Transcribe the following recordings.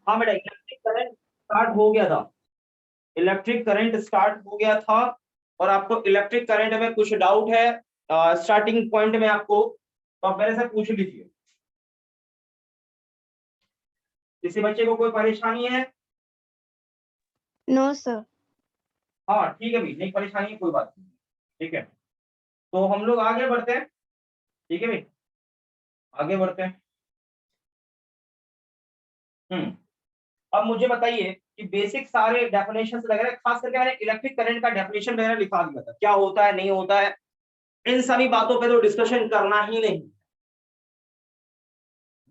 हाँ बेटा, electric current start हो गया था, इलेक्ट्रिक करंट स्टार्ट हो गया था, और आपको इलेक्ट्रिक करंट में कुछ डाउट है स्टार्टिंग पॉइंट में आपको, तो आप मेरे से पूछ लीजिए। किसी बच्चे को कोई परेशानी है? No sir. हाँ ठीक है भाई, नहीं परेशानी है कोई बात नहीं, ठीक है। तो हम लोग आगे बढ़ते हैं, ठीक है भाई, आगे बढ़ते हैं। अब मुझे बताइए कि बेसिक सारे डेफिनेशंस वगैरह, खास करके मैंने इलेक्ट्रिक करंट का डेफिनेशन वगैरह लिखा दिया था, क्या होता है नहीं होता है, इन सभी बातों पे तो डिस्कशन करना ही नहीं,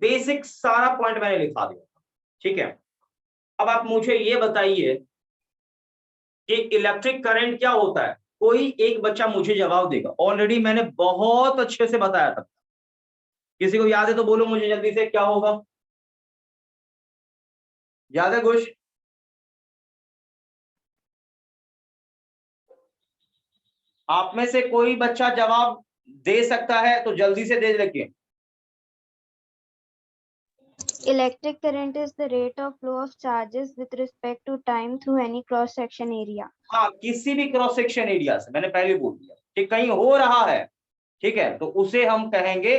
बेसिक सारा पॉइंट मैंने लिखा दिया था, ठीक है। अब आप मुझे ये बताइए कि इलेक्ट्रिक करंट क्या होता है, कोई एक बच्चा मुझे जवाब देगा, ऑलरेडी मैंने बहुत अच्छे से बताया था। किसी को याद है तो बोलो मुझे जल्दी से, क्या होगा, याद है कुछ? आप में से कोई बच्चा जवाब दे सकता है तो जल्दी से दे देंगे। Electric current is the rate of flow of charges with respect to time through any cross section area. हाँ, किसी भी क्रॉस सेक्शन एरिया से, मैंने पहले बोल दिया कि कहीं हो रहा है, ठीक है, तो उसे हम कहेंगे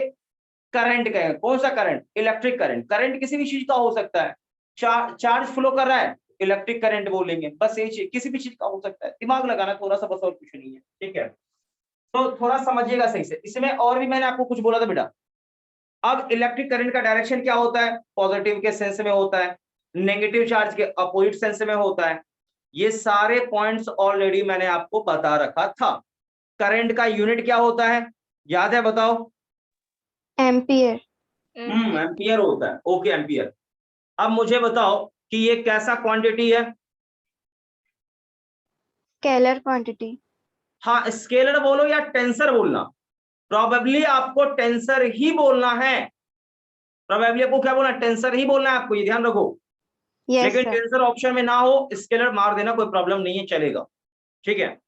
करंट। कहेंगे कौन सा करंट? Electric current. करंट किसी भी चीज का हो सकता है, चार्ज फ्लो कर रहा है, इलेक्ट्रिक करंट बोलेंगे, बस ये चीज किसी भी चीज का हो सकता है, दिमाग लगाना थोड़ा सा, बस और कुछ नहीं है, ठीक है। तो थोड़ा समझिएगा सही से, इसमें और भी मैंने आपको कुछ बोला था बेटा। अब इलेक्ट्रिक करंट का डायरेक्शन क्या होता है? पॉजिटिव के सेंस में होता है, नेगेटिव चार्ज के अपोजिट सेंस में होता है, ये सारे पॉइंट्स ऑलरेडी मैंने आपको बता रखा था। करंट का यूनिट क्या होता है, याद है बताओ? Ampere. एम्पियर होता है, ओके एम्पियर। अब मुझे बताओ कि ये कैसा क्वांटिटी है? Scalar quantity. हाँ, स्केलर बोलो या टेंसर बोलना, प्रोबेबली आपको टेंसर ही बोलना है, प्रोबेबली आपको क्या बोलना है, टेंसर ही बोलना है आपको, ये ध्यान रखो। Yes लेकिन sir. टेंसर ऑप्शन में ना हो, स्केलर मार देना, कोई प्रॉब्लम नहीं है, चलेगा, ठीक है।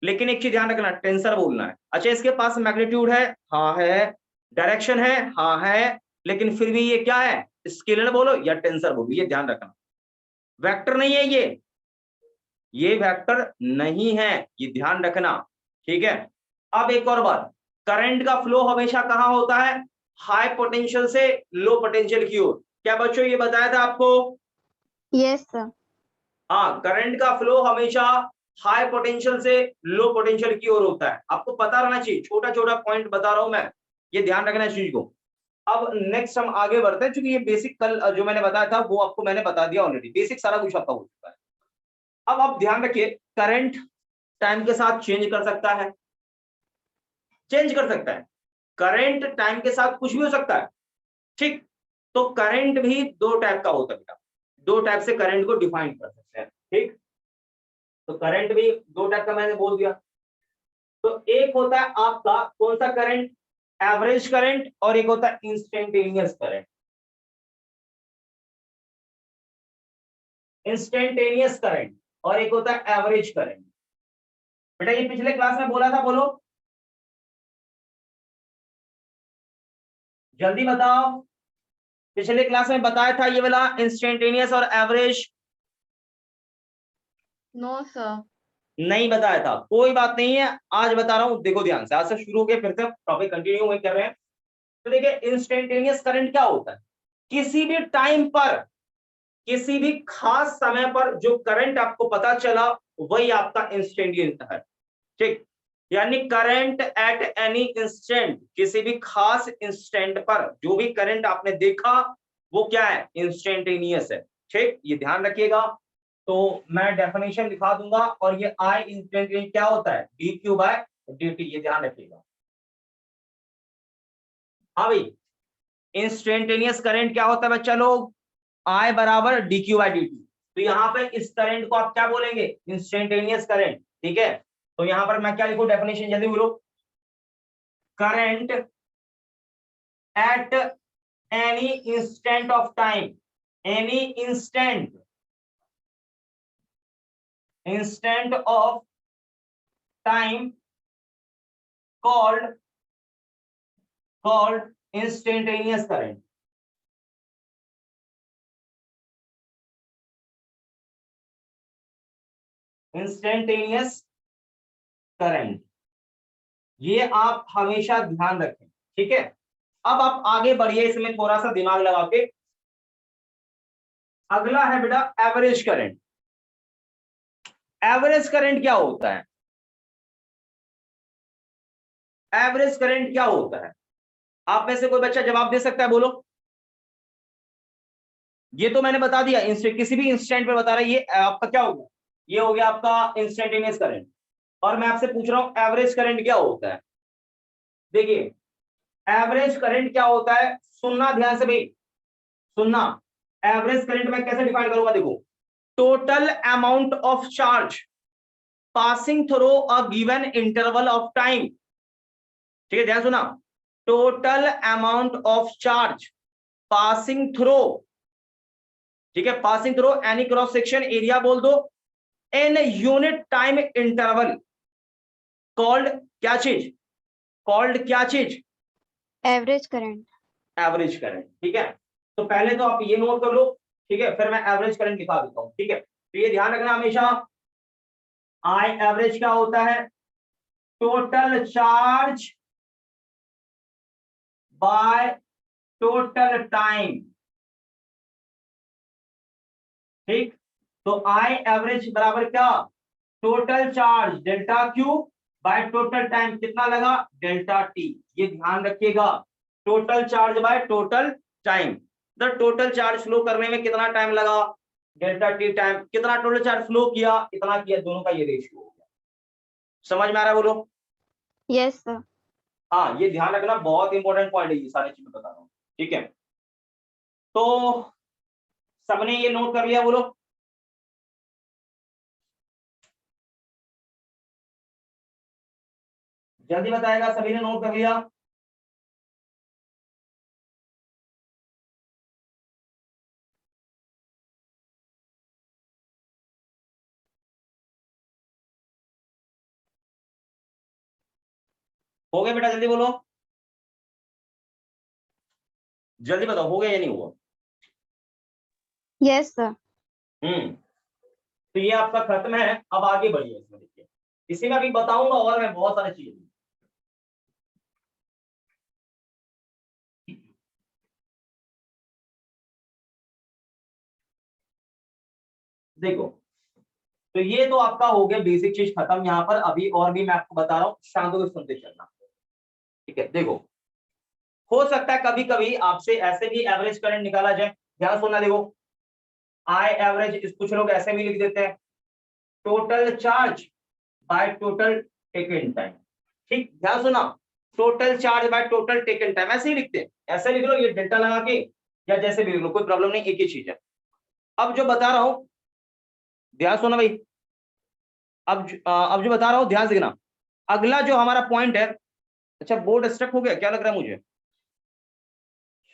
लेकिन एक चीज ध्यान रखना, टेंसर बोलना है। अच्छा, इसके पास मैग्नीट्यूड है? हाँ है। डायरेक्शन है? हाँ है। लेकिन फिर भी ये क्या है, स्केलर बोलो या टेंसर बोलो, ये ध्यान रखना। वेक्टर नहीं है ये वेक्टर नहीं है, ये ध्यान रखना, ठीक है। अब एक और बात, करंट का फ्लो हमेशा कहां होता है? हाई पोटेंशियल से लो पोटेंशियल की ओर। क्या बच्चों ये बताया था आपको? Yes sir. हाँ, करंट का फ्लो हमेशा हाई पोटेंशियल से लो पोटेंशियल की ओर होता है, आपको पता रहना चाहिए, छोटा छोटा पॉइंट बता रहा हूं मैं, ये ध्यान रखना इस चीज को। अब नेक्स्ट हम आगे बढ़ते हैं, क्योंकि ये बेसिक कल जो मैंने बताया था वो आपको मैंने बता दिया ऑलरेडी, बेसिक सारा कुछ आपका हो चुका है। अब आप ध्यान रखिए, करंट टाइम के साथ चेंज कर सकता है, चेंज कर सकता है, करंट टाइम के साथ कुछ भी हो सकता है, ठीक। तो करंट भी दो टाइप का होता है, दो टाइप से करंट को डिफाइन कर सकते हैं, ठीक। तो करंट भी दो टाइप का मैंने बोल दिया। तो एक होता है आपका कौन सा करंट? एवरेज करंट, और एक होता है इंस्टेंटेनियस करंट। इंस्टेंटेनियस करंट और एक होता है एवरेज करंट। बेटा ये पिछले क्लास में बोला था, बोलो जल्दी बताओ, पिछले क्लास में बताया था ये वाला इंस्टेंटेनियस और एवरेज? No sir. नहीं बताया था, कोई बात नहीं है, आज बता रहा हूं, देखो ध्यान से, आज से शुरू हो गए, फिर से टॉपिक कंटिन्यू वही कर रहे हैं। तो देखिए, इंस्टेंटेनियस करंट क्या होता है? किसी भी टाइम पर, किसी भी खास समय पर जो करंट आपको पता चला, वही आपका इंस्टेंटेनियस है, ठीक। यानी करंट एट एनी इंस्टेंट, किसी भी खास इंस्टेंट पर जो भी करंट आपने देखा वो क्या है? इंस्टेंटेनियस है, ठीक, ये ध्यान रखिएगा। तो मैं डेफिनेशन लिखा दूंगा, और ये आई इंस्टेंटेनियस क्या होता है? D Q by D T, ये ध्यान रखिएगा। हाँ भाई, इंस्टेंटेनियस करंट क्या होता है बच्चा लोग? आई बराबर D Q by D T. तो यहाँ पे इस करंट को आप क्या बोलेंगे? इंस्टेंटेनियस करंट, ठीक है। तो यहाँ पर मैं क्या लिखूं डेफिनेशन, जल्दी बोलो। Current at any instant of time, any instant, instant of time called instantaneous current. Instantaneous current, ये आप हमेशा ध्यान रखें, ठीक है। अब आप आगे बढ़िए, इसमें थोड़ा सा दिमाग लगा के। अगला है बेटा एवरेज करंट। एवरेज करंट क्या होता है? एवरेज करंट क्या होता है? आप में से कोई बच्चा जवाब दे सकता है? बोलो। ये तो मैंने बता दिया, किसी भी इंस्टेंट पे बता रहा है, ये आपका क्या होगा? ये हो गया आपका इंस्टेंटेनियस करंट। और मैं आपसे पूछ रहा हूं एवरेज करंट क्या होता है? देखिए एवरेज करंट क्या होता है, सुनना ध्यान से भाई, सुनना। एवरेज करंट मैं कैसे डिफाइन करूंगा? देखो, total amount of charge passing through a given interval of time, ठीक है, ध्यान सुना। Total amount of charge passing through, ठीक है, passing through any cross section area बोल दो, in unit time interval, called क्या चीज? कॉल्ड क्या चीज? Average current. एवरेज करंट, ठीक है। तो पहले तो आप ये नोट कर लो, ठीक है, फिर मैं एवरेज करंट दिखा देता हूं, ठीक है। तो ये ध्यान रखना हमेशा, आई एवरेज क्या होता है? Total charge by total time, ठीक। तो आई एवरेज बराबर क्या? Total charge delta Q by total time, कितना लगा? Delta T. ये ध्यान रखिएगा, total charge by total time. The total charge flow करने में कितना टाइम लगा? Delta T time. कितना टोटल चार्ज फ्लो किया? इतना किया, दोनों का ये रेशियो हो गया। समझ में आ रहा है? बोलो। Yes sir. हाँ, ये ध्यान रखना, बहुत इंपॉर्टेंट पॉइंट है, ये सारी चीजें बता रहा हूँ, ठीक है। तो सबने ये नोट कर लिया? बोलो। जल्दी बताएगा, सभी ने नोट कर लिया? हो गया बेटा? जल्दी बोलो, जल्दी बताओ, हो गया या नहीं हुआ? Yes sir. तो ये आपका खत्म है। अब आगे बढ़िए, इसमें देखिए, इसी में अभी बताऊंगा और मैं बहुत सारी चीजें। देखो, तो ये तो आपका हो गया बेसिक चीज खत्म यहाँ पर। अभी और भी मैं आपको बता रहा हूँ, शांत होकर सुनते चलना, ठीक है। देखो, हो सकता है कभी कभी आपसे ऐसे भी एवरेज करंट निकाला जाए, ध्यान सुनना। देखो, आई एवरेज कुछ लोग ऐसे भी लिख देते हैं, total charge by total taken time, ठीक, ध्यान सुना। Total charge by total taken time ऐसे ही लिखते हैं, ऐसे लिख लो, ये डेल्टा लगा के, या जैसे भी लिख लो, कोई प्रॉब्लम नहीं, एक ही चीज है। अब जो बता रहा हूं, ध्यान सुना भाई। अब जो बता रहा हूं ध्यान से देखना। अगला जो हमारा पॉइंट है, अच्छा बोर्ड स्ट्रक हो गया क्या? लग रहा है मुझे,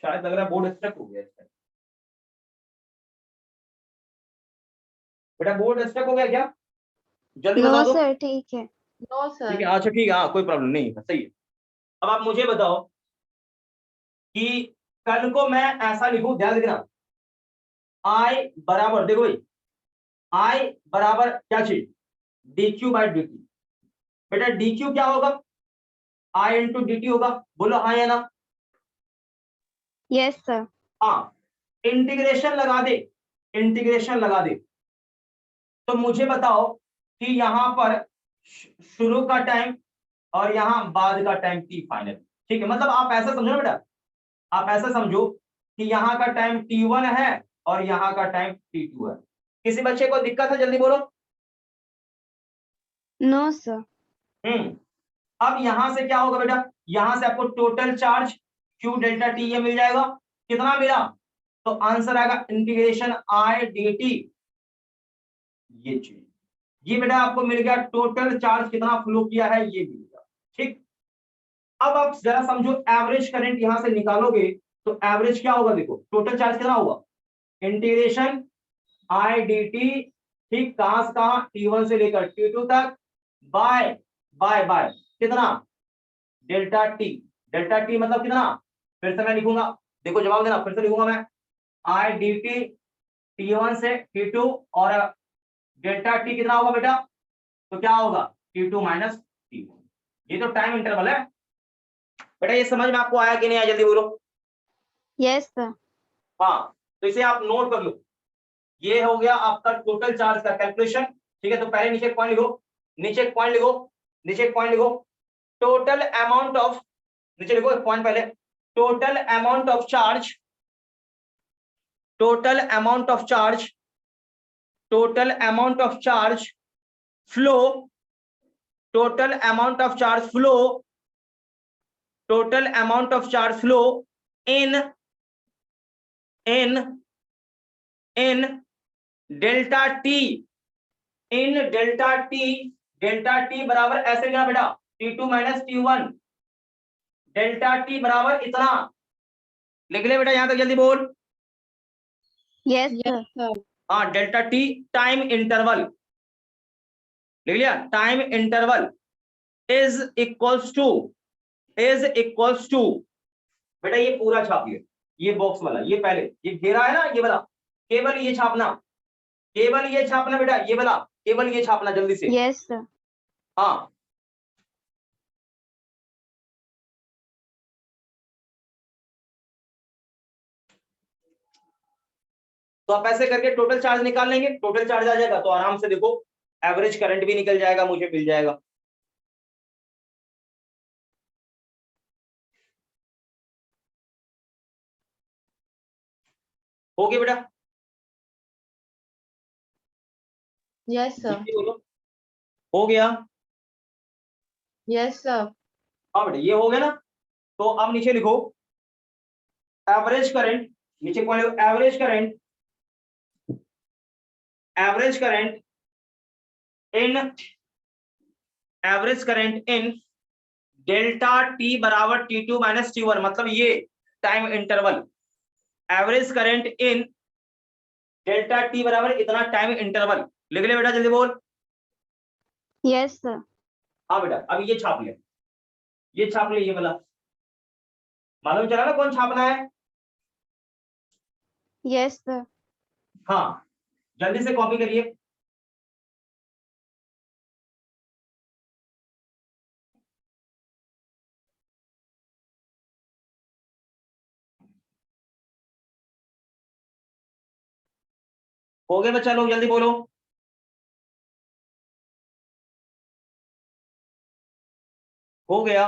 शायद लग रहा है बोर्ड स्ट्रक हो गया इसका। बेटा बोर्ड स्ट्रक हो गया क्या? जल्दी नो बता दो। सर, ठीक है। नो ठीक है, सर। अच्छा ठीक है, हाँ कोई प्रॉब्लम नहीं है, सही है। अब आप मुझे बताओ कि कल को मैं ऐसा लिखूं, ध्यान देना, आई बराबर, देखो भाई, आई बराबर क्या चीज? dq by dt। बेटा dq क्या होगा? आई इंटू dt होगा, बोलो हाँ या ना? Yes sir. हाँ, इंटीग्रेशन लगा दे, इंटीग्रेशन लगा दे। तो मुझे बताओ कि यहां पर शुरू का टाइम और यहां बाद का टाइम t फाइनल, ठीक है। मतलब आप ऐसा समझो ना बेटा, आप ऐसा समझो कि यहाँ का टाइम t1 है और यहाँ का टाइम t2 है। किसी बच्चे को दिक्कत है? जल्दी बोलो। No sir. अब यहां से क्या होगा बेटा? यहां से आपको total charge q delta t ये मिल जाएगा। कितना मिला? तो आंसर आएगा इंटीग्रेशन आई dt, ये चीज, ये बेटा आपको मिल गया। टोटल चार्ज कितना फ्लो किया है ये मिल गया, ठीक। अब आप जरा समझो, एवरेज करंट यहां से निकालोगे तो एवरेज क्या होगा? देखो, टोटल चार्ज कितना होगा? इंटीग्रेशन आई डी टी, ठीक, कहां से कहां? T1 से लेकर T2 तक, बाय बाय कितना? Delta T. डेल्टा टी मतलब कितना? फिर से मैं लिखूंगा, देखो जवाब देना, फिर से लिखूंगा मैं, आई डी टी T1 से T2 और डेल्टा टी कितना होगा बेटा, तो क्या होगा T2 माइनस T1। ये तो टाइम इंटरवल है बेटा। ये समझ में आपको आया कि नहीं आया, जल्दी बोलो। Yes, sir. हाँ, तो इसे आप नोट कर लो। ये हो गया आपका टोटल चार्ज का कैलकुलेशन। ठीक है, तो पहले नीचे एक पॉइंट लिखो, नीचे एक पॉइंट लिखो, नीचे एक पॉइंट लिखो। टोटल अमाउंट ऑफ, नीचे लिखो एक पॉइंट पहले, total amount of charge, total amount of charge, total amount of charge flow, total amount of charge flow, total amount of charge flow in delta T, in delta T बराबर ऐसे क्या बेटा, T2 minus T1, delta T बराबर इतना। लिख ले बेटा यहां तक, जल्दी बोल। Yes, sir. हाँ, डेल्टा टी टाइम इंटरवल, लिख लिया, time interval is equals to बेटा ये पूरा छाप लिया, ये बॉक्स वाला, ये पहले ये घेरा है ना, ये वाला केवल ये छापना, केवल ये छापना बेटा, ये वाला केवल ये छापना जल्दी से। Yes, sir. हाँ, तो आप ऐसे करके टोटल चार्ज निकाल लेंगे, टोटल चार्ज आ जाएगा तो आराम से देखो एवरेज करंट भी निकल जाएगा, मुझे मिल जाएगा। हो गया बेटा, Yes, sir. जल्दी बोलो, हो गया। Yes, sir. हाँ बेटा ये हो गया ना, तो अब नीचे लिखो एवरेज करंट, नीचे कौन लिखो, average current, average current in, average current in delta T बराबर T2 माइनस T1, मतलब ये time interval, average current in delta T बराबर इतना टाइम इंटरवल। लिख ले बेटा जल्दी बोल। Yes, sir. हाँ बेटा, अब ये छाप ले, ये छाप ले, ये वाला मालूम चला ना कौन छापना है। Yes, sir. हाँ, जल्दी से कॉपी करिए। हो गए बच्चा लोग, जल्दी बोलो। हो गया।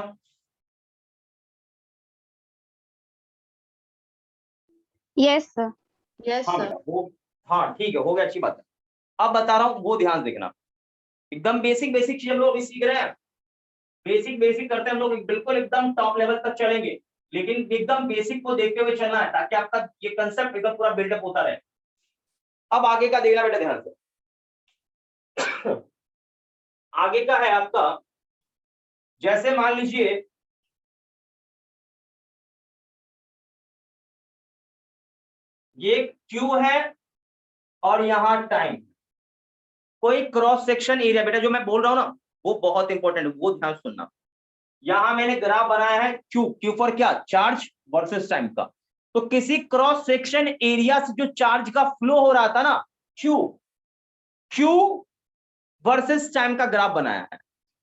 Yes, sir. Yes, हाँ sir. बेटा वो, हाँ ठीक है, हो गया, अच्छी बात है। अब बता रहा हूँ, वो ध्यान देखना, एकदम बेसिक बेसिक चीज हम लोग अभी सीख रहे हैं, बेसिक बेसिक करते हैं हम लोग, बिल्कुल एकदम टॉप लेवल तक चलेंगे, लेकिन एकदम बेसिक को देखते हुए चलना है ताकि आपका ये कंसेप्ट एकदम पूरा बिल्डअप होता रहे। अब आगे का देखना बेटा ध्यान से। आगे का है आपका, जैसे मान लीजिए ये क्यू है और यहां टाइम, कोई क्रॉस सेक्शन एरिया, बेटा जो मैं बोल रहा हूं ना वो बहुत इंपॉर्टेंट है, वो ध्यान सुनना। यहां मैंने ग्राफ बनाया है क्यू फॉर क्या, चार्ज वर्सेस टाइम का। तो किसी क्रॉस सेक्शन एरिया से जो चार्ज का फ्लो हो रहा था ना, क्यू वर्सेस टाइम का ग्राफ बनाया है।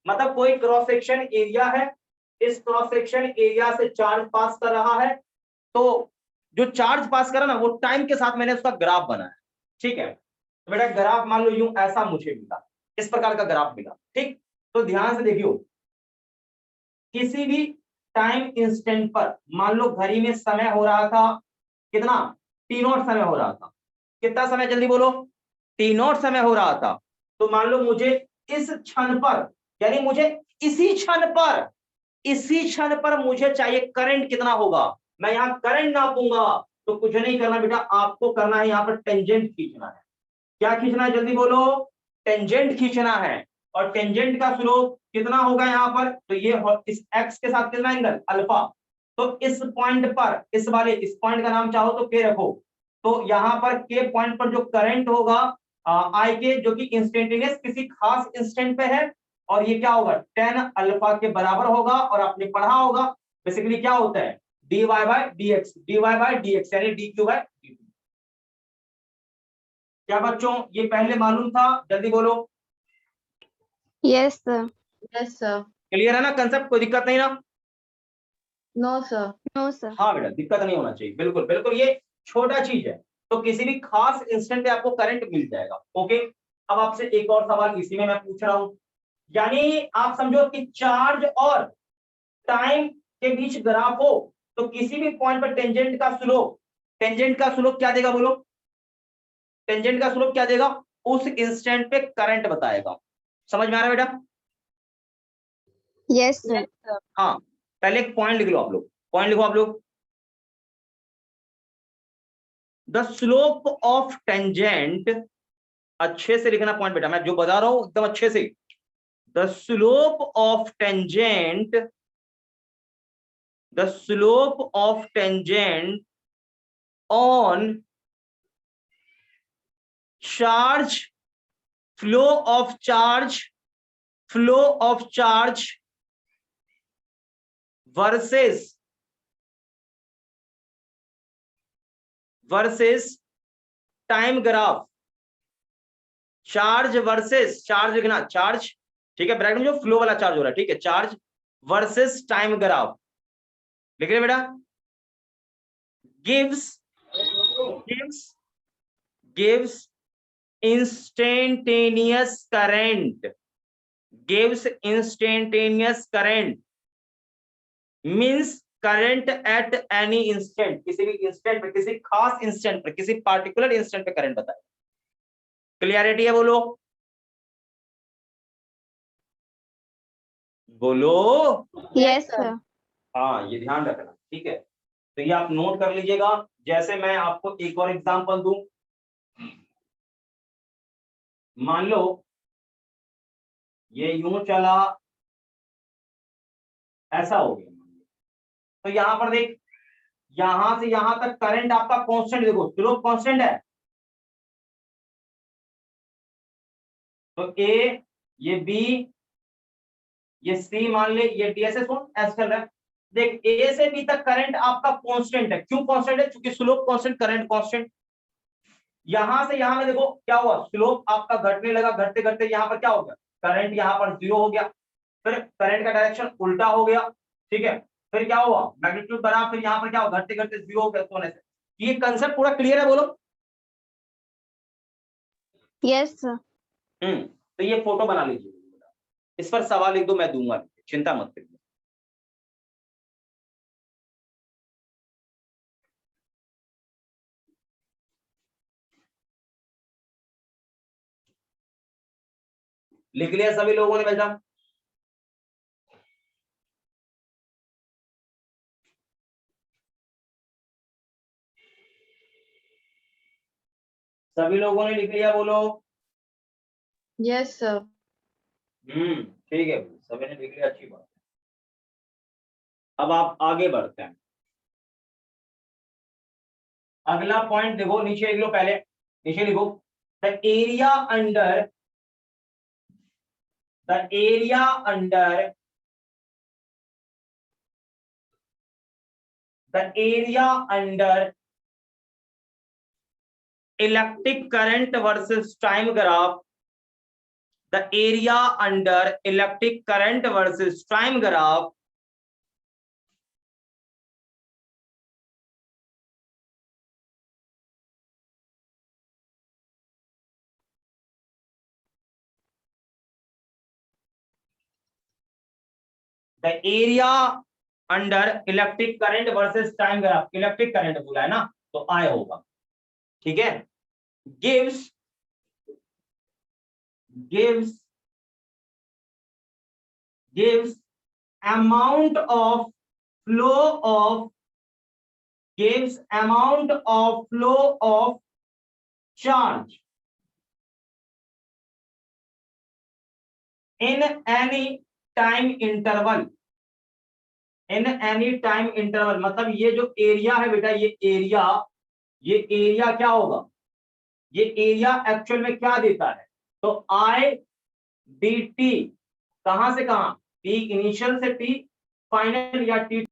मतलब कोई क्रॉस सेक्शन एरिया है, इस क्रॉस सेक्शन एरिया से चार्ज पास कर रहा है, तो जो चार्ज पास करा ना वो टाइम के साथ मैंने उसका ग्राफ बनाया। ठीक है, तो बेटा ग्राफ मान लो यूं ऐसा मुझे मिला, इस प्रकार का ग्राफ मिला। ठीक, तो ध्यान से देखियो, किसी भी टाइम इंस्टेंट पर मान लो घड़ी में समय हो रहा था कितना, T0 समय हो रहा था। कितना समय, जल्दी बोलो, T0 समय हो रहा था। तो मान लो मुझे इस क्षण पर, यानी मुझे इसी क्षण पर मुझे चाहिए करंट कितना होगा। मैं यहां करंट नापूंगा, तो कुछ नहीं करना बेटा, आपको करना है यहां पर टेंजेंट खींचना है। क्या खींचना है, जल्दी बोलो, टेंजेंट खींचना है। और टेंजेंट का स्लोप कितना होगा यहाँ पर, तो ये इस एक्स के साथ कितना एंगल, अल्फा। तो इस पॉइंट पर, इस वाले इस पॉइंट का नाम चाहो तो के रखो। तो यहाँ पर के पॉइंट पर जो करंट होगा आई के, जो कि इंस्टेंटेनियस किसी खास इंस्टेंट पे है, और ये क्या होगा, टेन अल्फा के बराबर होगा। और आपने पढ़ा होगा बेसिकली क्या होता है, dy by dx, dy by dx यानी dq बाय dt। क्या बच्चों ये पहले मालूम था? जल्दी बोलो। Yes, sir. Yes, sir. Clear है ना कंसेप्ट? कोई दिक्कत नहीं ना? No, sir. No, sir. हाँ बेटा, दिक्कत नहीं होना चाहिए, बिल्कुल बिल्कुल, ये छोटा चीज है, तो किसी भी खास इंस्टेंट पे आपको करंट मिल जाएगा। ओके, अब आपसे एक और सवाल इसी में मैं पूछ रहा हूं, यानी आप समझो कि चार्ज और टाइम के बीच ग्राफ हो, तो किसी भी पॉइंट पर टेंजेंट का स्लोप, टेंजेंट का स्लोप क्या देगा बोलो? टेंजेंट का स्लोप क्या देगा? उस इंस्टेंट पे करंट बताएगा। समझ में आ रहा है बेटा? Yes, sir. Yes, sir. हाँ, पहले एक पॉइंट लिख लो आप लोग, पॉइंट लिखो आप लोग। द स्लोप ऑफ टेंजेंट, अच्छे से लिखना पॉइंट बेटा, मैं जो बता रहा हूं एकदम अच्छे से। The slope of tangent, the slope of tangent on charge, flow of charge, flow of charge versus time graph, charge versus, charge लिखना, चार्ज, ठीक है, ब्रैकेट में जो फ्लो वाला चार्ज हो रहा है, ठीक है, चार्ज वर्सेस टाइम ग्राफ, लिख रहे बेटा? Gives gives gives instantaneous current, gives instantaneous current means current at any instant, किसी भी इंस्टेंट पे, किसी खास इंस्टेंट पे, किसी पार्टिकुलर इंस्टेंट पे करंट बताए। क्लियरिटी है? बोलो बोलो। Yes, sir. हाँ, ये ध्यान रखना, ठीक है, तो ये आप नोट कर लीजिएगा। जैसे मैं आपको एक और एग्जांपल दूं, मान लो ये यूं चला, ऐसा हो गया, तो यहां पर देख, यहां से यहां तक करंट आपका कांस्टेंट, देखो स्लोप कांस्टेंट है, तो ए, ये बी, ये सी मान ले, ये डी, ऐसे सुन ऐसे चल रहा है। देख, ए से बी तक करंट आपका कांस्टेंट है, क्यों कांस्टेंट है? क्योंकि स्लोप कांस्टेंट, करंट कांस्टेंट। यहां से यहां में देखो क्या हुआ, स्लोप आपका घटने लगा, घटते घटते यहां पर क्या हो गया, करंट यहां पर 0 हो गया, फिर करंट का डायरेक्शन उल्टा हो गया, ठीक है, फिर क्या हुआ, मैग्नीट्यूड बढ़ा, फिर यहां पर क्या हुआ, घटते घटते 0 हो गया, तो होने से ये कंसेप्ट पूरा क्लियर है? बोलो। Yes, sir. तो ये फोटो बना लीजिए, इस पर सवाल लिख दो, मैं दूंगा, चिंता मत करिए। लिख लिया सभी लोगों ने बेटा? सभी लोगों ने लिख लिया? बोलो। Yes, sir. ठीक है, सभी ने लिख लिया, अच्छी बात है। अब आप आगे बढ़ते हैं, अगला पॉइंट देखो, नीचे लिख लो, पहले नीचे लिखो, the area under, the area under, the area under electric current versus time graph, the area under electric current versus time graph the area under electric current versus time graph, electric current बोला है ना, तो I होगा, ठीक है, gives amount of flow of, gives amount of flow of charge in any time interval, in any time interval, मतलब ये जो एरिया है बेटा, ये एरिया क्या होगा, ये एरिया एक्चुअल में क्या देता है, तो आई डी टी, कहां से कहां, टी इनिशियल से टी फाइनल, या टी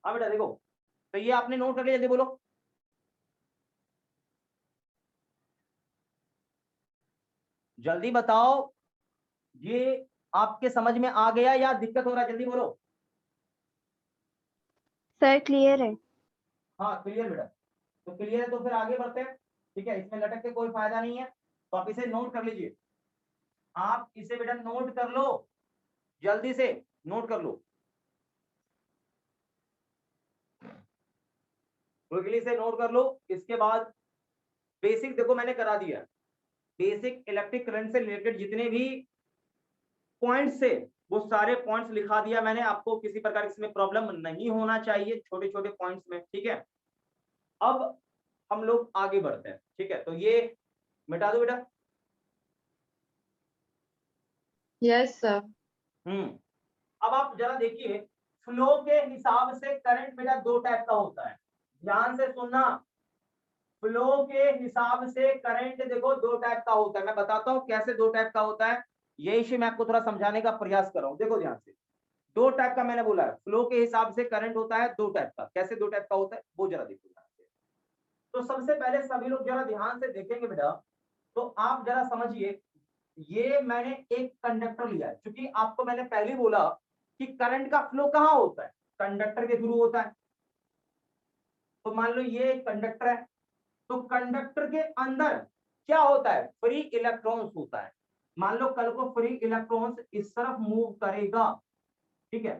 हाँ बेटा देखो, तो ये आपने नोट कर लिया, जल्दी बोलो। जल्दी बताओ, ये आपके समझ में आ गया या दिक्कत हो रहा है? जल्दी बोलो। सर क्लियर है। हाँ क्लियर बेटा, तो क्लियर है तो फिर आगे बढ़ते हैं। ठीक है, इसमें लटक के कोई फायदा नहीं है, तो आप इसे नोट कर लीजिए। आप इसे बेटा नोट कर लो, जल्दी से नोट कर लो, क्विकली से नोट कर लो। इसके बाद बेसिक देखो मैंने करा दिया, बेसिक इलेक्ट्रिक करंट से रिलेटेड जितने भी पॉइंट्स से वो सारे पॉइंट्स लिखा दिया मैंने आपको, किसी प्रकार इसमें प्रॉब्लम नहीं होना चाहिए छोटे छोटे पॉइंट्स में। ठीक है, अब हम लोग आगे बढ़ते हैं। ठीक है, तो ये मिटा दो बेटा। Yes, sir. अब आप जरा देखिए, फ्लो के हिसाब से करंट बेटा दो टाइप का होता है, ध्यान से सुनना। फ्लो के हिसाब से करंट देखो दो टाइप का होता है, मैं बताता हूं कैसे दो टाइप का होता है, ये इश्यू मैं आपको थोड़ा समझाने का प्रयास कर रहा हूं। देखो ध्यान से, दो टाइप का मैंने बोला है, फ्लो के हिसाब से करंट होता है दो टाइप का। कैसे दो टाइप का होता है वो जरा देखो ध्यान से। तो सबसे पहले सभी लोग जरा ध्यान से देखेंगे बेटा, तो आप जरा समझिए, ये मैंने एक कंडक्टर लिया है, क्योंकि आपको मैंने पहले ही बोला कि करंट का फ्लो कहाँ होता है, कंडक्टर के थ्रू होता है। तो मान लो ये एक कंडक्टर है, तो कंडक्टर के अंदर क्या होता है, फ्री इलेक्ट्रॉन्स होता है। मान लो कल को फ्री इलेक्ट्रॉन्स इस तरफ मूव करेगा, ठीक है,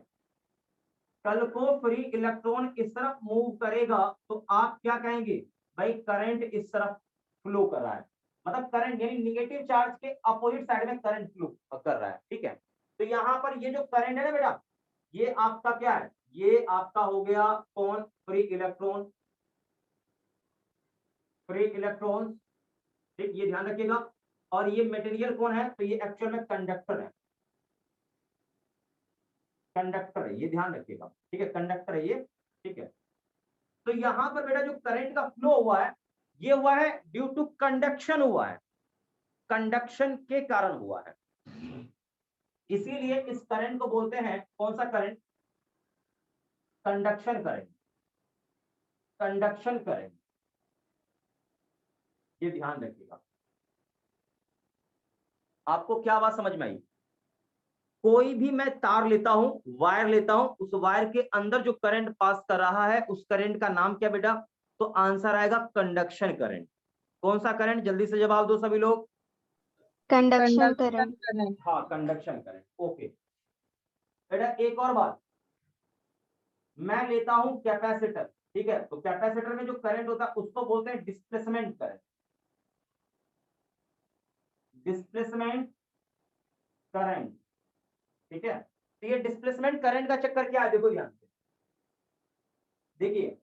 कल को फ्री इलेक्ट्रॉन इस तरफ मूव करेगा, तो आप क्या कहेंगे, भाई करंट इस तरफ फ्लो कर रहा है, मतलब करंट यानी निगेटिव चार्ज के अपोजिट साइड में करंट फ्लो कर रहा है। ठीक है, तो यहाँ पर ये जो करंट है ना बेटा, ये आपका क्या है, ये आपका हो गया कौन, फ्री इलेक्ट्रॉन, फ्री इलेक्ट्रॉन। ठीक, ये ध्यान रखिएगा। और ये मटेरियल कौन है, तो ये एक्चुअल में कंडक्टर है, कंडक्टर है, ये ध्यान रखिएगा। ठीक है, कंडक्टर है ये। ठीक है, तो यहां पर बेटा जो करंट का फ्लो हुआ है, ये हुआ है ड्यू टू कंडक्शन हुआ है, कंडक्शन के कारण हुआ है। इसीलिए इस करंट को बोलते हैं कौन सा current, conduction current, conduction current, ये ध्यान रखिएगा। आपको क्या बात समझ में आई? कोई भी मैं तार लेता हूं, वायर लेता हूं, उस वायर के अंदर जो करंट पास कर रहा है उस करंट का नाम क्या बेटा, तो आंसर आएगा कंडक्शन करंट। कौन सा करंट, जल्दी से जवाब दो सभी लोग। Conduction Conduction current. current. हाँ कंडक्शन करंट। ओके बेटा, एक और बात, मैं लेता हूं कैपेसिटर, ठीक है, तो कैपेसिटर में जो करंट होता है उसको बोलते हैं डिस्प्लेसमेंट करंट, डिस्प्लेसमेंट करंट। ठीक है, तो ये डिस्प्लेसमेंट करंट का चक्कर क्या है, देखो ध्यान से देखिए,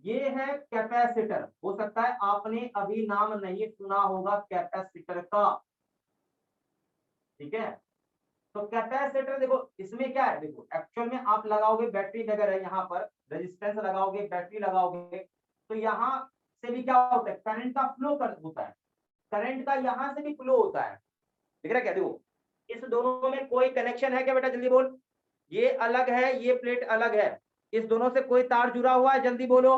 ये है कैपेसिटर, हो सकता है आपने अभी नाम नहीं सुना होगा कैपेसिटर का। ठीक है, तो कैपेसिटर देखो इसमें क्या है, देखो एक्चुअल में आप लगाओगे बैटरी वगैरह, यहाँ पर रेजिस्टेंस लगाओगे, बैटरी लगाओगे, तो यहाँ से भी क्या होता है, करंट का फ्लो कर होता है, करंट का यहाँ से भी फ्लो होता है। दिख रहा है क्या, देखो इस दोनों में कोई कनेक्शन है क्या बेटा, जल्दी बोल। ये अलग है, ये प्लेट अलग है, इस दोनों से कोई तार जुड़ा हुआ है, जल्दी बोलो।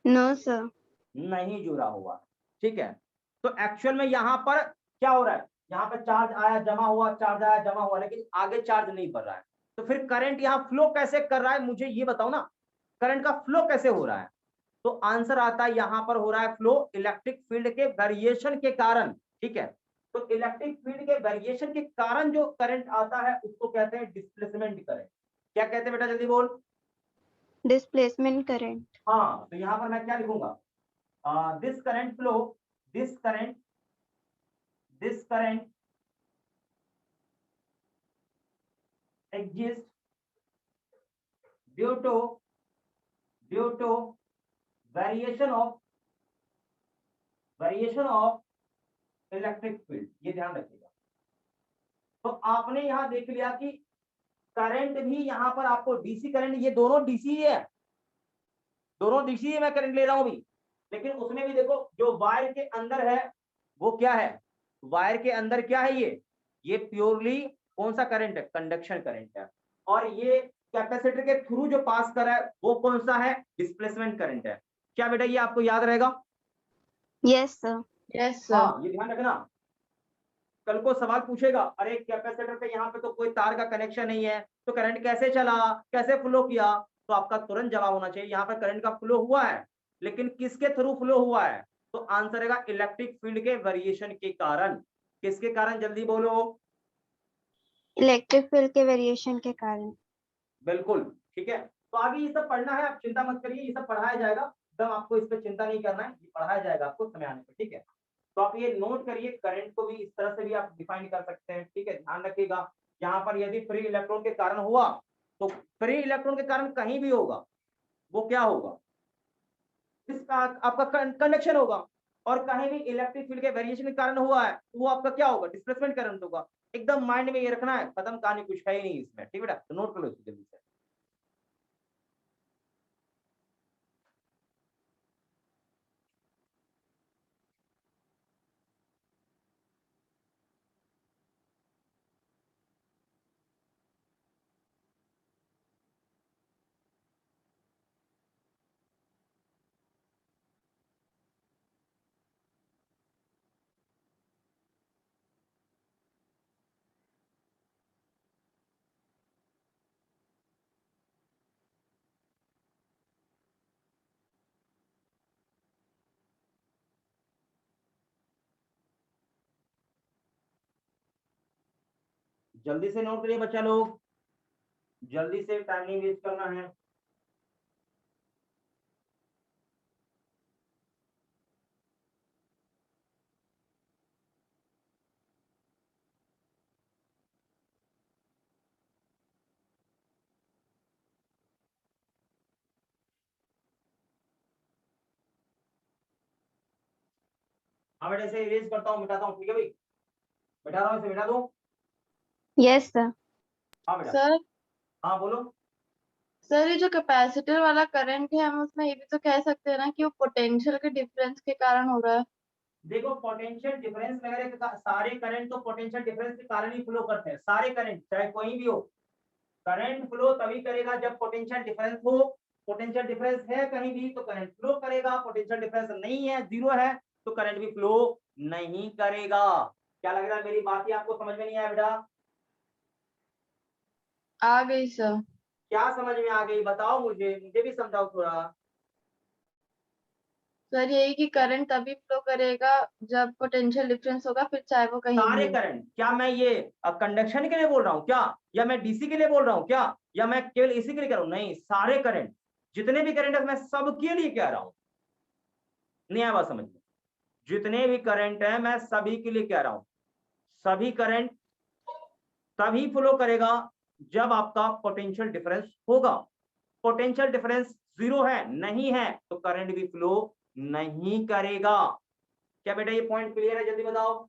No sir. नहीं जुड़ा हुआ। ठीक है, तो एक्चुअल में यहाँ पर क्या हो रहा है, यहाँ पर चार्ज आया जमा हुआ, चार्ज आया जमा हुआ, लेकिन आगे चार्ज नहीं बढ़ रहा है। तो फिर करंट यहाँ फ्लो कैसे कर रहा है, मुझे ये बताओ ना, करंट का फ्लो कैसे हो रहा है। तो आंसर आता है यहाँ पर हो रहा है फ्लो इलेक्ट्रिक फील्ड के वेरिएशन के कारण। ठीक है, तो इलेक्ट्रिक फील्ड के वेरिएशन के कारण जो करंट आता है उसको कहते हैं डिस्प्लेसमेंट करंट। क्या कहते हैं बेटा, जल्दी बोल। Displacement current. हाँ, तो यहाँ पर मैं क्या लिखूंगा, this current flow, this current exists due to variation of electric field, ये ध्यान रखिएगा। तो आपने यहां देख लिया कि करंट भी यहाँ पर आपको डीसी करंट, ये दोनों डीसी है, दोनों डीसी है, मैं करंट ले रहा हूं अभी, लेकिन उसमें भी देखो जो वायर के अंदर है वो क्या है, वायर के अंदर क्या है, ये प्योरली कौन सा करंट है, कंडक्शन करंट है। और ये कैपेसिटर के थ्रू जो पास कर रहा है वो कौन सा है? डिस्प्लेसमेंट करंट है। क्या बेटा ये आपको याद रहेगा? Yes, sir. Yes, sir. हाँ, ये ध्यान रखना। कल को सवाल पूछेगा, अरे कैपेसिटर पे यहाँ पे तो कोई तार का कनेक्शन नहीं है, तो करंट कैसे चला, कैसे फ्लो किया? तो आपका तुरंत जवाब होना चाहिए यहाँ पर करंट का फ्लो हुआ है, लेकिन किसके थ्रू फ्लो हुआ है? तो आंसर है इलेक्ट्रिक फील्ड के वेरिएशन के कारण। किसके कारण? जल्दी बोलो। Electric field के variation के कारण। बिल्कुल ठीक है। तो आगे ये सब पढ़ना है, आप चिंता मत करिए, ये सब पढ़ाया जाएगा, एकदम आपको इस पर चिंता नहीं करना है, ये पढ़ाया जाएगा आपको समय आने पर, ठीक है। तो आप ये नोट करिए, करंट को भी इस तरह से भी आप डिफाइन कर सकते हैं, ठीक है। ध्यान रखिएगा, यहाँ पर यदि फ्री इलेक्ट्रॉन के कारण हुआ तो फ्री इलेक्ट्रॉन के कारण कहीं भी होगा, वो क्या होगा? इसका आपका कंडक्शन होगा। और कहीं भी इलेक्ट्रिक फील्ड के वेरिएशन के कारण हुआ है तो वो आपका क्या होगा? डिस्प्लेसमेंट करंट होगा। एकदम माइंड में ये रखना है, खत्म कहानी, कुछ है ही नहीं इसमें, ठीक है बेटा। तो नोट कर लो इसको जल्दी से। जल्दी से नोट करिए बच्चा लोग, जल्दी से, टाइम नहीं वेस्ट करना है। हाँ बेटा, इसे इरेज करता हूँ, मिटाता हूँ, ठीक है भाई, मिटा रहा हूँ, इसे मिटा दूँ। Yes, sir. हाँ बेटा। सर हाँ बोलो। सर ये जो कैपेसिटर वाला करंट है, हम उसमें ये भी तो कह सकते हैं ना कि वो पोटेंशियल के डिफरेंस के कारण हो रहा है। देखो पोटेंशियल डिफरेंस वगैरह सारे करंट तो पोटेंशियल डिफरेंस के कारण ही फ्लो करते हैं, सारे करंट चाहे कोई भी हो। करंट फ्लो तभी करेगा जब पोटेंशियल डिफरेंस हो। पोटेंशियल डिफरेंस है कहीं भी तो करंट फ्लो करेगा, पोटेंशियल डिफरेंस नहीं है, जीरो है, तो करंट भी फ्लो नहीं करेगा। क्या लग रहा है, मेरी बात ही आपको समझ में नहीं आया बेटा? आ गई सर। क्या समझ में आ गई बताओ, मुझे भी समझाओ थोड़ा। सर यही कि करंट तभी फ्लो करेगा जब पोटेंशियल डिफरेंस होगा, फिर चाहे वो कहीं भी सारे हो। करंट, क्या मैं ये कंडक्शन के लिए बोल रहा हूँ क्या, या मैं डीसी के लिए बोल रहा हूँ क्या, या मैं केवल इसी के लिए कह रहा हूँ? नहीं, सारे करंट, जितने भी करंट है मैं सबके लिए कह रहा हूँ। नहीं आया बात समझ में? जितने भी करंट है मैं सभी के लिए कह रहा हूँ। सभी करंट तभी फ्लो करेगा जब आपका पोटेंशियल डिफरेंस होगा। पोटेंशियल डिफरेंस जीरो है, नहीं है, तो करंट भी फ्लो नहीं करेगा। क्या बेटा ये पॉइंट क्लियर है? जल्दी बताओ।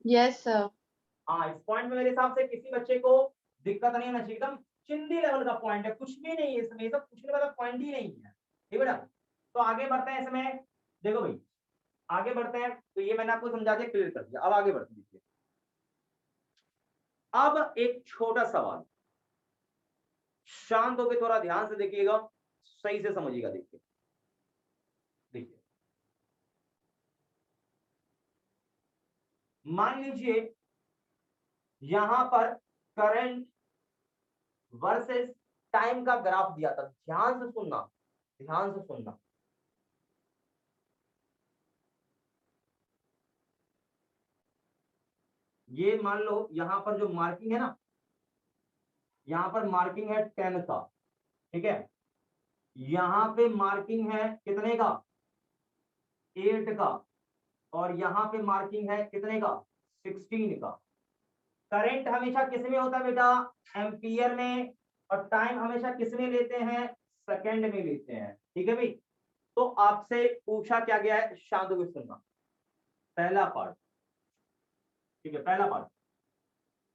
Yes sir. हाँ, इस पॉइंट में मेरे हिसाब से किसी बच्चे को दिक्कत नहीं होना चाहिए, एकदम चिंदी लेवल का पॉइंट है, कुछ भी नहीं है इसमें, ये सब पूछने वाला पॉइंट ही नहीं है, ठीक बेटा। तो आगे बढ़ते हैं इसमें, देखो भाई, आगे बढ़ते हैं, तो ये मैंने आपको समझा दिया, क्लियर कर दिया। अब आगे बढ़ते हैं। अब एक छोटा सवाल, शांत होकर थोड़ा ध्यान से देखिएगा, सही से समझिएगा। देखिए देखिए, मान लीजिए यहां पर करंट वर्सेस टाइम का ग्राफ दिया था, ध्यान से सुनना, ध्यान से सुनना। ये मान लो यहां पर जो मार्किंग है ना, यहां पर मार्किंग है 10 का, ठीक है। यहां पे मार्किंग है कितने का? 8 का। और यहां पे मार्किंग है कितने का? 16 का। करंट हमेशा किस में होता है बेटा? एम्पियर में। और टाइम हमेशा किस में लेते हैं? सेकंड में लेते हैं, ठीक है भाई। तो आपसे पूछा क्या गया है, शांत होकर सुनना। पहला पार्ट, ठीक है, पहला पार्ट,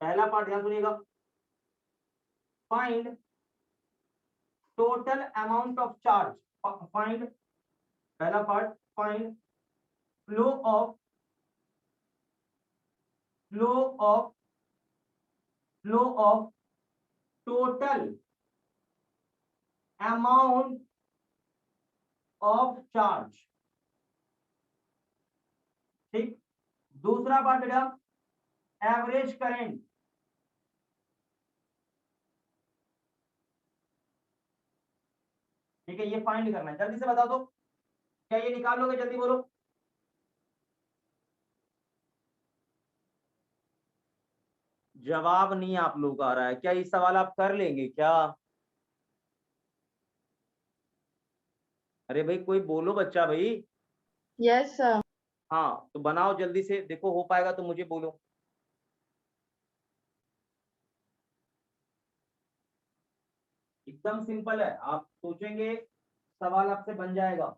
पहला पार्ट ध्यान सुनिएगा। Find total amount of charge, find, पहला part, find flow of, flow of, flow of total amount of charge, ठीक। दूसरा पार्ट बेटा एवरेज करेंट, ठीक है, ये फाइंड करना है। जल्दी से बता दो, क्या ये निकाल लोगे? जल्दी बोलो। जवाब नहीं आप लोग का आ रहा है क्या? ये सवाल आप कर लेंगे क्या? अरे भाई कोई बोलो बच्चा भाई। Yes sir. हाँ तो बनाओ जल्दी से, देखो हो पाएगा तो मुझे बोलो। एकदम सिंपल है, आप सोचेंगे सवाल आपसे बन जाएगा।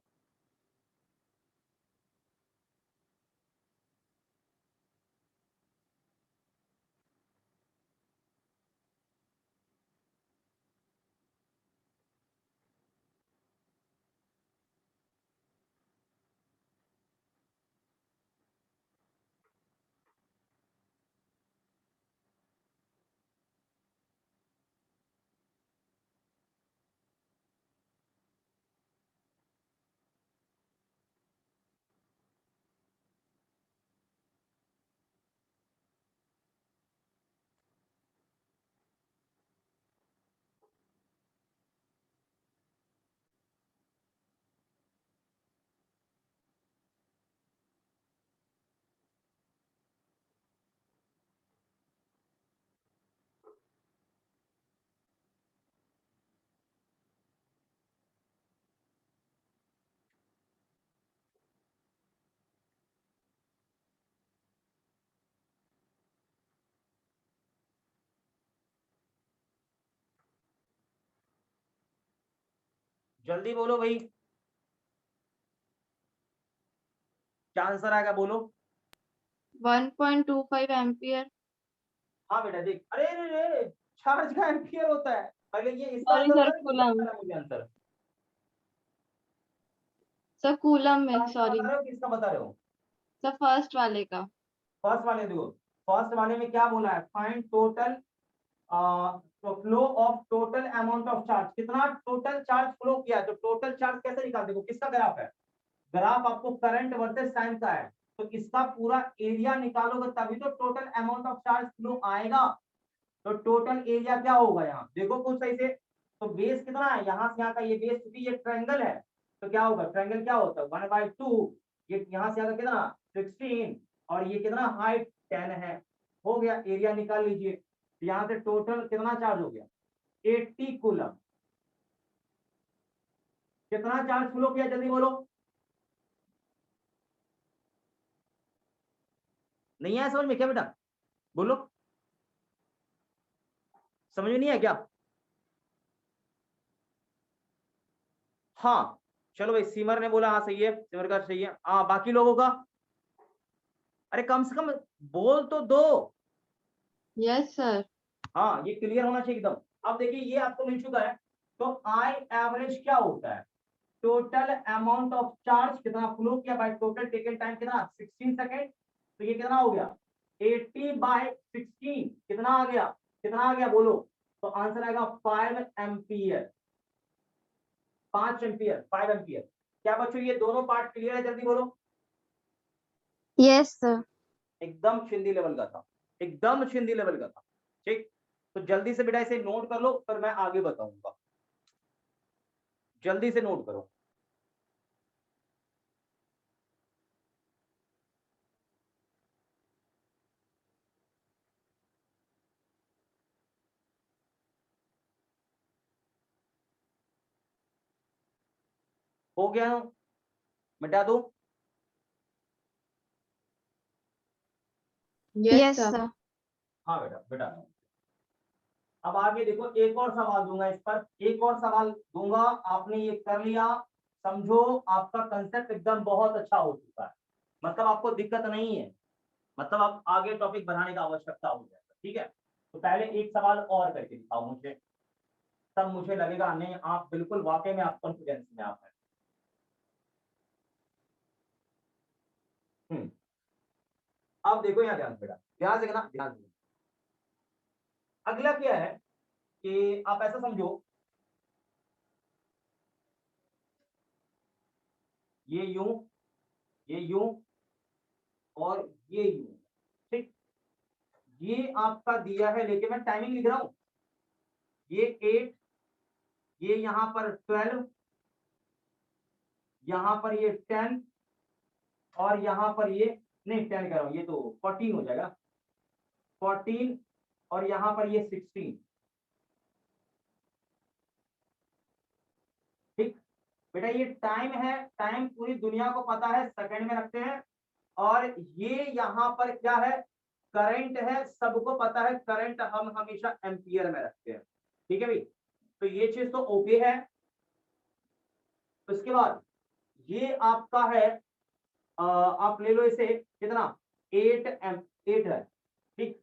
जल्दी बोलो भाई, क्या आंसर आएगा बोलो। 1.25 एम्पियर। हाँ बेटा देख, अरे रे रे, चार्ज का एम्पियर होता है। पहले ये इसका सॉरी आंसर सर, बता, किसका कूलम। बता रहा है मुझे आंसर? सर कूलम में, आंसर सॉरी बता रहे हो किसका बता रहे हो? सर, फर्स्ट वाले का। फर्स्ट वाले देखो, फर्स्ट वाले में क्या बोला है? Find total flow of total amount of charge, कितना टोटल चार्ज फ्लो किया है। तो टोटल चार्ज कैसे निकाल, देखो किसका ग्राफ है? ग्राफ आपको करंट वर्सेस टाइम का है, तो इसका पूरा एरिया निकालोगे तभी तो total amount of charge flow आएगा। तो टोटल एरिया क्या होगा यहाँ देखो कुछ सही से। तो बेस कितना है यहाँ से यहाँ का, ये बेस क्योंकि ये ट्रायंगल है, तो क्या होगा? ट्रायंगल क्या होता है? 1/2, ये यहाँ से यहाँ का कितना 16, और ये कितना हाइट 10 है। हो गया, एरिया निकाल लीजिए। यहाँ से टोटल कितना चार्ज हो गया? 80 कूलम। कितना चार्ज फ्लो किया जल्दी बोलो। नहीं आया समझ में क्या बेटा? बोलो, समझ में नहीं है क्या? हाँ चलो भाई, सिमर ने बोला हाँ सही है, सिमर का सही है। हाँ बाकी लोगों का? अरे कम से कम बोल तो दो। Yes sir. हाँ ये क्लियर होना चाहिए एकदम। अब देखिए ये आपको मिल चुका है। तो आई एवरेज क्या होता है? टोटल अमाउंट ऑफ चार्ज कितना फ्लो किया बाय टोटल टेकन टाइम कितना 16 सेकेंड। तो ये कितना हो गया? 80/16 कितना आ गया? कितना आ गया बोलो? तो आंसर आएगा 5 एम्पियर। 5 ampere, 5 ampere. क्या बच्चों ये दोनों पार्ट क्लियर है? जल्दी बोलो। Yes, sir. एकदम चिंदी लेवल का था, एकदम चिंदी लेवल का था, ठीक। तो जल्दी से बेटा इसे नोट कर लो, फिर मैं आगे बताऊंगा। जल्दी से नोट करो। हो गया? मिटा दो। Yes Yes, sir. sir. हाँ बेटा बेटा, अब आगे देखो, एक और सवाल दूंगा इस पर, एक और सवाल दूंगा। आपने ये कर लिया, समझो आपका कंसेप्ट एकदम बहुत अच्छा हो चुका है, मतलब आपको दिक्कत नहीं है, मतलब आप आगे टॉपिक बढ़ाने का आवश्यकता हो जाएगा, ठीक है। तो पहले एक सवाल और करके दिखाओ मुझे, तब मुझे लगेगा नहीं आप बिल्कुल वाकई में आप कॉन्फिडेंस में आप हैं। अब देखो यहाँ ध्यान से बेटा, ध्यान से ना, ध्यान से। अगला क्या है कि आप ऐसा समझो ये यूं, ये यूं और ये यूं, ठीक। ये आपका दिया है, लेकिन मैं टाइमिंग लिख रहा हूं। ये 8, ये यहां पर 12, यहां पर ये 10 और यहां पर ये नहीं 10 कर रहा हूं, ये तो 14 हो जाएगा, 14 और यहां पर ये 16, ठीक। बेटा ये टाइम है, टाइम पूरी दुनिया को पता है, सेकंड में रखते हैं। और ये यहां पर क्या है, करंट है, सबको पता है करंट हम हमेशा एम्पियर में रखते हैं, ठीक है भाई। तो ये चीज तो ओके है। उसके बाद ये आपका है, आप ले लो इसे कितना, 8 है, ठीक।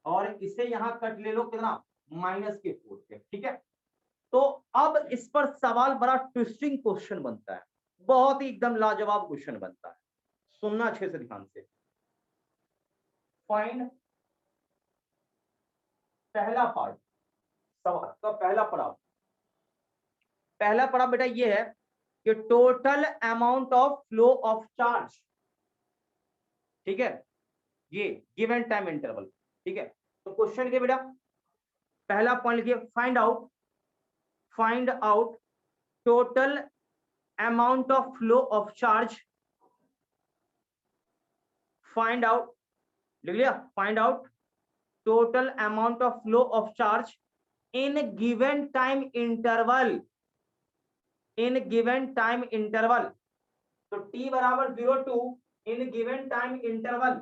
और इसे यहां कट ले लो कितना, -4 से, ठीक है। तो अब इस पर सवाल बड़ा ट्विस्टिंग क्वेश्चन बनता है, बहुत ही एकदम लाजवाब क्वेश्चन बनता है, सुनना अच्छे से ध्यान से। फाइंड, पहला पार्ट सवाल का पहला पड़ाव बेटा ये है कि total amount of flow of charge, ठीक है, ये गिवन टाइम इंटरवल, ठीक है। तो क्वेश्चन के बेटा पहला पॉइंट लिखिए, find out total amount of flow of charge, find out, लिख लिया, find out total amount of flow of charge in given time interval, in given time interval. तो t बराबर 0 to, in given time interval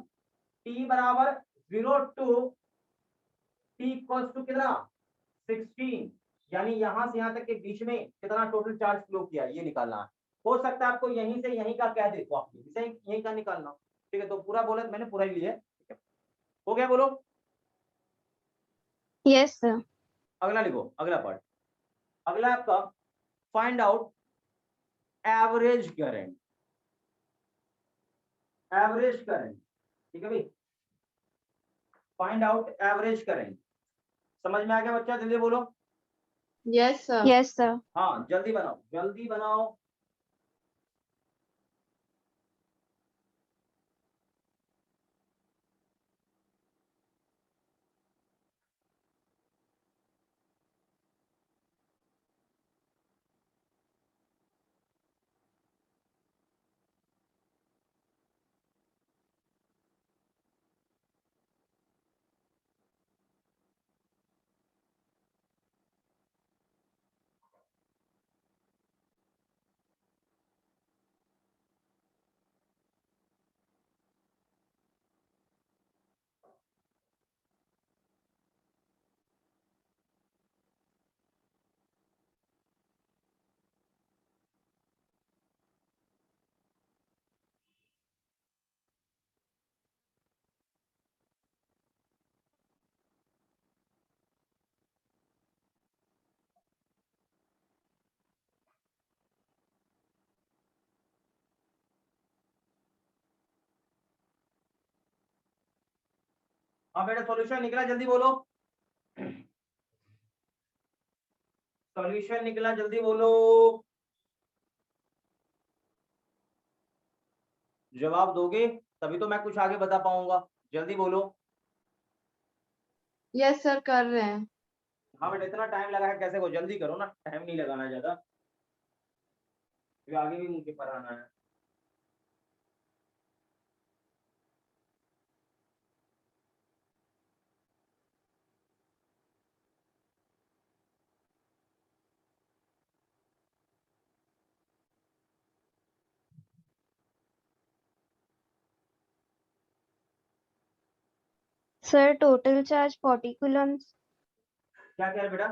t बराबर 0 to t equals to कितना, 16, यानी यहां से यहां तक के बीच में कितना टोटल चार्ज फ्लो किया ये निकालना है। हो सकता है आपको यहीं से यहीं का कह दे तो आप इसे यहीं का निकालना, ठीक है। तो पूरा बोला, मैंने पूरा ही लिया है, ठीक है। हो गया, बोलो Yes, sir. अगला लिखो, अगला पार्ट, अगला आपका find out average current, average current, ठीक है भाई, फाइंड आउट एवरेज करंट। समझ में आ गया बच्चा, जल्दी बोलो। Yes, sir. Yes, sir. हाँ जल्दी बनाओ, जल्दी बनाओ। हाँ बेटा सॉल्यूशन निकला, जल्दी बोलो, सॉल्यूशन निकला, जल्दी बोलो, जवाब दोगे तभी तो मैं कुछ आगे बता पाऊंगा, जल्दी बोलो। Yes, sir, कर रहे हैं। हाँ बेटा इतना टाइम लगा है, कैसे को जल्दी करो ना, टाइम नहीं लगाना ज्यादा, क्योंकि आगे भी मुझे पढ़ाना है। Sir, total charge 40 coulombs. क्या कह रहे बेटा,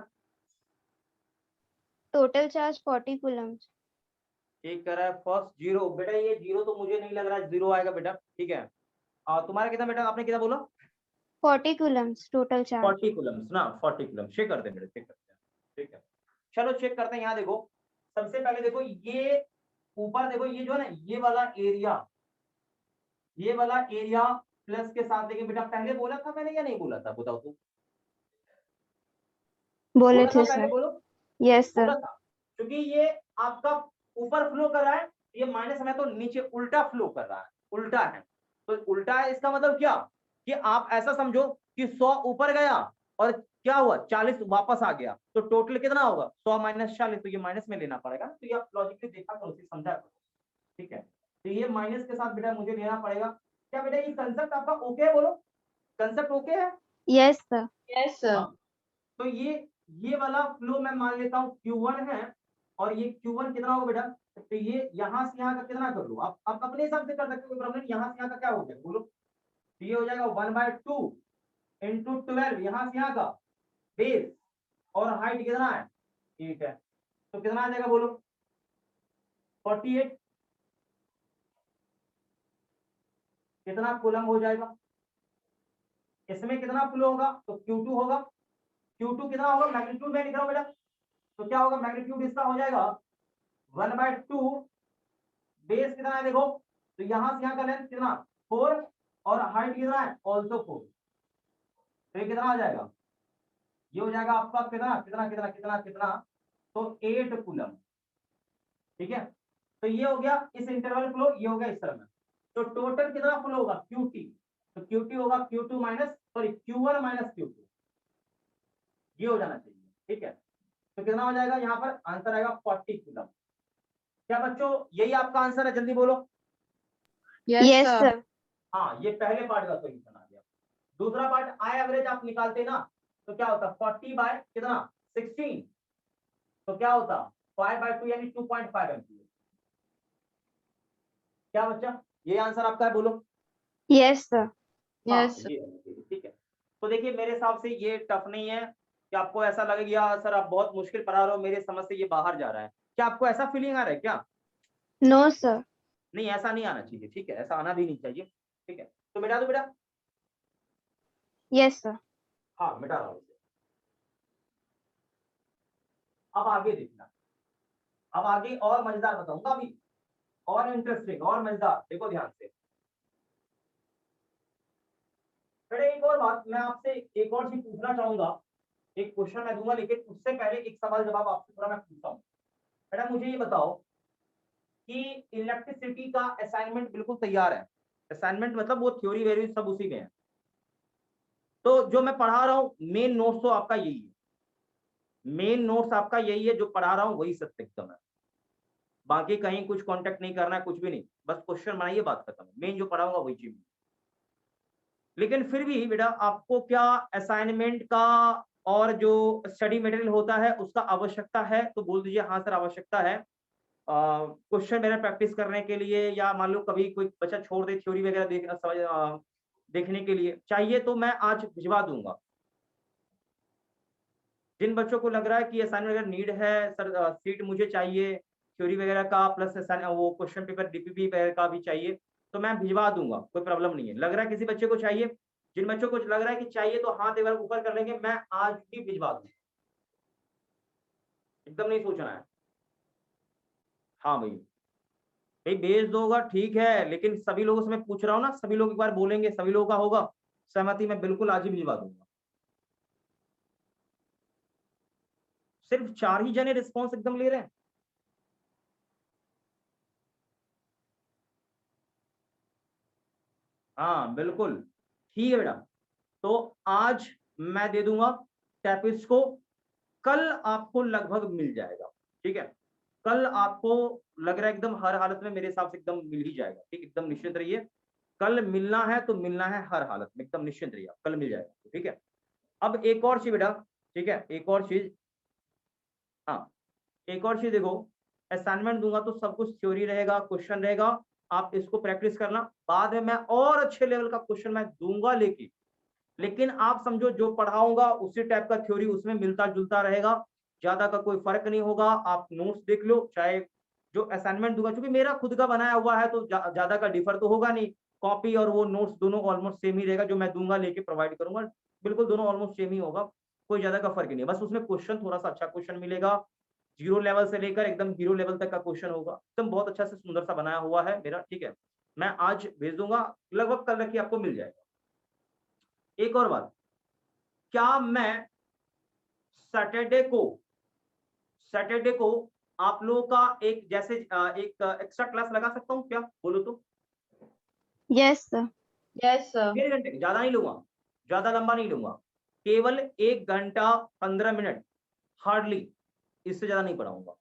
Total charge 40 coulombs. ठीक कर रहा है फर्स्ट जीरो, बेटा ये जीरो तो मुझे नहीं लग रहा है जीरो आएगा बेटा, ठीक है। तुम्हारा कितना बेटा, आपने कितना बोला, 40 coulombs total charge. 40 कूलम्स ना, 40 कूलम, चेक करते हैं बेटा, चेक करते हैं, ठीक है। चलो चेक करते हैं, यहाँ देखो, सबसे पहले देखो ये ऊपर देखो, ये जो है ना ये वाला एरिया, ये वाला एरिया प्लस के साथ देखिए बेटा, पहले बोला था मैंने या नहीं बोला था, बताओ तो, बोले बोला था थे पहले, सर। बोलो। Yes sir. बोला था, क्योंकि ये आपका ऊपर फ्लो कर रहा है, ये माइनस में तो नीचे उल्टा फ्लो कर रहा है, उल्टा है। तो उल्टा है इसका मतलब क्या, कि आप ऐसा समझो कि 100 ऊपर गया और क्या हुआ, 40 वापस आ गया, तो टोटल कितना होगा, 100 माइनस 40, तो ये माइनस में लेना पड़ेगा। तो ये आप लॉजिकली देखा करो, समझा करो, ठीक है। तो ये माइनस के साथ बेटा मुझे लेना पड़ेगा। क्या बेटा ये कंसेप्ट आपका ओके है, बोलो, कंसेप्ट ओके है? Yes sir. Yes sir. हाँ। तो ये वाला फ्लो मैं मान लेता हूँ Q1 है, और ये Q1 कितना होगा बेटा, तो ये यहां से यहां का कितना कर लो, आप अपने हिसाब से कर सकते हो, कोई प्रॉब्लम नहीं। यहां से यहां का क्या हो जाएगा बोलो, तो ये हो जाएगा 1/2 इंटू 12, यहां से यहां का बेस, और हाइट कितना है 8 है, तो कितना आ जाएगा बोलो, 48। कितना कूलम हो जाएगा, इसमें कितना फ्लो होगा, तो Q2 होगा। Q2 कितना होगा, मैग्नीट्यूड में लिख रहा हूं बेटा, तो क्या होगा, मैग्नीट्यूड इसका हो जाएगा 1/2, बेस कितना है देखो, तो यहां से यहां का लेंथ कितना 4, और हाइट कितना है ऑल्सो 4, तो ये कितना आ जाएगा, ये हो जाएगा आपका कितना कितना कितना कितना कितना, तो 8 कूलम, ठीक है। तो ये हो गया इस इंटरवल फ्लो, ये हो गया इस तरह में। तो टोटल कितना फ्लो होगा QT, तो QT होगा Q2 minus, sorry Q1 minus Q2, ये हो जाना चाहिए, ठीक है। तो कितना हो जाएगा, यहाँ पर आंसर आएगा 40 कूलम। क्या बच्चों यही आपका आंसर है, जल्दी बोलो। Yes yes sir. सर। हाँ, ये पहले पार्ट का सोल्यूशन आ गया। दूसरा पार्ट आई एवरेज आप निकालते ना, तो क्या होता 40 बाय कितना 16, तो क्या होता 5/2 यानी 2.5 एम्पियर। क्या बच्चा ये आंसर आपका है, बोलो। Yes sir. हाँ यस सर। ये ठीक है। तो देखिए मेरे हिसाब से ये टफ नहीं है, कि आपको ऐसा लगेगा सर आप बहुत मुश्किल पढ़ा रहे हो, मेरे समझ से ये बाहर जा रहा है, क्या आपको ऐसा फीलिंग आ रहा है क्या? No sir. नहीं ऐसा नहीं आना चाहिए, ठीक है, ऐसा आना भी नहीं चाहिए, ठीक है। तो मिटा दो बेटा, यस सर। हाँ मिटा रहा हूँ इसे। अब आगे देखना, अब आगे और मजेदार बताऊंगा अभी, और इंटरेस्टिंग और मजेदार, देखो ध्यान से बेटा। एक और बात मैं आपसे एक और चीज पूछना चाहूंगा, एक क्वेश्चन मैं दूंगा, लेकिन उससे पहले एक सवाल जवाब आपसे थोड़ा मैं पूछता हूँ। बेटा मुझे ये बताओ कि इलेक्ट्रिसिटी का असाइनमेंट बिल्कुल तैयार है, असाइनमेंट मतलब वो थ्योरी वेरी सब उसी में है, तो जो मैं पढ़ा रहा हूँ मेन नोट्स तो आपका यही है, मेन नोट्स आपका यही है, जो पढ़ा रहा हूँ वही सत्य एकदम है, बाकी कहीं कुछ कांटेक्ट नहीं करना है, कुछ भी नहीं, बस क्वेश्चन बनाइए, बात खत्म, मेन जो पढ़ाऊंगा वही चीज। लेकिन फिर भी बेटा आपको क्या असाइनमेंट का और जो स्टडी मटेरियल होता है उसका आवश्यकता है, तो बोल दीजिए हाँ सर आवश्यकता है। क्वेश्चन मेरा प्रैक्टिस करने के लिए, या मान लो कभी कोई बच्चा छोड़ दे थ्योरी वगैरह देखने के लिए चाहिए, तो मैं आज भिजवा दूंगा। जिन बच्चों को लग रहा है कि असाइनमेंट वगैरह नीड है सर, सीट मुझे चाहिए थ्योरी वगैरह का, प्लस वो क्वेश्चन पेपर डीपीपी वगैरह का भी चाहिए, तो मैं भिजवा दूंगा, कोई प्रॉब्लम नहीं है। लग रहा है किसी बच्चे को चाहिए, जिन बच्चों को लग रहा है कि चाहिए तो हाथ एक बार ऊपर कर लेंगे, मैं आज ही भिजवा दूंगा, एकदम नहीं सोचना है। हाँ भाई, भाई भेज दोगा ठीक है, लेकिन सभी लोगों से मैं पूछ रहा हूँ ना, सभी लोग एक बार बोलेंगे, सभी लोगों का होगा सहमति, मैं बिल्कुल आज ही भिजवा दूंगा। सिर्फ 4 ही जने रिस्पॉन्स एकदम ले रहे हैं। हाँ बिल्कुल ठीक है बेटा, तो आज मैं दे दूंगा टैपिस्ट को, कल आपको लगभग मिल जाएगा, ठीक है। कल आपको लग रहा है एकदम हर हालत में, मेरे हिसाब से एकदम मिल ही जाएगा, ठीक, एकदम निश्चिंत रहिए। कल मिलना है तो मिलना है हर हालत में, एकदम निश्चिंत रहिए, कल मिल जाएगा, ठीक है। अब एक और चीज बेटा, ठीक है, एक और चीज, हाँ एक और चीज देखो, असाइनमेंट दूंगा तो सब कुछ थ्योरी रहेगा, क्वेश्चन रहेगा, आप इसको प्रैक्टिस करना, बाद में मैं और अच्छे लेवल का क्वेश्चन मैं दूंगा, लेकिन आप समझो जो पढ़ाऊंगा उसी टाइप का थ्योरी उसमें मिलता जुलता रहेगा, ज्यादा का कोई फर्क नहीं होगा। आप नोट्स देख लो, चाहे जो असाइनमेंट दूंगा, क्योंकि मेरा खुद का बनाया हुआ है, तो ज्यादा का डिफर तो होगा नहीं, कॉपी और वो नोट्स दोनों ऑलमोस्ट सेम ही रहेगा, जो मैं दूंगा लेके प्रोवाइड करूंगा, बिल्कुल दोनों ऑलमोस्ट सेम ही होगा, कोई ज्यादा का फर्क नहीं है, बस उसमें क्वेश्चन थोड़ा सा अच्छा क्वेश्चन मिलेगा, जीरो लेवल से लेकर एकदम हीरो लेवल तक का क्वेश्चन होगा, एकदम बहुत अच्छा से सुंदर सा बनाया हुआ है मेरा, ठीक है। मैं आज भेज दूंगा, लगभग कल रखिए आपको मिल जाएगा। एक और बात, क्या मैं सैटरडे को आप लोगों का एक जैसे एक एक्स्ट्रा क्लास लगा सकता हूँ क्या, बोलो तो? Yes, sir. Yes sir. 1.5 घंटे, ज्यादा नहीं लूंगा, ज्यादा लंबा नहीं लूंगा, केवल 1 घंटा 15 मिनट, हार्डली, इससे ज्यादा नहीं पढ़ाऊंगा।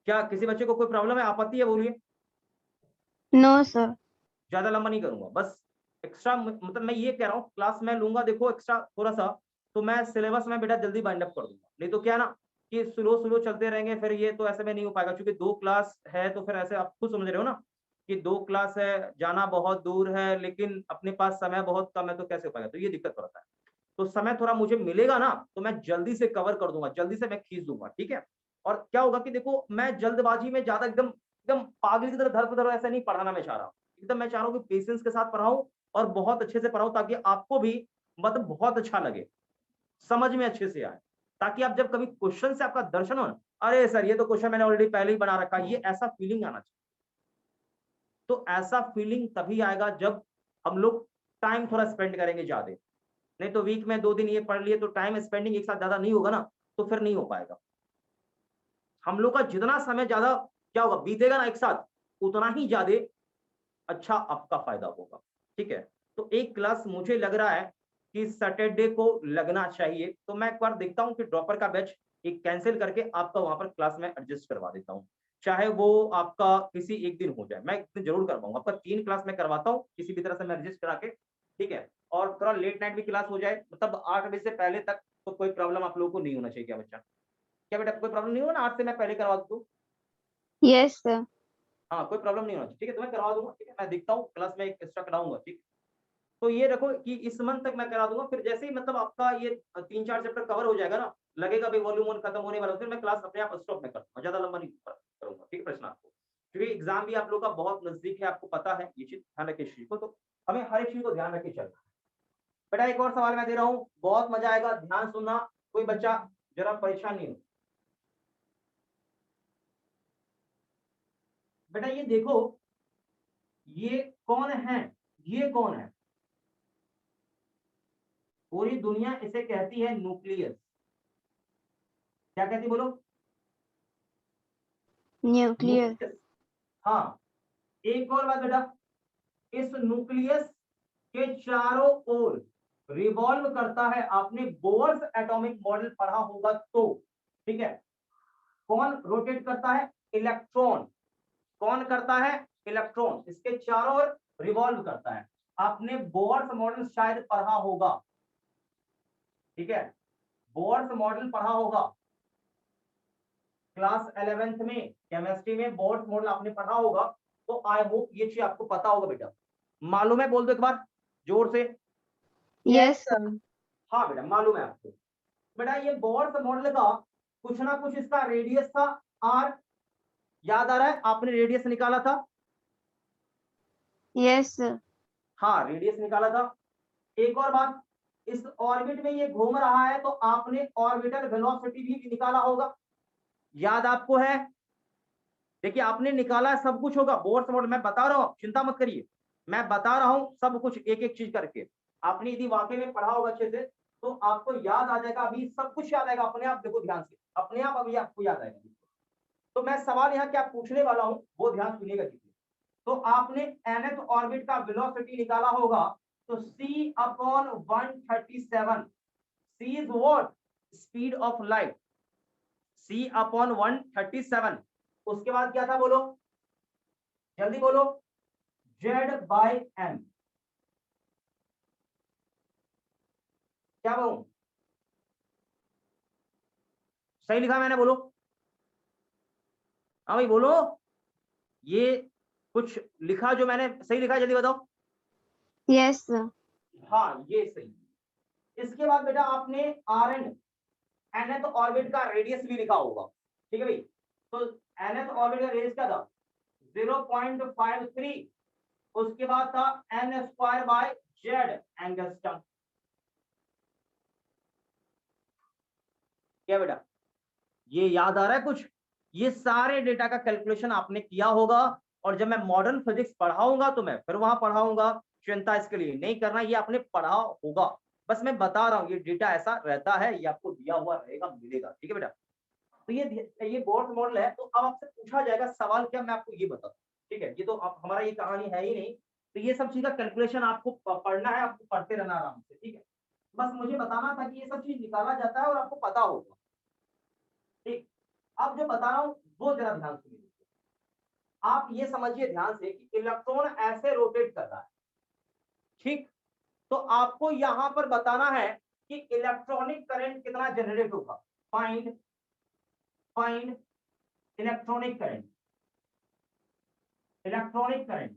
क्या किसी बच्चे को कोई प्रॉब्लम है, आपत्ति है, बोलिए? No, sir. ज्यादा लंबा नहीं करूंगा, बस एक्स्ट्रा, मतलब मैं ये कह रहा हूँ क्लास में लूंगा, देखो एक्स्ट्रा थोड़ा सा, तो मैं सिलेबस में बेटा जल्दी बाइंड अप कर दूंगा। नहीं तो क्या ना कि स्लो चलते रहेंगे, फिर ये तो ऐसे में नहीं हो पाएगा, क्योंकि 2 क्लास है तो फिर ऐसे आप खुद समझ रहे हो ना कि 2 क्लास है, जाना बहुत दूर है, लेकिन अपने पास समय बहुत कम है, तो कैसे हो पाएगा, तो ये दिक्कत पड़ता है। तो समय थोड़ा मुझे मिलेगा ना, तो मैं जल्दी से कवर कर दूंगा, जल्दी से मैं खींच दूंगा, ठीक है? और क्या होगा कि देखो मैं जल्दबाजी में ज्यादा एकदम एकदम पागल की तरह धर ऐसे नहीं पढ़ाना मैं चाह रहा हूँ। एकदम मैं चाह रहा हूँ कि पेशेंस के साथ पढ़ाऊं और बहुत अच्छे से पढ़ाऊं, ताकि आपको भी मतलब बहुत अच्छा लगे, समझ में अच्छे से आए, ताकि आप जब कभी क्वेश्चन से आपका दर्शन हो ना, अरे सर ये तो क्वेश्चन मैंने ऑलरेडी पहले ही बना रखा है, ये ऐसा फीलिंग आना चाहिए। तो ऐसा फीलिंग तभी आएगा जब हम लोग टाइम थोड़ा स्पेंड करेंगे ज्यादा। नहीं तो वीक में 2 दिन ये पढ़ लिए तो टाइम स्पेंडिंग एक साथ ज्यादा नहीं होगा ना, तो फिर नहीं हो पाएगा। हम लोग का जितना समय ज्यादा क्या होगा बीतेगा ना एक साथ, उतना ही ज्यादा अच्छा आपका फायदा होगा, ठीक है? तो एक क्लास मुझे लग रहा है कि सैटरडे को लगना चाहिए, तो मैं एक बार देखता हूँ कि ड्रॉपर का बैच एक कैंसिल करके आपका वहां पर क्लास में एडजस्ट करवा देता हूँ, चाहे वो आपका किसी एक दिन हो जाए, मैं एक दिन जरूर करवाऊंगा आपका 3 क्लास में करवाता हूँ, किसी भी तरह से मैं एडजस्ट करा के, ठीक है? और थोड़ा लेट नाइट भी क्लास हो जाए, मतलब 8 बजे से पहले तक, तो कोई प्रॉब्लम आप लोगों को नहीं होना चाहिए क्या बच्चा? क्या बेटा कोई प्रॉब्लम नहीं होगा ना, 8 से मैं पहले करवा दूँ? Yes, sir. हाँ, कोई प्रॉब्लम नहीं होना चाहिए, ठीक है? तो मैं करवा दूंगा, ठीक है? मैं देखता हूँ क्लास में एक एक्स्ट्रा कराऊंगा, ठीक है? तो ये रखो कि इस मंथ तक मैं करा दूंगा, फिर जैसे ही मतलब आपका ये 3-4 चैप्टर कवर हो जाएगा ना, लगेगा भाई वॉल्यूम 1 खत्म होने वाला है, फिर मैं क्लास अपने आप स्टॉप में कर दूंगा, ज्यादा लंबा नहीं करूंगा, ठीक है? प्रश्न आपको, क्योंकि एग्जाम भी आप लोग का बहुत नजदीक है, आपको पता है, ये चीज ध्यान रखिए इस चीज को, तो हमें हर एक चीज को ध्यान रख के चलना है। बेटा एक और सवाल मैं दे रहा हूँ, बहुत मजा आएगा, ध्यान सुनना, कोई बच्चा जरा परेशान नहीं हो। बेटा ये देखो, ये कौन है, ये कौन है? पूरी दुनिया इसे कहती है न्यूक्लियस। क्या कहती, बोलो? Nucleus. न्यूक्लियस। हाँ, एक और बात बेटा, इस न्यूक्लियस के चारों ओर रिवॉल्व करता है, आपने बोर्स एटॉमिक मॉडल पढ़ा होगा तो, ठीक है? कौन रोटेट करता है? इलेक्ट्रॉन। कौन करता है? इलेक्ट्रॉन, इसके चारों ओर रिवॉल्व करता है, आपने बोर्स मॉडल शायद पढ़ा होगा, ठीक है? बोर्स मॉडल पढ़ा होगा क्लास 11th में, केमिस्ट्री में बोर्स मॉडल आपने पढ़ा होगा, तो आई होप ये चीज आपको पता होगा बेटा। मालूम है? बोल दो एक बार जोर से। Yes, yes sir. हाँ बेटा मालूम है आपको। बेटा ये बोर्स मॉडल का कुछ ना कुछ इसका रेडियस था, आर, याद आ रहा है? आपने रेडियस निकाला था? yes, sir. हाँ, रेडियस निकाला था। एक और बात, इस ऑर्बिट में ये घूम रहा है, तो आपने ऑर्बिटल वेलोसिटी भी निकाला होगा, याद आपको है? देखिए आपने निकाला, सब कुछ होगा बोर्स मॉडल, मैं बता रहा हूँ, चिंता मत करिए, मैं बता रहा हूँ सब कुछ एक एक चीज करके। आपने यदि वाकई में पढ़ा होगा अच्छे से, तो आपको याद आ जाएगा, अभी सब कुछ याद आएगा अपने आप, देखो ध्यान से, अपने आप अभी आपको याद आएगा। तो मैं सवाल यहाँ क्या पूछने वाला हूँ वो ध्यान सुनिएगा दीजिए। तो आपने nth ऑर्बिट का वेलोसिटी निकाला होगा, तो c upon 137, c is what? Speed of light, c upon 137। उसके बाद क्या था, बोलो जल्दी बोलो? z by m। क्या बोलूं? सही लिखा मैंने, बोलो? हाँ भाई बोलो, ये कुछ लिखा जो मैंने सही लिखा, जल्दी बताओ? Yes, sir. हाँ ये सही। इसके बाद बेटा आपने आर एन, nth ऑर्बिट का रेडियस भी लिखा होगा, ठीक है भाई? तो nth ऑर्बिट का रेडियस क्या था? 0.53। उसके बाद था n square by Z angstrom. क्या बेटा ये याद आ रहा है कुछ? ये सारे डेटा का कैलकुलेशन आपने किया होगा, और जब मैं मॉडर्न फिजिक्स पढ़ाऊंगा तो मैं फिर वहां पढ़ाऊंगा, चिंता इसके लिए नहीं करना, ये आपने पढ़ा होगा। बस मैं बता रहा हूँ ये डेटा ऐसा रहता है, ये आपको दिया हुआ रहेगा, मिलेगा, ठीक है बेटा। तो ये बोर्ड मॉडल है। तो अब आपसे पूछा जाएगा सवाल क्या, मैं आपको ये बताता हूँ, ठीक है। ये तो आप हमारा ये कहानी है ही नहीं, तो ये सब चीज का कैलकुलेशन आपको पढ़ना है, आपको पढ़ते रहना आराम से, ठीक है। बस मुझे बताना था कि ये सब चीज निकाला जाता है और आपको पता होगा, ठीक। अब जो बता रहा हूँ वो जरा ध्यान से लीजिए। आप ये समझिए ध्यान से कि इलेक्ट्रॉन ऐसे रोटेट कर रहा है, ठीक। तो आपको यहां पर बताना है कि इलेक्ट्रॉनिक करंट कितना जनरेट होगा। Find find electronic current, electronic current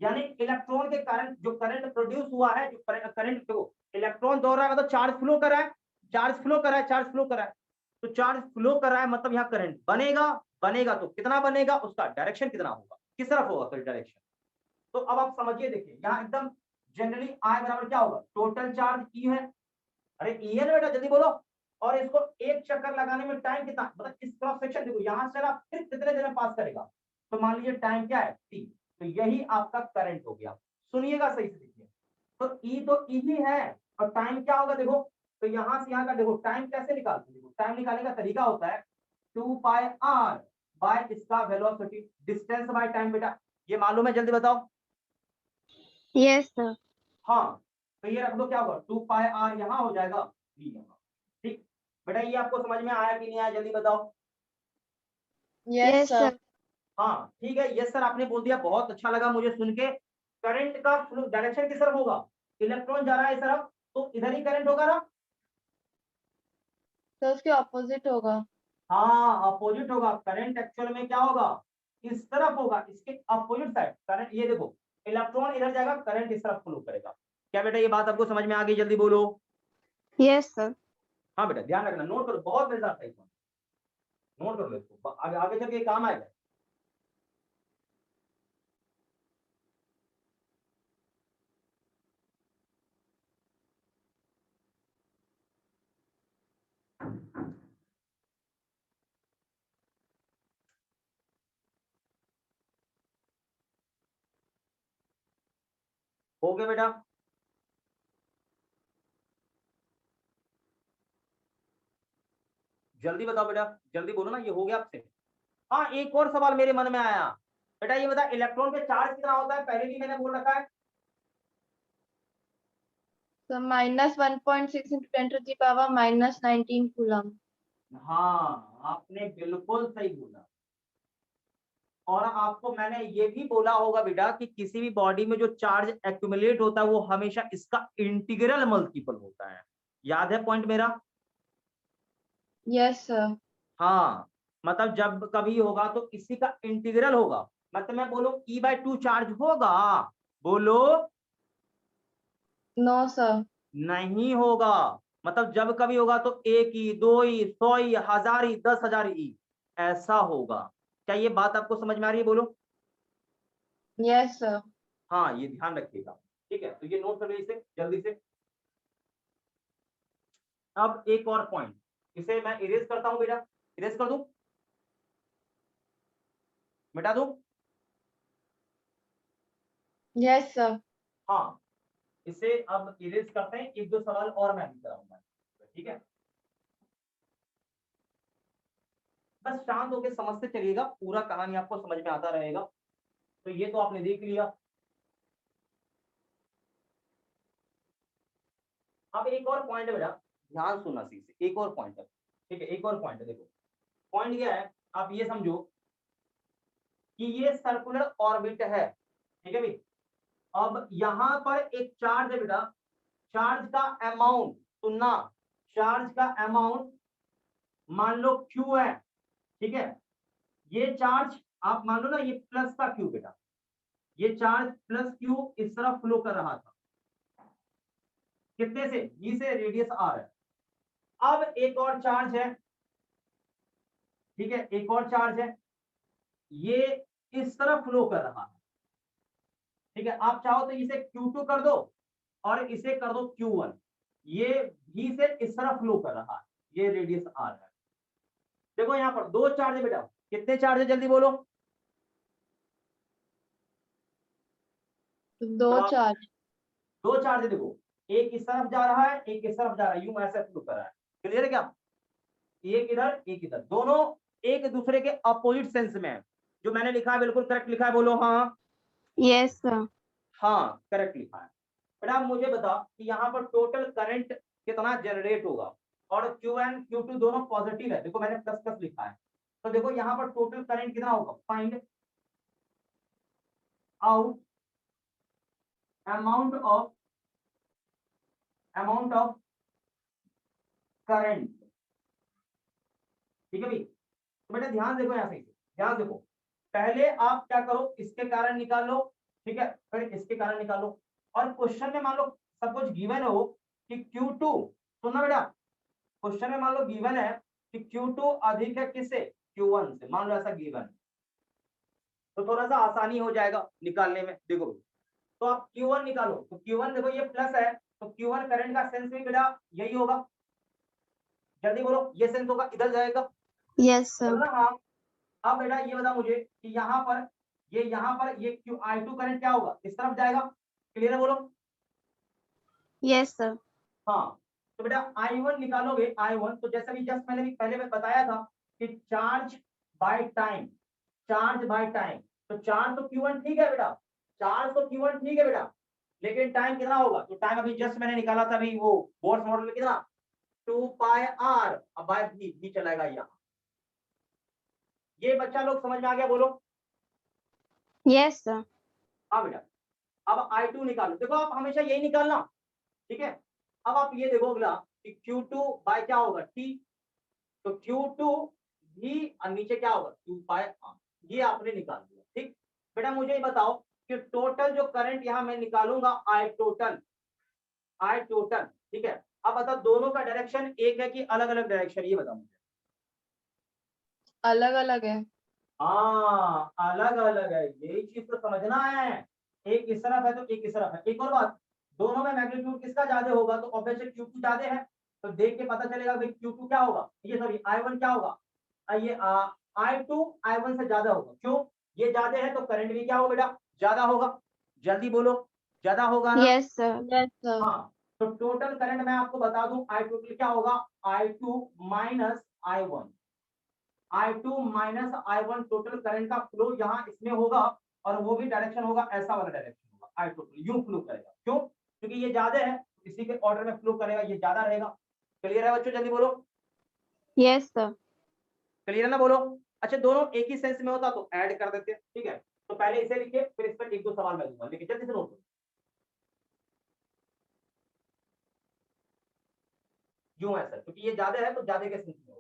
यानी इलेक्ट्रॉन के कारण जो करंट प्रोड्यूस हुआ है, जो करंट देखो इलेक्ट्रॉन दौड़ रहा है मतलब चार्ज फ्लो कर रहा है, चार्ज फ्लो कर रहा है, चार्ज फ्लो कर रहा है। तो चार्ज फ्लो कर रहा है मतलब यहाँ करंट बनेगा, बनेगा तो कितना बनेगा, उसका डायरेक्शन कितना होगा, किस तरफ होगा फिर डायरेक्शन। तो अब आप समझिए, देखिए यहाँ एकदम जनरली आई बराबर क्या होगा, टोटल चार्ज ई है, अरे ई है ना बेटा, जल्दी बोलो। और इसको एक चक्कर लगाने में टाइम कितना, मतलब इस क्रॉस सेक्शन देखो यहाँ से आप फिर कितने देर में पास करेगा, तो मान लीजिए टाइम क्या है टी, तो यही आपका करंट हो गया। सुनिएगा सही से, देखिए तो ई तो ई ही है, और टाइम क्या होगा देखो, तो यहां से यहाँ का देखो टाइम कैसे निकालते, देखो टाइम निकालने का तरीका होता है 2πr बाय इसका वेलोसिटी, डिस्टेंस बाय टाइम। बेटा ये मालूम है, जल्दी बताओ। Yes, sir. हाँ, तो ये रख दो, क्या होगा 2πr यहाँ हो जाएगा v यहाँ, ठीक। बेटा ये आपको समझ में आया कि नहीं आया, जल्दी बताओ। Yes Yes, sir. sir. हाँ ठीक है, यस सर आपने बोल दिया, बहुत अच्छा लगा मुझे सुन के। करंट का डायरेक्शन किस तरफ होगा, इलेक्ट्रॉन जा रहा है इस तरफ, तो इधर ही करंट होगा ना। तो उसके ऑपोजिट होगा। हाँ अपोजिट होगा, करंट एक्चुअल में क्या होगा, इस तरफ होगा, इसके अपोजिट साइड करंट। ये देखो इलेक्ट्रॉन इधर जाएगा, करंट इस तरफ फ्लो करेगा। क्या बेटा ये बात आपको समझ में आ गई, जल्दी बोलो। Yes, sir. हाँ बेटा ध्यान रखना, नोट करो, बहुत मजेदार था इसमें, नोट कर लो इसको, आगे आगे चल के काम आएगा। हो गया बेटा, जल्दी बताओ बेटा, जल्दी बोलो ना, ये हो गया आपसे। हाँ एक और सवाल मेरे मन में आया, बेटा ये बता इलेक्ट्रॉन पे चार्ज कितना होता है, पहले भी मैंने बोल रखा है। तो -1.6 × 10⁻⁻19 कूलम। हाँ आपने बिल्कुल सही बोला, और आपको मैंने ये भी बोला होगा बेटा कि किसी भी बॉडी में जो चार्ज एक्यूमुलेट होता है वो हमेशा इसका इंटीग्रल मल्टीपल होता है, याद है पॉइंट मेरा। Yes sir. हाँ मतलब जब कभी होगा तो इसी का इंटीग्रल होगा, मतलब मैं बोलूं E/2 चार्ज होगा, बोलो नो सर। नहीं होगा। मतलब जब कभी होगा तो 1 ही 2 ही 100 ही 1000 ही 10,000 ही ऐसा होगा। क्या ये बात आपको समझ में आ रही है, बोलो। Yes sir. हाँ ये ध्यान रखिएगा, ठीक है। तो ये नोट कर लो इसे जल्दी से। अब एक और पॉइंट, इसे मैं इरेज करता हूं बेटा, इरेज कर दूं, मिटा दूं। Yes sir. हाँ इसे अब इरेज करते हैं, एक दो सवाल और मैं भी कराऊंगा, ठीक है। बस शांत होकर समझते चलिएगा, पूरा कहानी आपको समझ में आता रहेगा। तो ये तो आपने देख लिया। अब एक और पॉइंट है बेटा, ध्यान सुनना सी से, एक और पॉइंट है, ठीक है, एक और पॉइंट है। देखो पॉइंट क्या है, आप ये समझो कि ये सर्कुलर ऑर्बिट है, ठीक है भाई। अब यहां पर एक चार्ज है बेटा, चार्ज का अमाउंट सुनना, चार्ज का अमाउंट मान लो Q है, ठीक है। ये चार्ज आप मान लो ना, ये प्लस का Q बेटा, ये चार्ज प्लस Q इस तरफ फ्लो कर रहा था, कितने से, G से, रेडियस R है। अब एक और चार्ज है, ठीक है, एक और चार्ज है, ये इस तरफ फ्लो कर रहा है, ठीक है। आप चाहो तो इसे Q2 कर दो और इसे कर दो Q1, ये V से इस तरफ फ्लो कर रहा है, ये रेडियस R है। देखो यहाँ पर दो चार्ज है बेटा, कितने चार्ज है जल्दी बोलो। दो जवाब, चार्ज। दो चार्ज है देखो, एक इस तरफ जा रहा है, एक इस तरफ जा रहा है, यूं ऐसे फ्लो कर रहा है। क्लियर है क्या? एक इधर एक इधर, दोनों एक दूसरे के अपोजिट सेंस में है। जो मैंने लिखा है बिल्कुल करेक्ट लिखा है, बोलो हाँ। Yes, sir. हाँ करेक्ट लिखा है। बेटा आप मुझे बता कि यहाँ पर टोटल करंट कितना जनरेट होगा, और Q1 Q2 दोनों पॉजिटिव है, देखो मैंने प्लस प्लस लिखा है, तो देखो यहाँ पर टोटल करंट कितना होगा, find out amount of current. ठीक है भाई, तो बेटा ध्यान देखो, यहाँ से ध्यान देखो, पहले आप क्या करो, इसके कारण निकाल लो, ठीक है, फिर इसके कारण निकाल लो। और क्वेश्चन में मान लो सपोज गिवन हो कि Q2, सुनना बेटा, क्वेश्चन में मान लो गिवन है कि Q2 अधिक है किससे, Q1 से, मान लो ऐसा गिवन, तो थोड़ा सा आसानी हो जाएगा निकालने में। देखो तो आप Q1 निकालो, तो Q1 देखो ये प्लस है, तो Q1 करंट का सेंस भी बेटा यही होगा, जल्दी बोलो, ये सेंस होगा, इधर जाएगा। Yes, sir. बोलो ना हाँ। अब बेटा ये बता मुझे कि यहाँ पर ये I2 करंट क्या होगा, इस तरफ जाएगा। क्लियर है, बोलो Yes, sir. हाँ। तो बेटा I1 निकालोगे, I1 तो जैसे भी जस्ट मैंने भी पहले में बताया था कि चार्ज बाय टाइम, तो चार्ज तो Q1 ठीक है बेटा, चार्ज तो Q1 ठीक है बेटा, लेकिन टाइम कितना होगा, तो टाइम अभी जस्ट मैंने निकाला था अभी वो बोर्स मॉडल में, कितना 2 पाई r, अब बाय भी चलाएगा यहाँ। ये बच्चा लोग समझ में आ गया, बोलो Yes, sir. हाँ बेटा। अब I2 निकालो, देखो आप हमेशा यही निकालना, ठीक है। अब आप ये देखो अगला कि Q2 बाय क्या होगा T, तो Q2 भी और नीचे क्या होगा 2 पाई r, ये आपने निकाल दिया। ठीक बेटा, मुझे ये बताओ कि टोटल जो करंट यहाँ मैं निकालूंगा I टोटल, ठीक है। अब बताओ दोनों का डायरेक्शन एक है कि अलग अलग डायरेक्शन, ये बताओ मुझे। अलग अलग है। हाँ अलग अलग है, यही चीज तो समझना है, एक इस तरफ है तो एक इस तरफ है। एक और बात, दोनों में मैग्नीट्यूड किसका ज्यादा होगा, तो ऑब्वियसली Q2 ज्यादा है, तो देख के पता चलेगा भाई Q2 क्या होगा, ये सॉरी I1 क्या होगा, ये I2 I1 से ज्यादा होगा। क्यों, ये ज्यादा है तो करंट भी क्या होगा बेटा, ज्यादा होगा। जल्दी बोलो, ज्यादा होगा ना। Yes, sir. Yes sir. हाँ, तो टोटल करंट मैं आपको बता दूं, I टोटल क्या होगा, I2 minus I1, I2 minus I1 total current का फ्लो यहाँ इसमें होगा, और वो भी डायरेक्शन होगा ऐसा वाला डायरेक्शन होगा, I टोटल यूं फ्लो करेगा। क्यों, क्योंकि ये ज्यादा है, इसी के ऑर्डर में फ्लो करेगा, ये ज्यादा रहेगा। क्लियर है बच्चों, जल्दी बोलो, Yes, sir. क्लियर है ना, बोलो। अच्छा दोनों एक ही सेंस में होता तो ऐड कर देते, ठीक है। तो पहले इसे लिखिए, फिर इस पर एक दो सवाल मैं दूंगा, लेकिन जल्दी से नोट करो, यूं है सर, क्योंकि ये ज्यादा है तो ज्यादा के सेंस में होगा।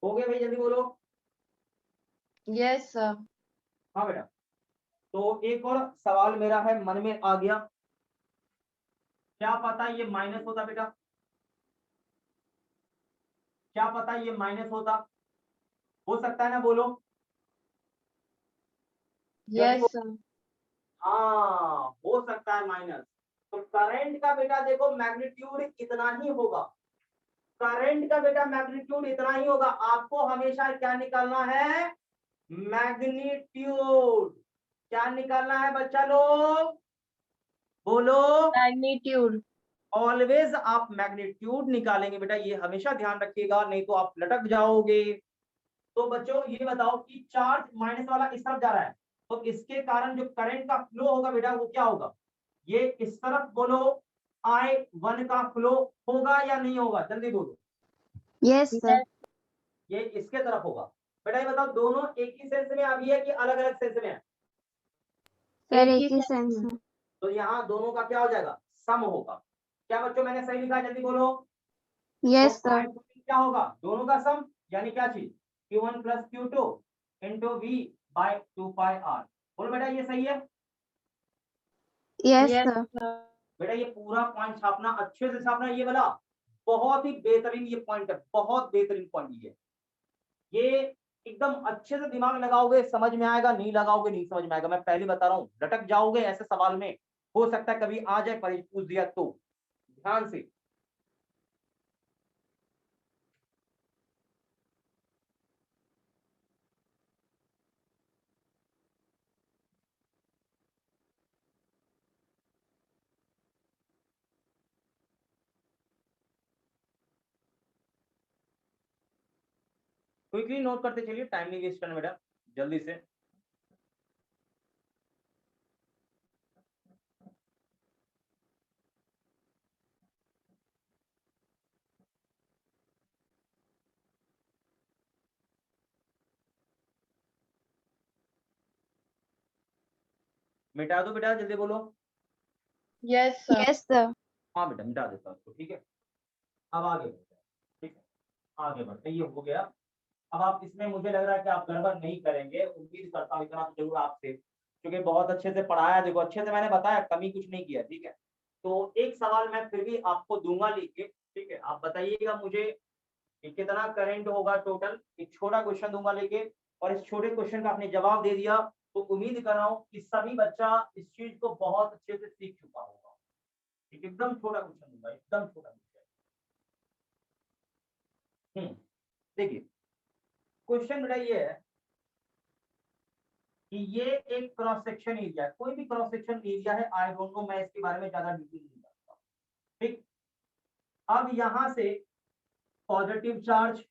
हो गया भाई, जल्दी बोलो। Yes sir. हाँ बेटा, तो एक और सवाल मेरा है मन में आ गया, क्या पता ये माइनस होता बेटा, क्या पता ये माइनस होता, हो सकता है ना, बोलो जल्दी यस बोलो। सर। हाँ हो सकता है माइनस, तो करंट का बेटा देखो मैग्नीट्यूड इतना ही होगा, करंट का बेटा मैग्नीट्यूड इतना ही होगा। आपको हमेशा क्या निकालना है, मैग्नीट्यूड, क्या निकालना है बच्चा लोग, बोलो। मैग्नीट्यूड। ऑलवेज आप मैग्नीट्यूड निकालेंगे बेटा, ये हमेशा ध्यान रखिएगा, नहीं तो आप लटक जाओगे। तो बच्चों ये बताओ कि चार्ज माइनस वाला इस तरफ जा रहा है, तो इसके कारण जो करंट का फ्लो होगा बेटा वो क्या होगा, ये इस तरफ बोलो I1 का फ्लो होगा या नहीं होगा, जल्दी बोलो। Yes, sir. ये इसके तरफ होगा। बेटा ये बताओ दोनों एक ही सेंस में अभी है कि अलग अलग सेंस में है, Sir, एक एक ही सेंस में. तो यहाँ दोनों का क्या हो जाएगा, सम होगा। क्या बच्चों मैंने सही लिखा है, जल्दी बोलो। Yes, तो sir. I क्या होगा, दोनों का सम, यानी क्या चीज, Q1 plus Q2 into V by 2 pi R। बोलो बेटा ये सही है। Yes, yes sir. सर। बेटा ये पूरा पॉइंट छापना, अच्छे से छापना, ये वाला बहुत ही बेहतरीन ये पॉइंट है, बहुत बेहतरीन पॉइंट ये एकदम अच्छे से दिमाग लगाओगे समझ में आएगा, नहीं लगाओगे नहीं समझ में आएगा। मैं पहले बता रहा हूँ, लटक जाओगे ऐसे सवाल में, हो सकता है कभी आ जाए पूछ दिया तो। ध्यान से। क्विकली नोट करते चलिए, टाइम नहीं वेस्ट करना बेटा, जल्दी से। मिटा दो बेटा, जल्दी बोलो। Yes sir. Yes, sir. हाँ बेटा मिटा देता हूँ उसको, ठीक है। अब आगे बढ़ते हैं, ठीक है, आगे बढ़ते हैं, ये हो गया। अब आप इसमें मुझे लग रहा है कि आप गड़बड़ नहीं करेंगे, उम्मीद करता हूँ इतना तो जरूर आपसे, क्योंकि बहुत अच्छे से पढ़ाया, देखो अच्छे से मैंने बताया, कमी कुछ नहीं किया, ठीक है। तो एक सवाल मैं फिर भी आपको दूंगा लिख के, ठीक है, आप बताइएगा मुझे कि कितना करंट होगा टोटल। एक छोटा क्वेश्चन दूंगा लेके, और इस छोटे क्वेश्चन का आपने जवाब दे दिया तो उम्मीद कर रहा हूँ कि सभी बच्चा इस चीज को बहुत अच्छे से सीख चुका होगा। एकदम छोटा क्वेश्चन दूंगा, एकदम छोटा क्वेश्चन। देखिए, क्वेश्चन मेरा ये है कि ये एक क्रॉस सेक्शन एरिया है, कोई भी क्रॉस सेक्शन एरिया है, आई डोंट नो, मैं इसके बारे में ज्यादा डिटेल नहीं जानता, ठीक। अब यहां से पॉजिटिव चार्ज,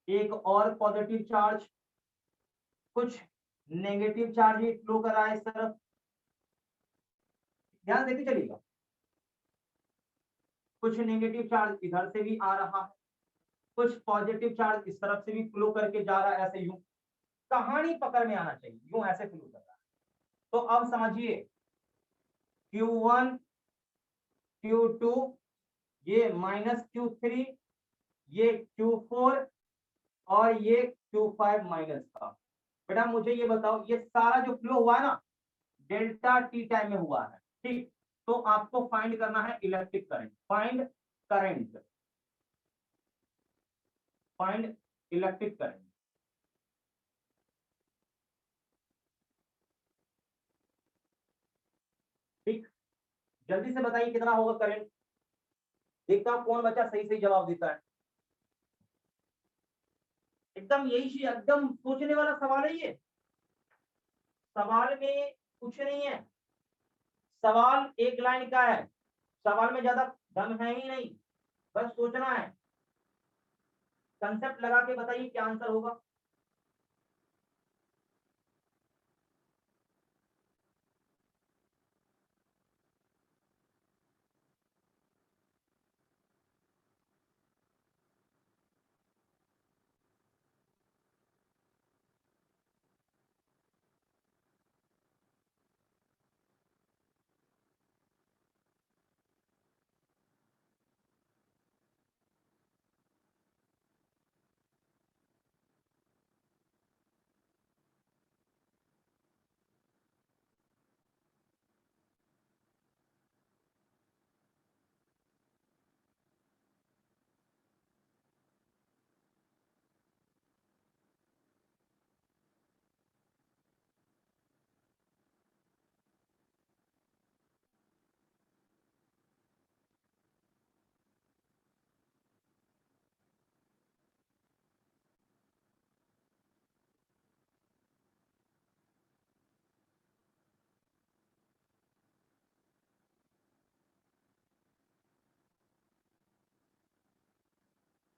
एक और पॉजिटिव चार्ज, कुछ नेगेटिव चार्ज भी फ्लो कर रहा है इस तरफ, ध्यान देते चलिएगा। कुछ नेगेटिव चार्ज इधर से भी आ रहा है, कुछ पॉजिटिव चार्ज इस तरफ से भी फ्लो करके जा रहा है, ऐसे यूं कहानी पकड़ में आना चाहिए, यूं ऐसे फ्लो कर रहा है। तो अब समझिए, Q1 Q2, ये -Q3, ये Q4 और ये Q5 माइनस का। बेटा मुझे ये बताओ, ये सारा जो फ्लो हुआ है ना, डेल्टा टी टाइम में हुआ है, ठीक। तो आपको फाइंड करना है electric current, find current, find electric current, ठीक। जल्दी से बताइए कितना होगा करंट, देखता हूं कौन बच्चा सही सही जवाब देता है। एकदम यही चीज, एकदम सोचने वाला सवाल है ये, सवाल में कुछ नहीं है, सवाल एक लाइन का है, सवाल में ज्यादा दम है ही नहीं, बस सोचना है, कंसेप्ट लगा के बताइए क्या आंसर होगा।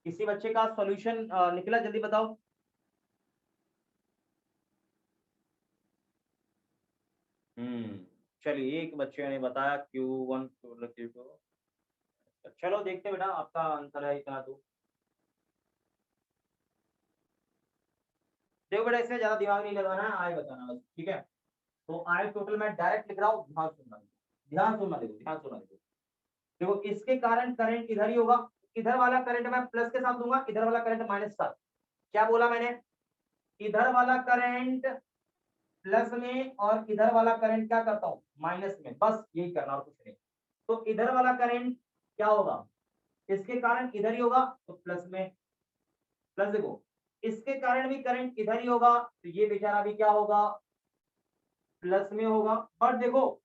किसी बच्चे का सॉल्यूशन निकला, जल्दी बताओ। हम्म, चलिए एक बच्चे ने बताया Q1 Q2, चलो देखते बेटा आपका आंसर है इतना तो। देखो बेटा इसमें ज्यादा दिमाग नहीं लगाना है, आए बताना बस, ठीक है। तो आए टोटल मैं डायरेक्ट लिख रहा हूँ, ध्यान सुनना देखो, ध्यान सुनना देखो, ध्यान सुनना देखो। देखो इसके कारण करंट इधर ही होगा, इधर वाला करंट मैं प्लस के साथ दूंगा, इधर वाला करंट माइनस का। क्या बोला मैंने, इधर वाला करंट प्लस में और इधर वाला करंट क्या करता हूँ माइनस में, बस यही करना और कुछ नहीं। तो इधर वाला करंट क्या होगा, इसके कारण इधर ही होगा तो प्लस में, प्लस देखो इसके कारण भी करंट इधर ही होगा, तो ये बेचारा भी क्या होगा, प्लस में होगा। बट देखो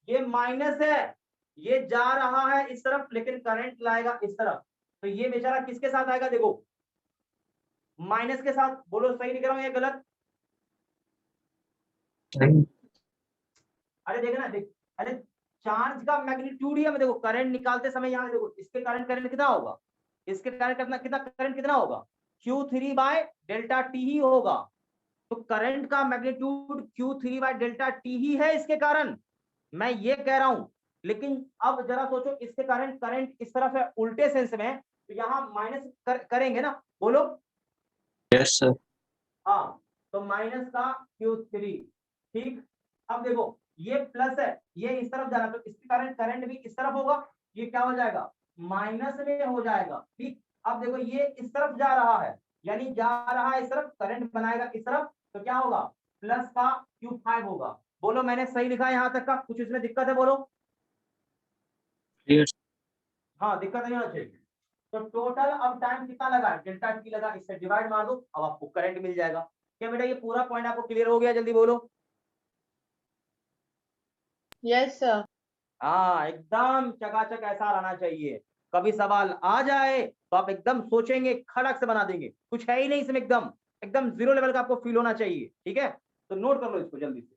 ये माइनस है, ये जा रहा है इस तरफ लेकिन करंट लाएगा इस तरफ, तो ये बेचारा किसके साथ आएगा, देखो माइनस के साथ। बोलो सही लिख रहा हूं या गलत? अरे देखना देख, अरे चार्ज का मैग्नीट्यूड ही है, देखो करंट निकालते समय यहाँ देखो, इसके कारण करंट कितना होगा, इसके कारण कितना करंट कितना होगा, Q3 बाय डेल्टा टी ही होगा। तो करंट का magnitude Q3 by delta T ही है इसके कारण, मैं ये कह रहा हूं। लेकिन अब जरा सोचो, इसके कारण करंट इस तरफ है उल्टे सेंस में, तो यहाँ माइनस करेंगे ना, बोलो। Yes sir. हाँ, तो माइनस का Q3, ठीक। अब देखो ये प्लस है, ये इस तरफ जा रहा है, तो इसके कारण करंट भी इस तरफ होगा, ये क्या हो जाएगा, माइनस में हो जाएगा, ठीक। अब देखो ये इस तरफ जा रहा है, यानी जा रहा है इस तरफ, करंट बनाएगा इस तरफ, तो क्या होगा, प्लस का Q5 होगा। बोलो मैंने सही लिखा है यहाँ तक का, कुछ इसमें दिक्कत है, बोलो। क्लियर। हाँ, दिक्कत नहीं होना चाहिए। तो टोटल अब टाइम कितना लगा, डेल्टा टी लगा, इससे डिवाइड मार दो, अब आपको करंट मिल जाएगा। क्या बेटा ये पूरा पॉइंट आपको क्लियर हो गया, जल्दी बोलो। Yes sir. हाँ, एकदम चकाचक ऐसा रहना चाहिए, कभी सवाल आ जाए तो आप एकदम सोचेंगे, खड़क से बना देंगे, कुछ है ही नहीं इसमें, एकदम एकदम जीरो लेवल का आपको फील होना चाहिए, ठीक है। तो नोट कर लो इसको जल्दी से।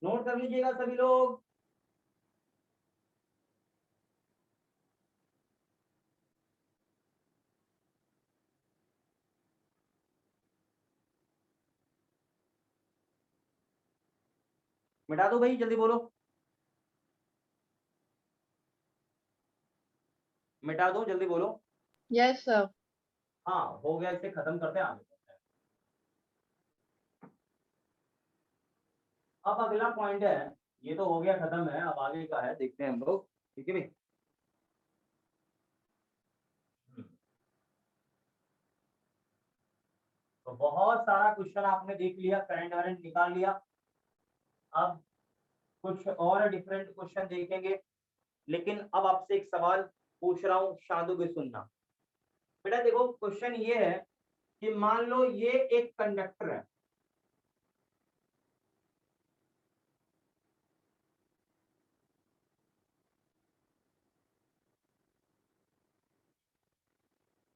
नोट कर लीजिएगा सभी लोग। मिटा दो भाई, जल्दी बोलो, मिटा दो जल्दी बोलो। Yes sir. हाँ हो गया, इसे खत्म करते हैं, आगे बढ़ते हैं। अब अगला पॉइंट है, ये तो हो गया खत्म है, अब आगे का है, देखते हैं हम लोग, ठीक है भाई। तो बहुत सारा क्वेश्चन आपने देख लिया, करंट वरेंट निकाल लिया। अब कुछ और डिफरेंट क्वेश्चन देखेंगे, लेकिन अब आपसे एक सवाल पूछ रहा हूं, शांतु के सुनना। बेटा देखो क्वेश्चन ये है कि मान लो ये एक कंडक्टर है,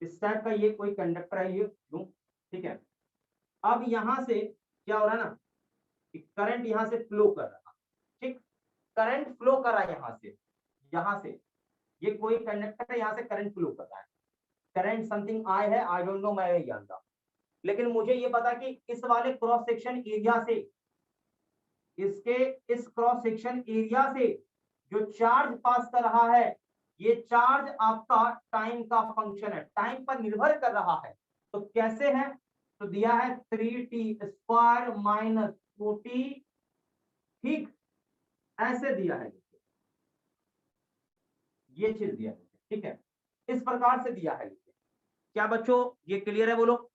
इस टाइप का ये कोई कंडक्टर है, ये यूं, ठीक है। अब यहां से क्या हो रहा है ना, कि करंट यहां से फ्लो कर रहा है, ठीक, करंट फ्लो कर रहा है यहां से ये कोई कंडक्टर है, यहां से करंट फ्लो कर रहा है, करंट समथिंग आई है, आई डोंट नो, मैं नहीं जानता। लेकिन मुझे ये पता कि इस वाले क्रॉस सेक्शन एरिया से, इसके इस क्रॉस सेक्शन एरिया से जो चार्ज पास कर रहा है, ये चार्ज आपका टाइम का फंक्शन है, टाइम पर निर्भर कर रहा है। तो कैसे है, तो दिया है 3t² माइनस 2t, ठीक, ऐसे दिया है, ये चीज दिया है, ठीक है, इस प्रकार से दिया है। क्या बच्चों ये क्लियर है, बोलो।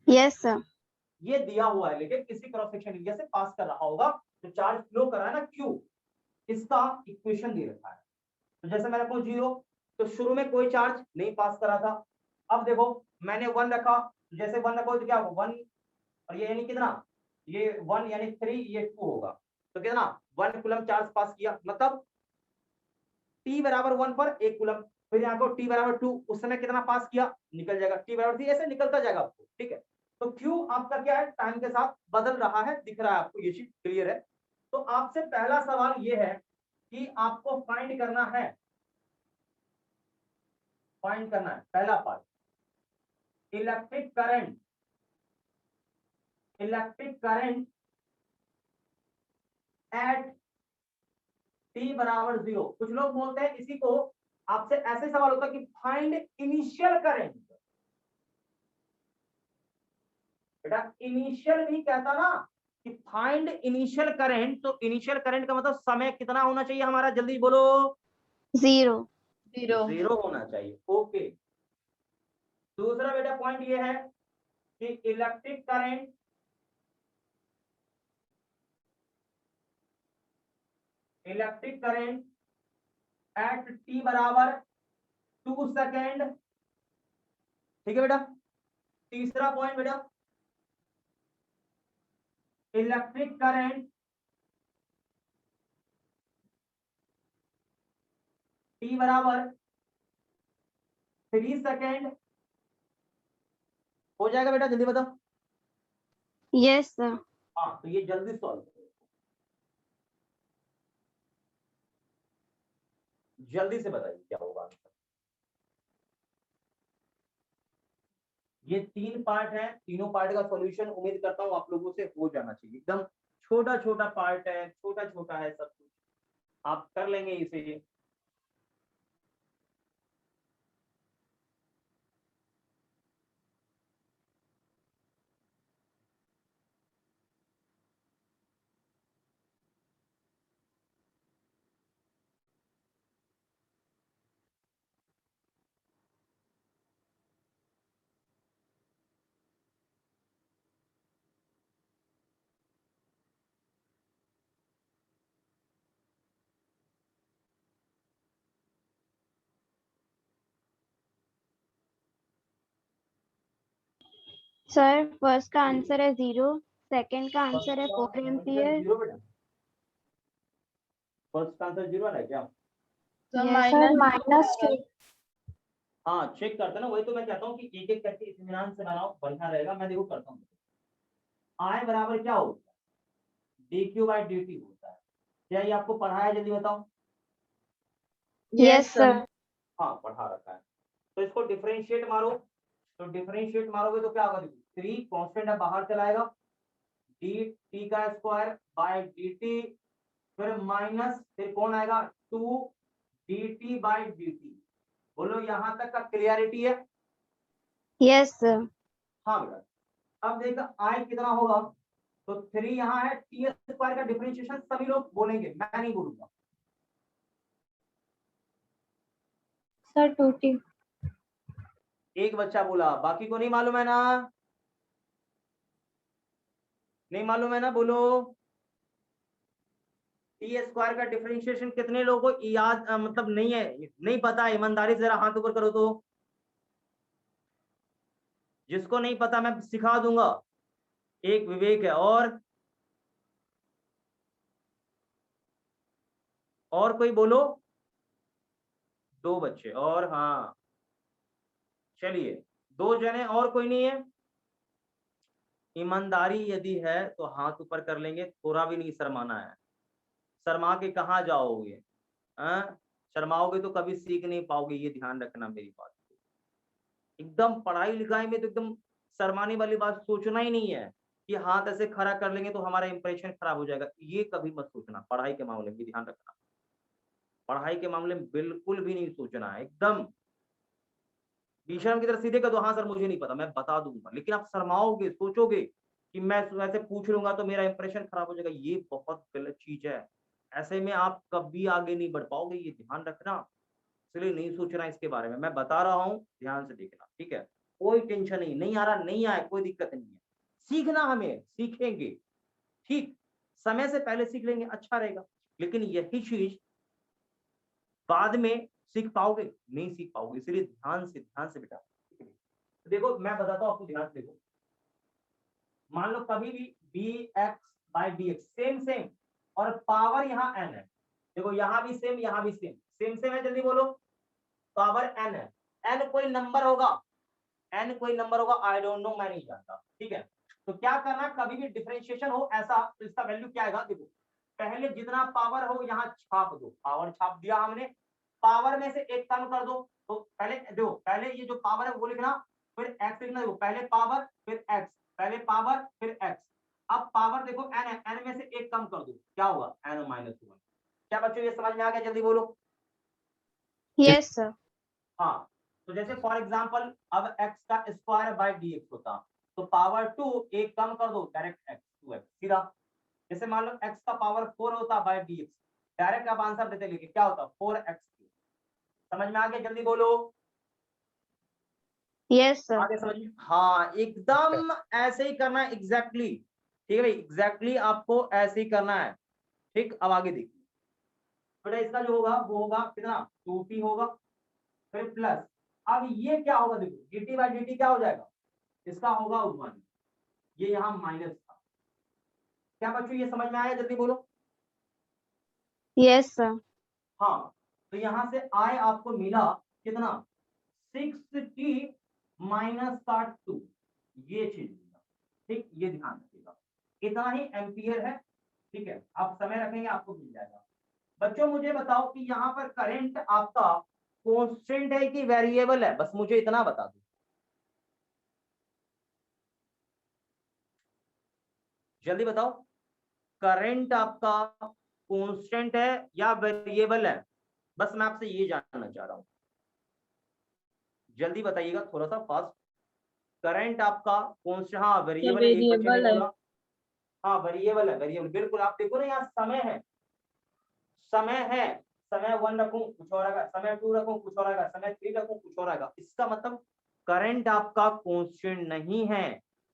Yes, sir. ये दिया हुआ है, लेकिन किसी क्रॉस सेक्शन एरिया से पास कर रहा होगा, तो चार्ज फ्लो कर रहा है ना, क्यू, इसका इक्वेशन दे रखा है। तो जैसे मैंने आपको 0, तो शुरू में कोई चार्ज नहीं पास करा था। अब देखो मैंने 1 रखा, जैसे 1 रखा तो क्या होगा 1, और ये यानी कितना, ये 1 यानी 3, ये 2 होगा, तो कितना 1 कूलम चार्ज पास किया, मतलब t बराबर 1 पर 1 कूलम। फिर यहाँ को t बराबर 2, उस समय कितना पास किया, निकल जाएगा, t बराबर 3, ऐसे निकलता जाएगा आपको, ठीक है। तो q आपका क्या है, टाइम के साथ बदल रहा है, दिख रहा है आपको, ये चीज क्लियर है। तो आपसे पहला सवाल ये है कि आपको फाइंड करना है, पहला part, electric current eight t बराबर 0। कुछ लोग बोलते हैं इसी को, आपसे ऐसे सवाल होता है कि फाइंड इनिशियल करंट। बेटा इनिशियल भी कहता ना, कि फाइंड इनिशियल करंट, तो इनिशियल करंट का मतलब समय कितना होना चाहिए हमारा, जल्दी बोलो। 0. 0। 0 होना चाहिए, ओके। दूसरा बेटा पॉइंट ये है कि इलेक्ट्रिक करंट एट टी बराबर 2 सेकेंड। ठीक है बेटा। तीसरा पॉइंट बेटा, इलेक्ट्रिक करंट टी बराबर 3 सेकेंड। हो जाएगा बेटा, जल्दी बताओ। Yes, sir. हाँ, तो ये जल्दी सॉल्व करो, जल्दी से बताइए क्या होगा। ये 3 पार्ट है, तीनों पार्ट का सॉल्यूशन उम्मीद करता हूँ आप लोगों से हो जाना चाहिए। एकदम छोटा छोटा पार्ट है, छोटा छोटा है, सब कुछ आप कर लेंगे इसे। Sir, first का आंसर है 0, सेकंड का आंसर है 4 एम्पियर। जीरो बेटा, फर्स्ट का आंसर जीरो है क्या? तो Yes, sir, -2. हाँ, चेक करते ना, वही तो मैं कहता हूँ कि एक एक करके इत्मीनान से बनाओ, बढ़िया रहेगा। मैं देखो करता हूँ। आई बराबर क्या होता है? D Q by D T होता है। क्या ये आपको पढ़ा है? जल्दी बताओ। Yes, sir. हाँ, पढ़ा रखा है। तो इसको डिफरेंशिएट मारो, तो डिफरेंशिएट मारोगे तो क्या होगा? देखो 3 कांस्टेंट है, बाहर चलाएगा, डी टी का स्क्वायर बाय डी टी, फिर माइनस, फिर कौन आएगा? 2 D T by D T. बोलो यहां तक का क्लियरिटी है? Yes, sir. हाँ बेटा। अब देखो आई कितना होगा, तो 3 यहाँ है, टी स्क्वायर का डिफरेंशिएशन सभी लोग बोलेंगे, मैं नहीं बोलूंगा। Sir, 2t. एक बच्चा बोला, बाकी को नहीं मालूम है ना? नहीं मालूम है ना? बोलो। टी स्क्वायर का डिफरेंशिएशन कितने लोगों को याद मतलब नहीं है, नहीं पता? ईमानदारी से जरा हाथ ऊपर करो तो। जिसको नहीं पता मैं सिखा दूंगा, एक विवेक है। और कोई बोलो। 2 बच्चे और, हाँ चलिए, 2 जने और, कोई नहीं है? ईमानदारी यदि है तो हाथ ऊपर कर लेंगे, थोड़ा भी नहीं शर्माना है। शर्मा के कहाँ जाओगे? शर्माओगे तो कभी सीख नहीं पाओगे, ये ध्यान रखना मेरी बात। एकदम पढ़ाई लिखाई में तो एकदम शर्माने वाली बात सोचना ही नहीं है कि हाथ ऐसे खड़ा कर लेंगे तो हमारा इंप्रेशन खराब हो जाएगा, ये कभी मत सोचना। पढ़ाई के मामले में ध्यान रखना, पढ़ाई के मामले में बिल्कुल भी नहीं सोचना है। एकदम बेशर्म की तरह सीधे कर दो, हाँ सर मुझे नहीं पता, मैं बता दूंगा। लेकिन आप शर्माओगे, सोचोगे कि मैं वैसे पूछ लूंगा तो मेरा इंप्रेशन खराब हो जाएगा, ये बहुत गलत चीज है। ऐसे में आप कभी आगे नहीं बढ़ पाओगे, ये ध्यान रखना। इसलिए नहीं सोचना इसके बारे में, मैं बता रहा हूँ, ध्यान से देखना, ठीक है? कोई टेंशन नहीं, नहीं आ रहा नहीं आए, कोई दिक्कत नहीं है। सीखना, हमें सीखेंगे, ठीक, समय से पहले सीख लेंगे अच्छा रहेगा। लेकिन यही चीज बाद में सीख पाओगे? नहीं सीख पाओगे। इसलिए ध्यान से बेटा। तो देखो मैं बताता हूँ आपको, ध्यान से देखो। मान लो कभी भी D x by D x same same, और पावर यहाँ एन है। देखो यहाँ भी सेम, यहाँ भी सेम, सेम सेम है, जल्दी बोलो। पावर एन है, एन कोई नंबर होगा, एन कोई नंबर होगा, आई डोंट नो, मैं नहीं जानता, ठीक है? तो क्या करना, कभी भी डिफरेंशिएशन हो ऐसा, तो इसका वैल्यू क्या आएगा? देखो पहले जितना पावर हो यहाँ छाप दो, पावर छाप दिया हमने, पावर में से एक कम कर दो। तो पहले देखो, पहले ये जो पावर है वो लिखना, फिर एक्स लिखना। देखो पहले पावर फिर एक्स, पहले पावर फिर एक्स। अब पावर देखो एन है, एन में से एक कम कर दो, क्या होगा? N minus 1। क्या बच्चों ये समझ में आ गया? जल्दी बोलो। Yes, sir. हाँ, तो जैसे फॉर एग्जांपल अब x का स्क्वायर बाय dx होता, तो पावर 2 एक कम कर दो, डायरेक्ट x 2x सीधा। जैसे मान लो x का पावर 4 होता बाय dx, डायरेक्ट आप आंसर देते लिखे, क्या होता? 4x। समझ में आ गया? जल्दी बोलो। Yes, sir. आगे समझ में? हाँ, एकदम ऐसे ही करना है, एग्जैक्टली। ठीक है भाई, एग्जैक्टली आपको ऐसे ही करना है। ठीक, अब आगे देखिए, बेटा इसका जो होगा वो होगा कितना 2t होगा, फिर प्लस, अब ये क्या होगा देखो dt बाई dt क्या हो जाएगा, इसका होगा 1, ये यहाँ माइनस था। क्या बच्चों ये समझ में आया, जल्दी बोलो। Yes, sir. हाँ, तो यहां से i आपको मिला कितना 6t माइनस का 2, ये चीज मिला। ठीक, ये ध्यान रखिएगा, इतना ही एम्पियर है। ठीक है, आप समय रखेंगे आपको मिल जाएगा। बच्चों मुझे बताओ कि यहाँ पर करंट आपका कांस्टेंट है कि वेरिएबल है, बस मुझे इतना बता दो, जल्दी बताओ। करंट आपका कांस्टेंट है या वेरिएबल है, बस मैं आपसे ये जानना चाह रहा हूं, जल्दी बताइएगा थोड़ा सा फास्ट। करंट आपका कांस्टेंट, हाँ वेरिएबल है, एक बच्चे ने वेरिएबल है। बोला हाँ वेरिएबल है, वेरिएबल बिल्कुल। आप देखो ना यहाँ समय है, समय है, समय 1 रखूं कुछ और आएगा, समय 2 रखूं कुछ और आएगा, समय 3 रखूं कुछ और आएगा। इसका मतलब करंट आपका कांस्टेंट नहीं है,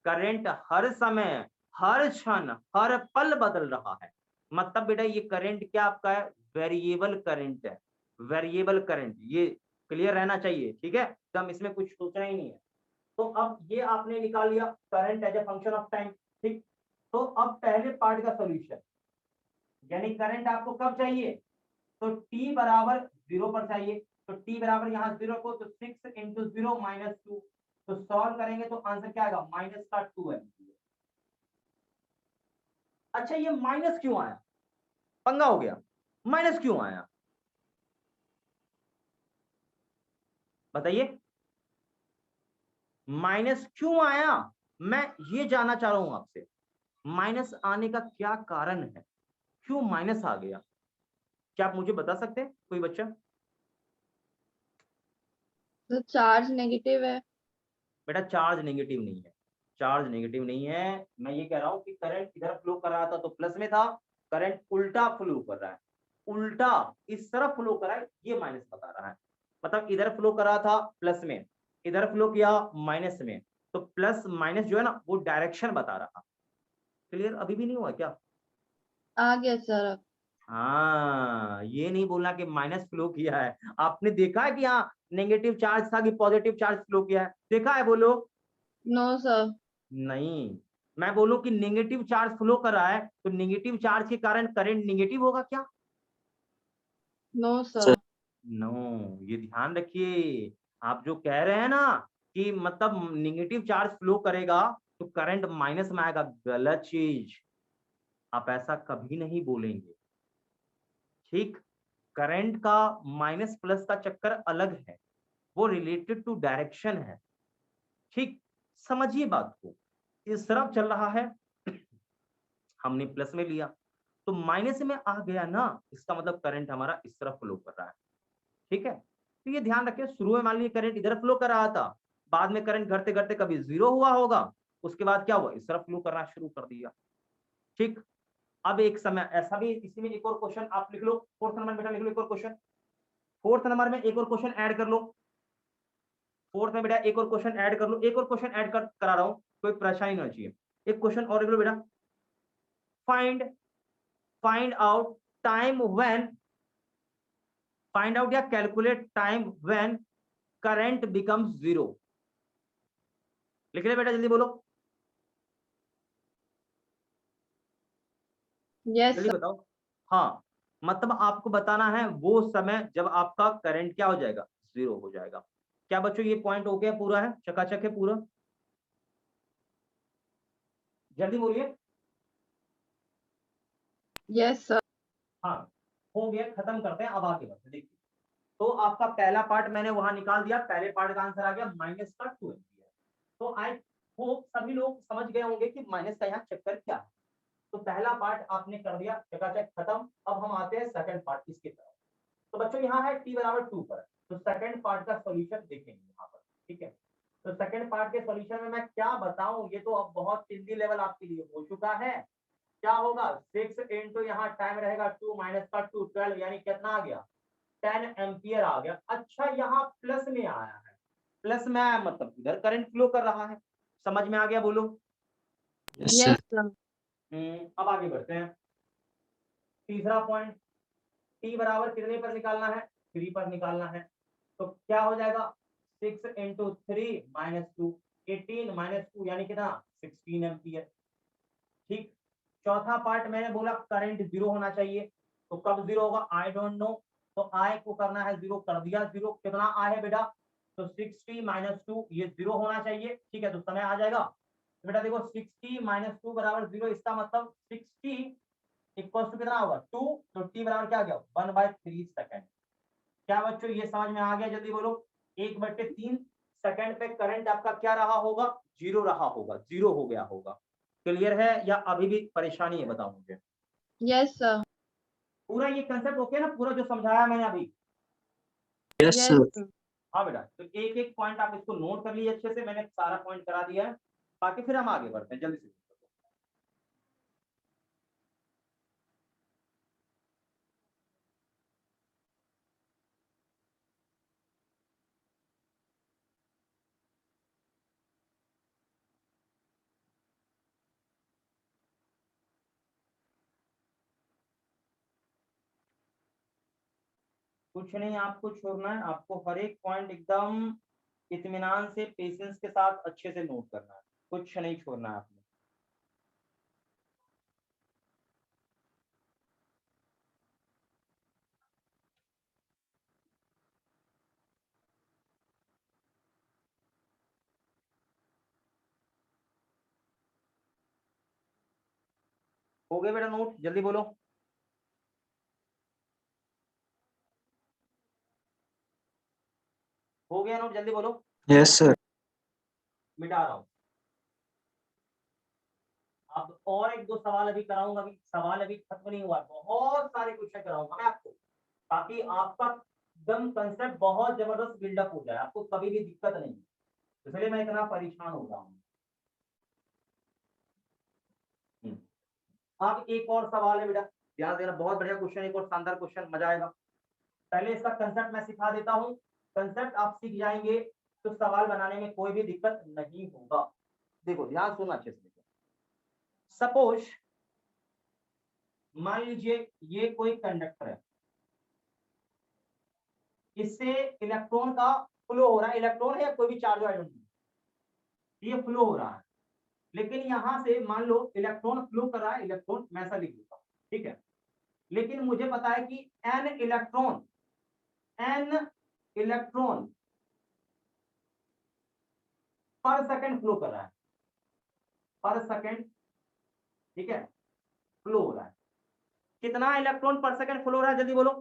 करंट हर समय हर क्षण हर पल बदल रहा है। मतलब बेटा ये करंट क्या आपका है, वेरिएबल करंट है, वेरिएबल करंट, ये क्लियर रहना चाहिए। ठीक है, एकदम इसमें कुछ सोचना ही नहीं है। तो अब ये आपने निकाल लिया current as a function of time. ठीक, तो अब पहले पार्ट का सॉल्यूशन, यानी करंट आपको कब चाहिए, तो t बराबर 0 पर चाहिए। तो t बराबर यहाँ 0 को, तो 6 इंटू 0 माइनस 2, तो सॉल्व करेंगे तो आंसर क्या आएगा, माइनस का 2 एम्पियर। अच्छा ये माइनस क्यों आया, पंगा हो गया, माइनस क्यों आया बताइए, माइनस क्यों आया, मैं ये जानना चाह रहा हूं आपसे, माइनस आने का क्या कारण है, क्यों माइनस आ गया, क्या आप मुझे बता सकते हैं कोई बच्चा। तो चार्ज नेगेटिव है। बेटा चार्ज नेगेटिव नहीं है, चार्ज नेगेटिव नहीं है, मैं ये कह रहा हूं कि करंट इधर फ्लो कर रहा था तो प्लस में था, करंट उल्टा फ्लो कर रहा है, उल्टा इस तरफ फ्लो कर रहा है, ये माइनस बता रहा है। मतलब इधर फ्लो कर रहा था प्लस में, इधर फ्लो किया माइनस में, तो प्लस माइनस जो है ना वो डायरेक्शन बता रहा। क्लियर अभी भी नहीं हुआ क्या। आ गया सर अब। हाँ, ये नहीं बोलना कि माइनस फ्लो किया है, आपने देखा है कि यहाँ नेगेटिव चार्ज था कि पॉजिटिव चार्ज फ्लो किया है, देखा है बोलो। No sir. नहीं, मैं बोलूं कि नेगेटिव चार्ज फ्लो कर रहा है तो नेगेटिव चार्ज के कारण करंट नेगेटिव होगा क्या, नो सर। सर। नो, ये ध्यान रखिए। आप जो कह रहे हैं ना कि मतलब नेगेटिव चार्ज फ्लो करेगा तो करंट माइनस में आएगा, गलत चीज, आप ऐसा कभी नहीं बोलेंगे। ठीक, करंट का माइनस प्लस का चक्कर अलग है, वो रिलेटेड टू डायरेक्शन है। ठीक, समझिए बात को, इस तरफ चल रहा है हमने प्लस में लिया तो माइनस में आ गया ना, इसका मतलब करंट हमारा इस तरफ फ्लो कर रहा है। ठीक है, तो ये ध्यान रखिए, शुरू में मान लीजिए करंट इधर फ्लो कर रहा था, बाद में करंट घटते घटते कभी 0 हुआ होगा, उसके बाद क्या हुआ, इस तरफ फ्लो करना शुरू कर दिया। ठीक, अब एक समय ऐसा भी, इसी में एक और क्वेश्चन आप लिख लो, फोर्थ नंबर बेटा लिख लो एक और क्वेश्चन, फोर्थ नंबर में एक और क्वेश्चन ऐड कर लो, फोर्थ में बेटा एक और क्वेश्चन ऐड कर लो, एक और क्वेश्चन ऐड कर करा रहा हूं, कोई परेशानी नहीं होनी चाहिए। एक क्वेश्चन और लिख लो बेटा, find find out time when, find out या calculate time when current becomes 0। लिख ले बेटा जल्दी बोलो, यस जल्दी सर। बताओ। हाँ, मतलब आपको बताना है वो समय जब आपका करंट क्या हो जाएगा, 0 हो जाएगा। क्या बच्चों ये पॉइंट हो गया, पूरा है, चकाचक है पूरा, जल्दी बोलिए। Yes sir. हाँ, हो गया, खत्म करते हैं, अब आगे बढ़ते हैं। देखिए, तो आपका पहला पार्ट मैंने वहां निकाल दिया, पहले पार्ट का आंसर आ गया माइनस का 2 एम्पियर। तो आई होप सभी लोग समझ गए होंगे कि माइनस का यहाँ चक्कर क्या है। तो पहला पार्ट आपने कर दिया, चकाचक खत्म। अब हम आते हैं सेकंड पार्ट इसकी तरफ। तो बच्चों यहाँ है t बराबर 2 पर, तो सेकंड पार्ट का सॉल्यूशन देखेंगे यहाँ पर। ठीक है, तो सेकंड पार्ट के सॉल्यूशन में मैं क्या बताऊं, ये तो अब बहुत जल्दी लेवल आपके लिए हो चुका है। क्या होगा, 6 इंटू यहाँ टाइम रहेगा 2 माइनस का 2 12, यानी कितना आ गया 10 एम्पियर आ गया। अच्छा यहाँ प्लस में आया है, प्लस में आया मतलब इधर करंट फ्लो कर रहा है, समझ में आ गया बोलो। Yes sir. Yes sir. अब आगे बढ़ते हैं, तीसरा पॉइंट, टी बराबर कितने पर निकालना है, 3 पर निकालना है। तो क्या हो जाएगा 6 × 3 - 2, 18 - 2 यानी कितना 16 एम्पियर। ठीक, चौथा पार्ट मैंने बोला करंट जीरो होना चाहिए, तो कब जीरो होगा आई डोंट नो, तो आई को करना है जीरो, कर दिया जीरो। कितना आई है बेटा, तो 60 - 2 ये जीरो होना चाहिए। ठीक है, तो समय आ जाएगा। तो बेटा देखो 60 - 2 बराबर जीरो, इसका मतलब 60 इक्वल टू कितना होगा 2, तो टी बराबर क्या आ गया 1/3 सेकंड। क्या बच्चों ये समझ में आ गया, जल्दी बोलो। 1/3 सेकंड पे करंट आपका क्या रहा होगा, जीरो रहा होगा, जीरो हो गया होगा। क्लियर है या अभी भी परेशानी है, बताओ मुझे। Yes sir. पूरा ये कंसेप्ट ओके ना, पूरा जो समझाया मैंने अभी। Yes yes sir. सर। हाँ बेटा, तो एक एक पॉइंट आप इसको नोट कर लीजिए अच्छे से, मैंने सारा पॉइंट करा दिया है। बाकी फिर हम आगे बढ़ते हैं जल्दी से। कुछ नहीं आपको छोड़ना है, आपको हर एक पॉइंट एकदम इत्मीनान से पेशेंस के साथ अच्छे से नोट करना है, कुछ नहीं छोड़ना है आपने। हो गए बेटा नोट, जल्दी बोलो। हो गया नोट, जल्दी बोलो। Yes sir. मिटा रहा हूँ। अब और एक दो सवाल अभी कराऊंगा, अभी सवाल अभी खत्म नहीं हुआ, बहुत सारे क्वेश्चन कराऊंगा मैं आपको, ताकि आपका एकदम कंसेप्ट बहुत जबरदस्त बिल्डअप हो जाए, आपको कभी भी दिक्कत नहीं, इसलिए मैं इतना परेशान हो रहा हूँ। अब एक और सवाल है बेटा, ध्यान देना, बहुत बढ़िया क्वेश्चन, एक और शानदार क्वेश्चन, मजा आएगा। पहले इसका कंसेप्ट मैं सिखा देता हूँ, कंसेप्ट आप सीख जाएंगे तो सवाल बनाने में कोई भी दिक्कत नहीं होगा। देखो ध्यान सुनना अच्छे से। सपोज मान लीजिए ये कोई कंडक्टर है, इससे इलेक्ट्रॉन का फ्लो हो रहा है, इलेक्ट्रॉन है या कोई भी चार्ज आई डोंट नो, ये फ्लो हो रहा है। लेकिन यहां से मान लो इलेक्ट्रॉन फ्लो कर रहा है, इलेक्ट्रॉन मैं ऐसा लिख देता हूं, ठीक है। लेकिन मुझे पता है कि एन इलेक्ट्रॉन पर सेकंड फ्लो कर रहा है, पर सेकंड, ठीक है, फ्लो हो रहा है। कितना इलेक्ट्रॉन पर सेकंड फ्लो हो रहा है, जल्दी बोलो।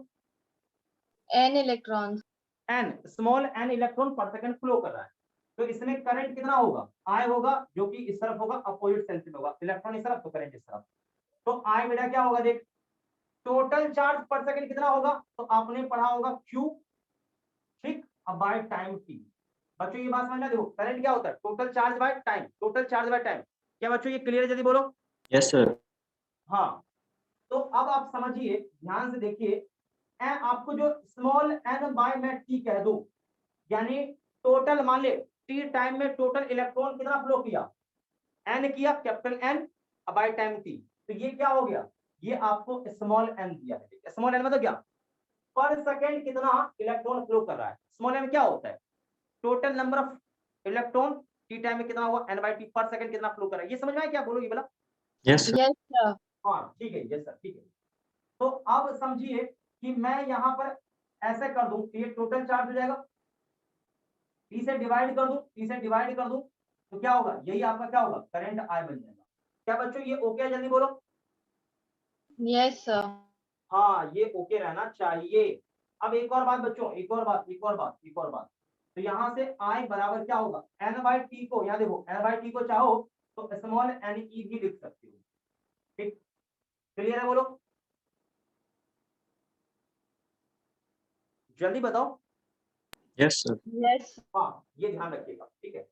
N electrons. N, small N electron पर सेकंड फ्लो कर रहा है। तो इसमें करंट कितना होगा, आई होगा, जो कि इस तरफ होगा, अपोजिट सेंस में होगा, इलेक्ट्रॉन इस तरफ तो करंट इस तरफ। तो आई बेटा क्या होगा, देख टोटल चार्ज पर सेकंड कितना होगा, तो आपने पढ़ा होगा क्यू, ठीक, अब बाय टाइम टी। बच्चों ये बात समझना, देखो करंट क्या होता है, total charge by time, total charge by time. क्या बच्चों ये क्लियर है, जल्दी बोलो। Yes sir. हाँ, तो अब आप समझिए, ध्यान से देखिए, आपको जो स्मॉल एन बाय मैं टी कह दूं, यानी टोटल मान ले टी टाइम में टोटल इलेक्ट्रॉन कितना फ्लो किया, एन किया, capital N by time T. तो ये क्या हो गया, ये आपको स्मॉल एन दिया है। स्मॉल एन मतलब क्या, पर सेकंड कितना इलेक्ट्रॉन फ्लो कर रहा है। स्मॉल एन क्या होता है, total number of electron T time में कितना हुआ, एन बाय टी, पर सेकंड कितना फ्लो कर रहा है। ये समझ में आया क्या, बोलो ये बोला। Yes sir. Yes sir. हाँ ठीक है, यस सर, ठीक है। तो अब समझिए कि मैं यहां पर ऐसे कर दूं, ये टोटल चार्ज हो जाएगा, टी से डिवाइड कर दूं, टी से डिवाइड कर दूं, तो क्या होगा, यही आपका क्या होगा, करंट आई बन जाएगा। क्या बच्चों ये ओके है, जल्दी बोलो। Yes sir. हाँ ये ओके रहना चाहिए। अब एक और बात बच्चों, एक और बात। तो यहां से आई बराबर क्या होगा, एन बाई टी को, यहाँ देखो एन बाई टी को चाहो तो स्मॉल एन ई भी लिख सकते हो, ठीक, क्लियर है, बोलो जल्दी बताओ। Yes sir. यस। हाँ ये ध्यान रखिएगा, ठीक है।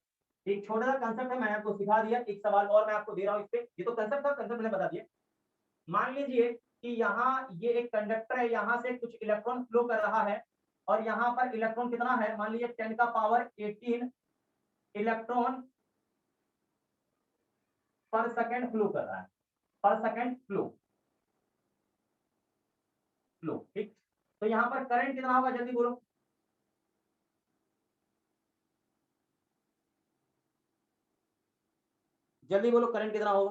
एक छोटा सा कंसेप्ट है, मैंने आपको सिखा दिया, एक सवाल और मैं आपको दे रहा हूँ इस पे, ये तो कंसेप्ट था, कंसेप्ट मैंने बता दिया। मान लीजिए कि यहाँ ये एक कंडक्टर है, यहाँ से कुछ इलेक्ट्रॉन फ्लो कर रहा है, और यहाँ पर इलेक्ट्रॉन कितना है, मान लीजिए 10 का पावर 18 इलेक्ट्रॉन पर सेकंड फ्लो कर रहा है, पर सेकंड फ्लो, ठीक। तो यहाँ पर करंट कितना होगा जल्दी बोलो। जल्दी बोलो करंट कितना होगा।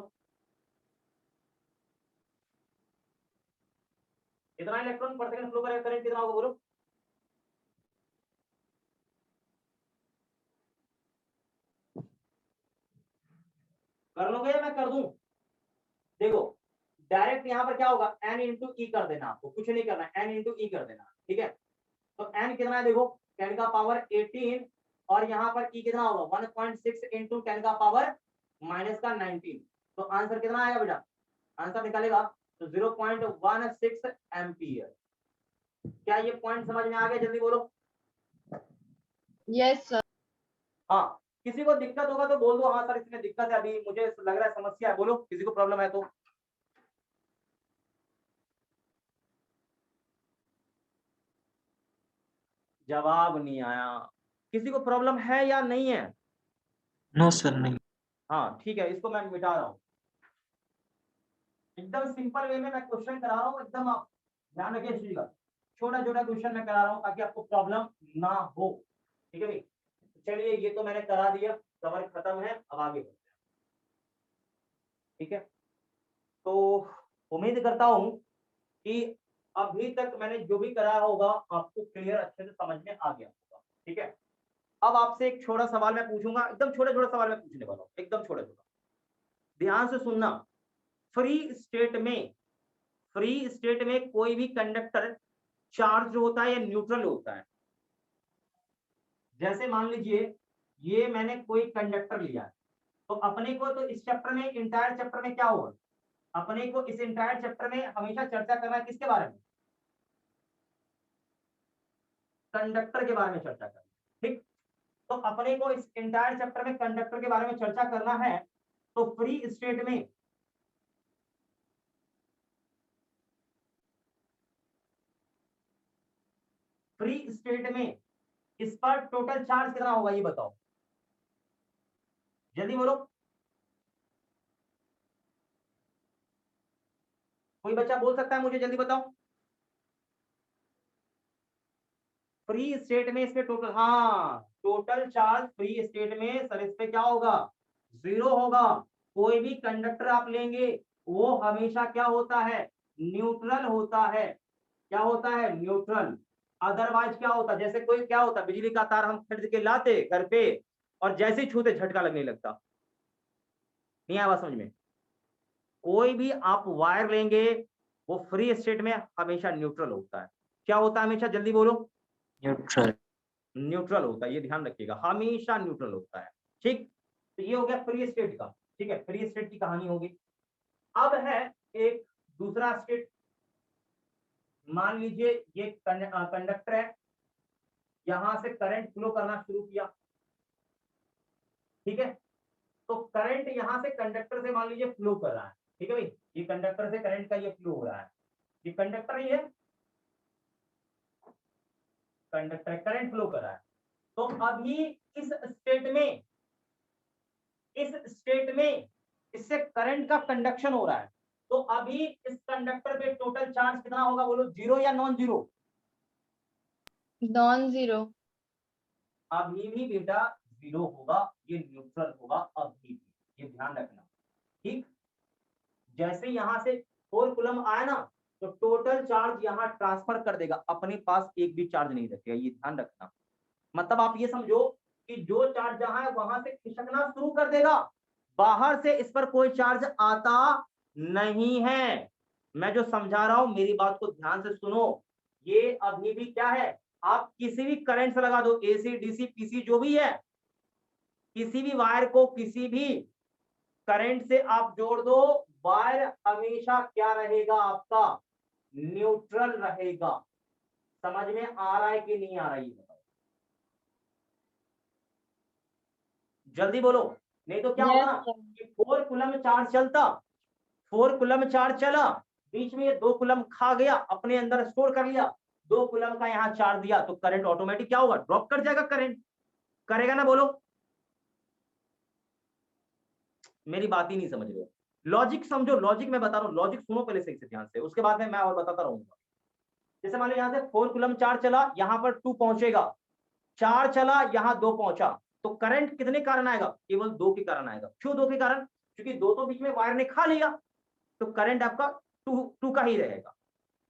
कितना इलेक्ट्रॉन पर सेकंड फ्लो करेगा, करंट कितना होगा बोलो। कर लोगे या मैं कर दूं। देखो डायरेक्ट यहाँ पर क्या होगा, n इंटू ई कर देना, आपको कुछ नहीं करना, n इंटू ई कर देना, ठीक है। तो n कितना है देखो, 10 का पावर 18 और यहाँ पर e कितना होगा 1.6 इंटू 10 का पावर माइनस का 19। तो आंसर कितना आएगा बेटा, आंसर निकालेगा तो 0.16 एम्पियर। क्या ये पॉइंट समझ में आ गया, जल्दी बोलो। Yes sir. हाँ किसी को दिक्कत होगा तो बोल दो, हाँ सर इसमें दिक्कत है, अभी मुझे लग रहा है समस्या है, बोलो किसी को प्रॉब्लम है तो। जवाब नहीं आया, किसी को प्रॉब्लम है या नहीं है। No, sir. नहीं। हाँ ठीक है, इसको मैं मिटा रहा हूँ। एकदम सिंपल वे में मैं क्वेश्चन करा रहा हूँ, एकदम आप ध्यान रखिए इस चीज का। छोटा छोटा क्वेश्चन मैं करा रहा हूँ ताकि आपको प्रॉब्लम ना हो, ठीक है भाई। चलिए ये तो मैंने करा दिया, कवर खत्म है, अब आगे बढ़ते हैं, ठीक है। तो उम्मीद करता हूँ कि अभी तक मैंने जो भी कराया होगा आपको क्लियर अच्छे से समझ में आ गया होगा, ठीक है। अब आपसे एक छोटा सवाल मैं पूछूंगा, एकदम छोटा छोटा सवाल मैं पूछने वाला हूँ, एकदम छोटा छोटा, ध्यान से सुनना। फ्री स्टेट में कोई भी कंडक्टर चार्ज होता है या न्यूट्रल होता है। जैसे मान लीजिए ये मैंने कोई कंडक्टर लिया है, तो अपने को तो इस चैप्टर में, इंटायर चैप्टर में क्या होगा, अपने को इस इंटायर चैप्टर में हमेशा चर्चा करना है किसके बारे में, कंडक्टर के बारे में चर्चा करना, ठीक। तो अपने को इस इंटायर चैप्टर में कंडक्टर के बारे में चर्चा करना है। तो फ्री स्टेट में इस पर टोटल चार्ज कितना होगा ये बताओ, जल्दी बोलो। कोई बच्चा बोल सकता है मुझे, जल्दी बताओ। फ्री स्टेट में इसके टोटल, हाँ टोटल चार्ज फ्री स्टेट में सर इस पे क्या होगा, 0 होगा। कोई भी कंडक्टर आप लेंगे वो हमेशा क्या होता है, न्यूट्रल होता है। क्या होता है, न्यूट्रल। अदरवाइज क्या होता, जैसे कोई क्या होता, बिजली का तार हम खरीद के लाते घर पे और जैसे ही छूते झटका लगने लगता, नहीं आया बात समझ में। कोई भी आप वायर लेंगे वो फ्री स्टेट में हमेशा न्यूट्रल होता है। क्या होता है हमेशा, जल्दी बोलो। Neutral. न्यूट्रल होता है, ये ध्यान रखिएगा, हमेशा न्यूट्रल होता है, ठीक। तो ये हो गया फ्री स्टेट का, ठीक है, फ्री स्टेट की कहानी होगी। अब है एक दूसरा स्टेट, मान लीजिए ये कंडक्टर है, यहां से करंट फ्लो करना शुरू किया, ठीक है। तो करंट यहां से कंडक्टर से मान लीजिए फ्लो कर रहा है, ठीक है भाई, ये कंडक्टर से करंट का ये फ्लो हो रहा है, ये कंडक्टर ही है, कंडक्टर करंट फ्लो कर रहा है। तो अभी इस स्टेट में, इस स्टेट में इससे करंट का कंडक्शन हो रहा है। तो अभी इस कंडक्टर पे टोटल चार्ज कितना होगा बोलो, 0 या नॉन जीरो। Non zero. अभी भी बेटा 0 होगा, ये न्यूट्रल होगा अभी भी, ये ध्यान रखना, ठीक। जैसे यहां से 4 कूलम आया ना, तो टोटल चार्ज यहां ट्रांसफर कर देगा, अपने पास एक भी चार्ज नहीं रखेगा, ये ध्यान रखना। मतलब आप ये समझो कि जो चार्ज जहां है वहां से खिसकना शुरू कर देगा, बाहर से इस पर कोई चार्ज आता नहीं है। मैं जो समझा रहा हूं मेरी बात को ध्यान से सुनो, ये अभी भी क्या है, आप किसी भी करंट से लगा दो, एसी डीसी पीसी जो भी है, किसी भी वायर को किसी भी करंट से आप जोड़ दो, वायर हमेशा क्या रहेगा आपका, न्यूट्रल रहेगा। समझ में आ रहा है कि नहीं आ रहा है बताओ, जल्दी बोलो। नहीं तो क्या होगा यस ना सर। कि 4 कूलम चार्ज चलता, 4 कूलम चार्ज चला, बीच में ये 2 कूलम खा गया, अपने अंदर स्टोर कर लिया, 2 कूलम का यहाँ चार्ज दिया, तो करंट ऑटोमेटिक क्या होगा, ड्रॉप कर जाएगा, करंट करेगा ना, बोलो। मेरी बात ही नहीं समझ रहे हो, लॉजिक समझो, लॉजिक मैं बता रहा हूँ, लॉजिक सुनो पहले सही से ध्यान से, उसके बाद में मैं और बताता रहूंगा। जैसे मान लो यहाँ से 4 कूलम चार्ज चला, यहाँ पर 2 पहुंचेगा, 4 चला, यहाँ 2 पहुंचा, तो करंट कितने कारण आएगा? केवल 2 के कारण आएगा। क्यों 2 के कारण? क्योंकि 2 तो बीच में वायर ने खा लिया, तो करंट आपका 2 का ही रहेगा।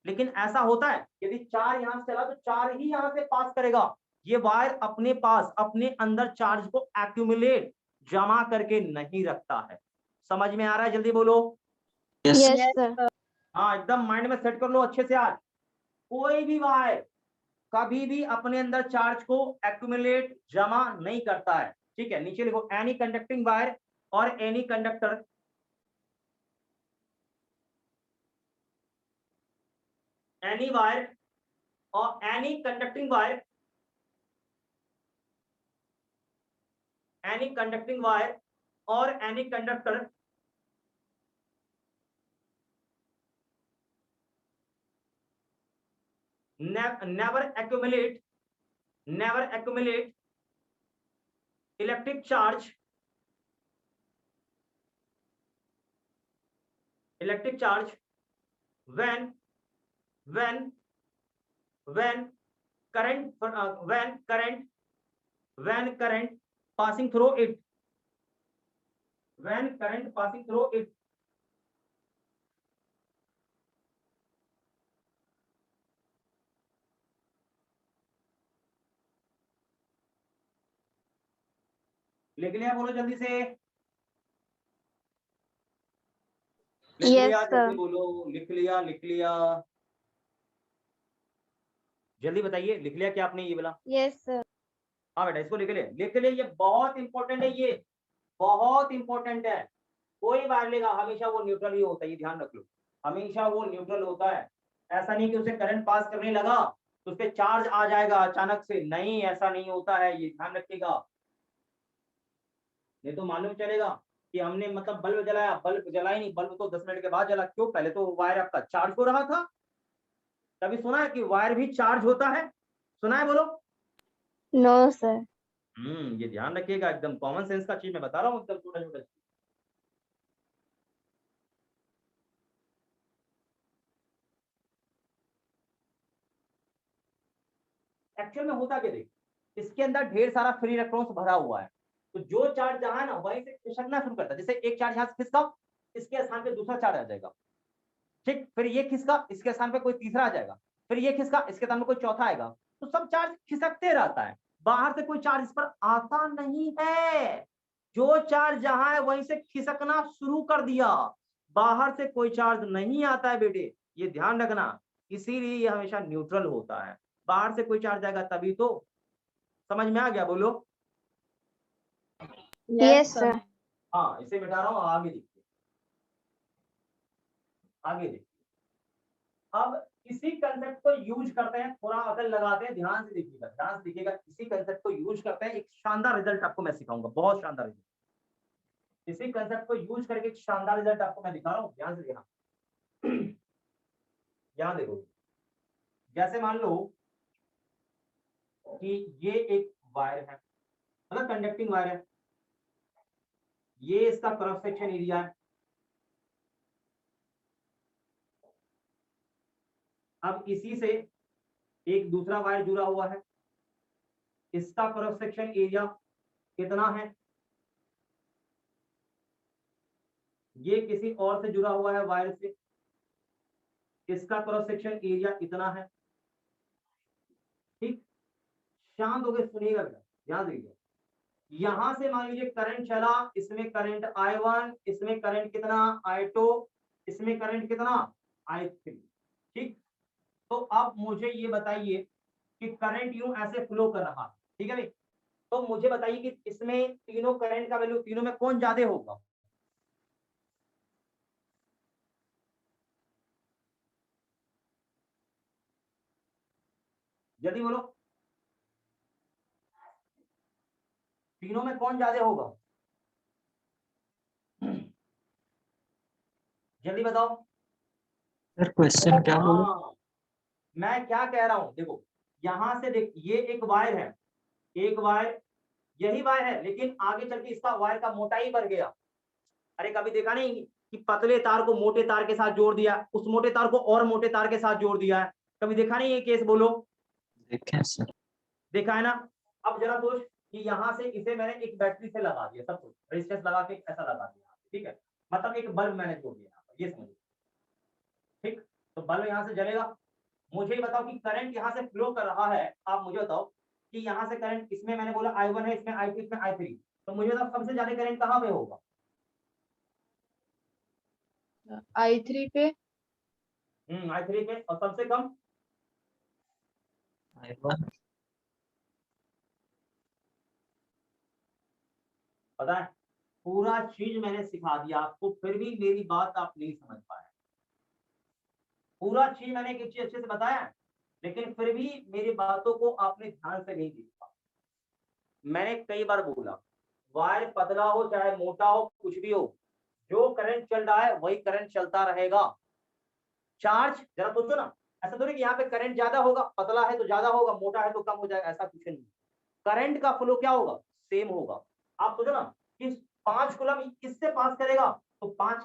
लेकिन ऐसा होता है यदि 4 यहां से चला तो 4 ही यहां से पास करेगा। ये वायर अपने पास अपने अंदर चार्ज को एक्यूमुलेट जमा करके नहीं रखता है। समझ में आ रहा है? जल्दी बोलो। Yes. Yes, Yes, sir. sir. हाँ, एकदम माइंड में सेट कर लो अच्छे से। आज कोई भी वायर कभी भी अपने अंदर चार्ज को एक्यूमुलेट जमा नहीं करता है। ठीक है, नीचे लिखो एनी कंडक्टिंग वायर और एनी कंडक्टर एनी वायर और any conducting wire any conducting wire और any conductor never accumulate electric charge when current passing through it लिख लिया? बोलो जल्दी से। लिख Yes, लिया? जल्दी sir. बोलो। लिख लिया? लिख लिया? जल्दी बताइए, लिख लिया क्या आपने? ये बोला Yes, sir. हाँ बेटा, इसको लिख लिया। लिख लिया, ये बहुत इंपॉर्टेंट है, ये बहुत इंपॉर्टेंट है। कोई वायर लेगा हमेशा वो न्यूट्रल ही होता है, ये ध्यान रख लो, हमेशा वो न्यूट्रल होता है। ऐसा नहीं कि उसे करंट पास करने लगा तो उस पर चार्ज आ जाएगा अचानक से, नहीं, ऐसा नहीं होता है, ये ध्यान रखिएगा। नहीं तो मालूम चलेगा कि हमने मतलब बल्ब जलाया, बल्ब जला ही नहीं, बल्ब तो 10 मिनट के बाद जला। क्यों? पहले तो वायर आपका चार्ज हो रहा था। कभी सुना है कि वायर भी चार्ज होता है? सुना है? बोलो। No, sir. ये ध्यान रखिएगा, एकदम कॉमन सेंस का चीज मैं बता रहा हूँ, एकदम छोटा छोटा। एक्चुअल में होता क्या, देख, इसके अंदर ढेर सारा फ्री इलेक्ट्रॉन्स भरा हुआ है, तो जो चार्ज जहां है ना वहीं से खिसकना शुरू करता है। जैसे एक चार्ज यहाँ से खिसका, इसके स्थान पे दूसरा चार्ज आ जाएगा, ठीक, फिर ये खिसका, इसके स्थान पे कोई तीसरा आ जाएगा, फिर ये खिसका, इसके स्थान पे कोई चौथा आएगा, तो सब चार्ज खिसकते रहता है। बाहर से कोई चार्ज इस पर आता नहीं है। जो चार्ज जहां है वहीं से खिसकना शुरू कर दिया, बाहर से कोई चार्ज नहीं आता है बेटे, ये ध्यान रखना। इसीलिए ये हमेशा न्यूट्रल होता है। बाहर से कोई चार्ज आएगा तभी तो। समझ में आ गया? बोलो। Yes, sir. हाँ, इसे मिटा रहा हूँ, आगे देखिए, आगे देखिए। अब इसी कंसेप्ट को यूज करते हैं, थोड़ा अकल लगाते हैं, ध्यान से देखिएगा, ध्यान से देखिएगा। इसी कंसेप्ट को यूज करते हैं, एक शानदार रिजल्ट आपको मैं सिखाऊंगा, बहुत शानदार रिजल्ट। इसी कंसेप्ट को यूज करके एक शानदार रिजल्ट आपको मैं दिखा रहा हूँ, ध्यान से देखना। यहां देखो, जैसे मान लो कि ये एक वायर है, मतलब कंडक्टिंग वायर है, ये इसका क्रॉस सेक्शन एरिया है। अब इसी से एक दूसरा वायर जुड़ा हुआ है, इसका क्रॉस सेक्शन एरिया कितना है? ये किसी और से जुड़ा हुआ है वायर से, इसका क्रॉस सेक्शन एरिया इतना है। ठीक, शांत हो गए, सुनिएगा बेटा, ध्यान दीजिए। यहां से मान लीजिए करंट चला, इसमें करंट I1, इसमें करंट कितना I2, इसमें करंट कितना I3। ठीक, तो अब मुझे ये बताइए कि करंट यूं ऐसे फ्लो कर रहा है, ठीक है भाई, तो मुझे बताइए कि इसमें तीनों करंट का वैल्यू, तीनों में कौन ज्यादा होगा? जल्दी बोलो, तीनों में कौन ज्यादा होगा? जल्दी बताओ। सर क्वेश्चन क्या बोले? हाँ, मैं क्या कह रहा हूं, देखो यहां से देख, ये एक वायर है, एक वायर, यही वायर है, लेकिन आगे चल के इसका वायर का मोटाई बढ़ गया। अरे कभी देखा नहीं कि पतले तार को मोटे तार के साथ जोड़ दिया, उस मोटे तार को और मोटे तार के साथ जोड़ दिया है, कभी देखा नहीं ये केस? बोलो, देखें सर। देखा है ना? अब जरा सोच कि यहाँ से इसे मैंने एक बैटरी से लगा दिया, सब कुछ रेजिस्टेंस लगा के ऐसा लगा दिया, ठीक है, मतलब एक बल्ब मैंने जोड़ दिया यहाँ पर, ये समझिए, ठीक। तो बल्ब यहाँ से जलेगा। मुझे ये बताओ कि करंट यहाँ से फ्लो कर रहा है, आप मुझे बताओ कि यहाँ से करंट, इसमें मैंने बोला I1 है, इसमें I2, इसमें I3, तो मुझे बताओ सबसे ज्यादा करंट कहाँ पे होगा? I3 पे। I3 पे। और सबसे कम? I1। पता है, पूरा चीज मैंने सिखा दिया आपको, फिर भी मेरी बात आप नहीं समझ पाए। पूरा चीज मैंने एक चीज अच्छे से बताया, लेकिन फिर भी मेरी बातों को आपने ध्यान से नहीं देखा। मैंने कई बार बोला, वायर पतला हो चाहे मोटा हो, कुछ भी हो, जो करंट चल रहा है वही करंट चलता रहेगा। चार्ज, जरा सोचो ना, ऐसा थोड़ी कि यहाँ पे करंट ज्यादा होगा, पतला है तो ज्यादा होगा, मोटा है तो कम हो जाएगा, ऐसा कुछ नहीं। करंट का फ्लो क्या होगा? सेम होगा। आप सोचो ना कि 5 कूलम इससे पास करेगा तो 5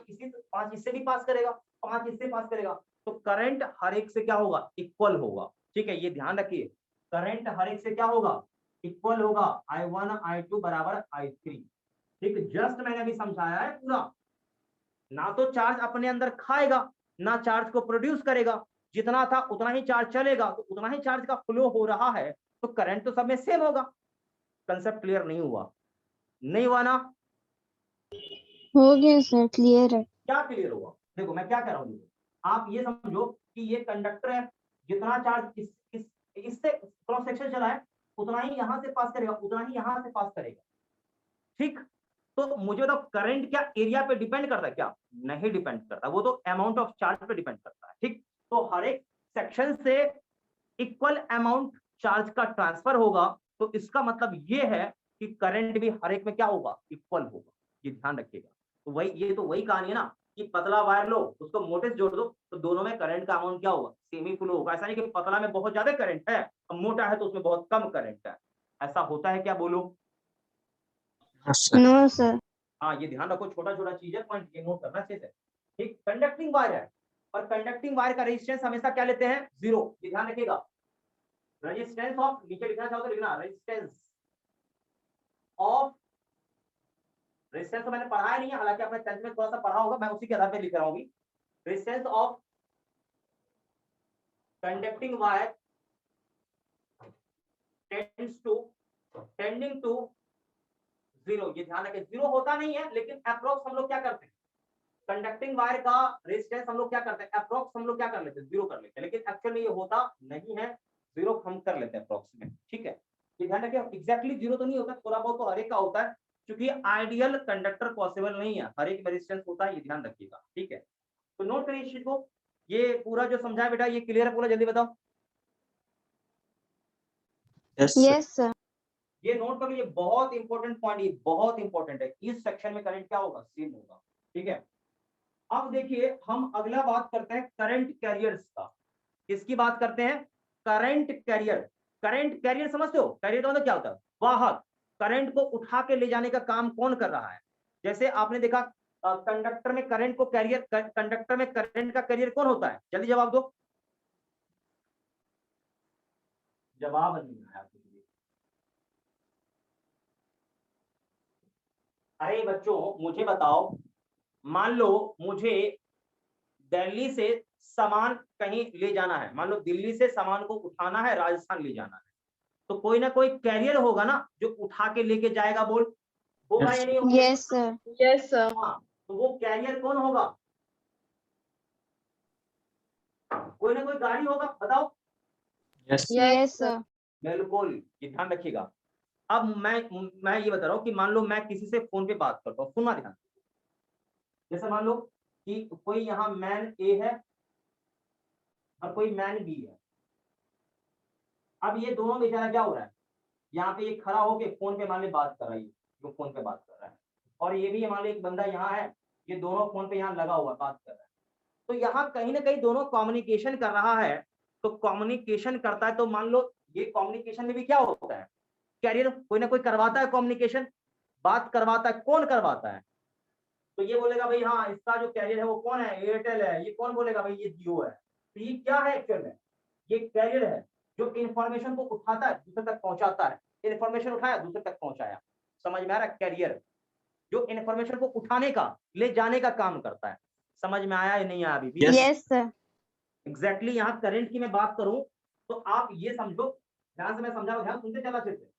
इससे भी पास करेगा, 5 इससे पास करेगा, तो करंट हर एक से क्या होगा? इक्वल होगा। ठीक है, ये ध्यान रखिए, करंट हर एक से क्या होगा? इक्वल होगा। I1 I2 बराबर I3। ठीक, जस्ट मैंने अभी समझाया है पूरा। ना तो चार्ज अपने अंदर खाएगा, ना चार्ज को प्रोड्यूस करेगा, जितना था उतना ही चार्ज चलेगा, तो उतना ही चार्ज का फ्लो हो रहा है, तो करंट तो सब में सेम होगा। कंसेप्ट क्लियर नहीं हुआ? नहीं हुआ ना? हो गया सर, क्लियर है। क्या क्लियर हुआ? देखो मैं क्या कह रहा हूँ, आप ये समझो कि ये कंडक्टर है, जितना चार्ज इससे क्रॉस सेक्शन चला है, उतना ही यहां से पास करेगा, उतना ही यहां से पास करेगा। ठीक, तो मुझे तो करंट क्या एरिया पे डिपेंड करता है क्या? नहीं डिपेंड करता, वो तो अमाउंट ऑफ चार्ज पे डिपेंड करता है। ठीक, तो हर एक सेक्शन से इक्वल अमाउंट चार्ज का ट्रांसफर होगा, तो इसका मतलब ये है कि करंट भी हर एक में क्या होगा? इक्वल होगा। ये ध्यान रखिएगा। तो वही, ये तो वही कहानी है ना कि पतला वायर लो, उसको मोटे से जोड़ दो, तो दोनों में करंट का अमाउंट क्या होगा? सेम ही फ्लो होगा। ऐसा नहीं कि पतला में बहुत ज्यादा करंट है और मोटा है तो उसमें बहुत कम करंट है। ऐसा होता है क्या? बोलो। हाँ सर। No sir. हाँ, ये ध्यान रखो, छोटा छोटा चीज है, पॉइंट ये नोट करना चाहिए। ठीक, कंडक्टिंग वायर है, और कंडक्टिंग वायर का रेजिस्टेंस हमेशा क्या लेते हैं? 0। ये ध्यान रखिएगा। रेजिस्टेंस ऑफ, नीचे लिखना चाहो तो लिखना, रेजिस्टेंस ऑफ, रेजिस्टेंस तो मैंने पढ़ाया नहीं है, हालांकि आपने 10th में थोड़ा सा पढ़ा होगा, मैं उसी के आधार पर लिख रहा हूँ। Resistance of conducting wire tending to 0। ये ध्यान रखें, 0 होता नहीं है, लेकिन अप्रोक्स हम लोग क्या करते हैं, कंडक्टिंग वायर का रेजिस्टेंस हम लोग क्या करते हैं, अप्रोक्स हम लोग क्या कर लेते हैं? 0 कर लेते हैं, लेकिन एक्चुअली ये होता नहीं है, 0 हम कर लेते हैं अप्रोक्स में। ठीक है, ये ध्यान रखिए, एग्जैक्टली 0 तो नहीं होता, थोड़ा बहुत तो हर एक का होता है, क्योंकि आइडियल कंडक्टर पॉसिबल नहीं है, हर एक में रेजिस्टेंस होता है, ये ध्यान रखिएगा। ठीक है, तो नोट करिए इस चीज को। ये पूरा जो समझाया बेटा, ये क्लियर है पूरा? जल्दी बताओ। Yes sir. Yes sir. ये नोट कर लीजिए, बहुत इंपॉर्टेंट पॉइंट, ये बहुत इंपॉर्टेंट है। इस सेक्शन में करंट क्या होगा? सेम होगा। ठीक है, अब देखिए हम अगला बात करते हैं करंट कैरियर्स का। किसकी बात करते हैं? Current career. करंट कैरियर समझते हो? कैरियर का मतलब क्या होता है? वाहक। करंट को उठा के ले जाने का काम कौन कर रहा है? जैसे आपने देखा कंडक्टर में करंट को कैरियर, कंडक्टर में करंट का कैरियर कौन होता है? जल्दी जवाब दो। जवाब नहीं आया कुछ भी। अरे बच्चों मुझे बताओ, मान लो मुझे दिल्ली से सामान कहीं ले जाना है, मान लो दिल्ली से सामान को उठाना है, राजस्थान ले जाना है, तो कोई ना कोई कैरियर होगा ना जो उठा के लेके जाएगा। बोल, होगा या नहीं होगा? Yes sir. Yes sir. हाँ, तो वो कैरियर कौन होगा? कोई ना कोई गाड़ी होगा, बताओ। Yes yes sir. बिल्कुल, ये ध्यान रखिएगा। अब मैं ये बता रहा हूँ कि मान लो मैं किसी से फोन पे बात करता हूँ, सुनना ध्यान। जैसे मान लो कि कोई यहाँ मैन ए है और कोई मैन बी है। अब ये दोनों बेचारा क्या हो रहा है, यहाँ पे ये खड़ा होके फोन पे मान लो बात कर रहा है, जो फोन पे बात कर रहा है, और ये भी मान लो एक बंदा यहाँ है, ये दोनों फोन पे यहाँ लगा हुआ बात कर रहा है। तो यहाँ कहीं ना कहीं दोनों कम्युनिकेशन कर रहा है। तो कम्युनिकेशन करता है, तो मान लो ये कम्युनिकेशन में भी क्या होता है? कैरियर कोई ना कोई करवाता है कम्युनिकेशन, बात करवाता है। कौन करवाता है? तो ये बोलेगा भाई हाँ इसका जो कैरियर है वो कौन है? एयरटेल है। ये कौन बोलेगा? भाई ये जियो है। तो ये क्या है एक्चुअल में? ये कैरियर है जो इंफॉर्मेशन को उठाता है दूसरे तक पहुंचाता है, इंफॉर्मेशन उठाया दूसरे तक पहुंचाया, समझ में आ रहा है? कैरियर जो इंफॉर्मेशन को उठाने का ले जाने का काम करता है, समझ में आया या नहीं आया अभी भी? Yes. Yes, sir. एग्जैक्टली यहाँ करंट की मैं बात करूं तो आप ये समझो, ध्यान से मैं समझा रहा हूं, ध्यान सुनते चला अच्छे से।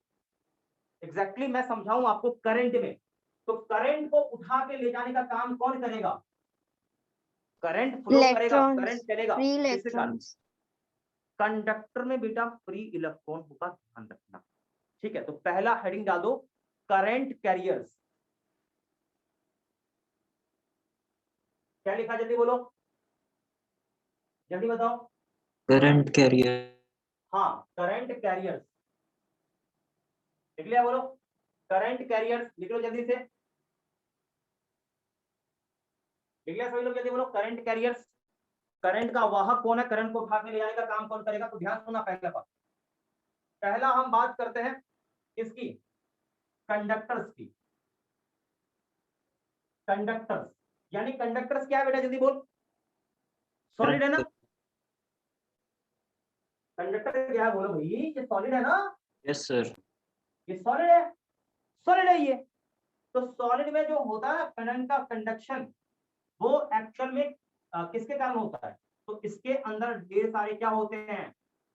एग्जैक्टली मैं समझाऊं आपको करंट में, तो करंट को उठा के ले जाने का काम कौन करेगा? करंट फ्लो करेगा, Electrons, करंट चलेगा, free किसके कारण? electrons. कंडक्टर में बेटा फ्री इलेक्ट्रॉन होगा, ध्यान रखना, ठीक है? तो पहला हेडिंग डाल दो, करंट कैरियर्स। क्या लिखा, जल्दी बोलो, जल्दी बताओ। Current carrier. हाँ, करंट कैरियर्स लिख लिया? बोलो, करंट कैरियर्स लिख लो जल्दी से, लिख लिया सभी लोग? जल्दी बोलो, करंट कैरियर्स। करंट का वाहक कौन है? करंट को उठा के ले जाने का काम कौन करेगा? तो ध्यान सुनना, पहला बात, पहला हम बात करते हैं किसकी? कंडक्टर्स की। कंडक्टर्स यानी कंडक्टर्स क्या है बेटा, जल्दी बोल? सॉलिड है ना? कंडक्टर क्या है बोलो भाई? ये सॉलिड है ना? Yes, sir. ये सॉलिड है, सॉलिड है ये। तो सॉलिड में जो होता है करंट का कंडक्शन, वो एक्चुअल में किसके कारण होता है? तो इसके अंदर ढेर सारे क्या होते हैं?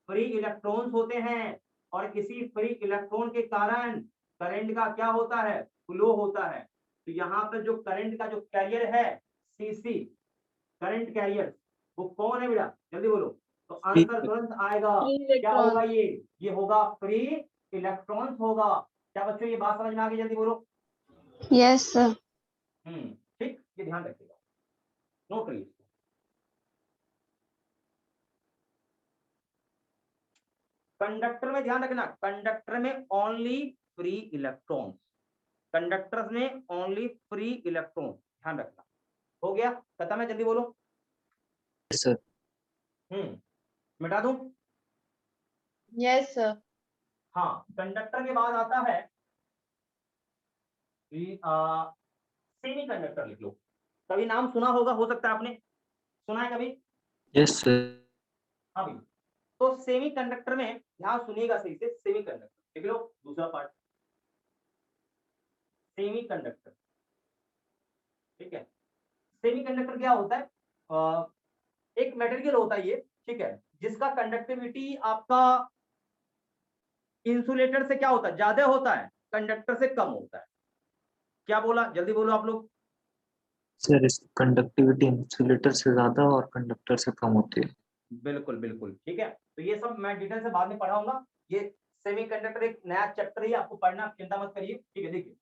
फ्री इलेक्ट्रॉन्स होते हैं, और इसी फ्री इलेक्ट्रॉन के कारण करंट का क्या होता है? फ्लो होता है। तो यहाँ पर जो करंट का जो कैरियर है, सीसी करंट कैरियर, वो कौन है बेटा? जल्दी बोलो, तो आंसर तुरंत आएगा। क्या होगा ये होगा फ्री इलेक्ट्रॉन्स होगा। क्या बच्चों ये बात समझ में आ गई? जल्दी बोलो। Yes, sir. ठीक, ये ध्यान रखिएगा, नोट करिए। कंडक्टर में ध्यान रखना, कंडक्टर में ओनली फ्री इलेक्ट्रॉन्स, कंडक्टर्स में ओनली फ्री इलेक्ट्रॉन, ध्यान रखना। हो गया, खत्म है? जल्दी बोलो। Yes, sir. मिटा दूं? Yes sir. हाँ, कंडक्टर के बाद आता है सेमी कंडक्टर। लिख लो, कभी नाम सुना होगा, हो सकता है आपने सुना है कभी। Yes, sir. हाँ भाई, तो सेमी कंडक्टर में ध्यान सुनिएगा सही से, सेमी कंडक्टर लिख लो, दूसरा पार्ट सेमी कंडक्टर, ठीक है? सेमी कंडक्टर क्या होता है? एक मटेरियल होता है ये, ठीक है, जिसका कंडक्टिविटी आपका इंसुलेटर से क्या होता है? ज्यादा होता है, कंडक्टर से कम होता है। क्या बोला? जल्दी बोलो आप लोग। सर इसकी कंडक्टिविटी इंसुलेटर से ज्यादा और कंडक्टर से कम होती है। बिल्कुल बिल्कुल, ठीक है। तो ये सब मैं डिटेल से बाद में पढ़ाऊंगा। ये सेमीकंडक्टर एक नया चैप्टर है, आपको पढ़ना, चिंता मत करिए, ठीक है? देखिए,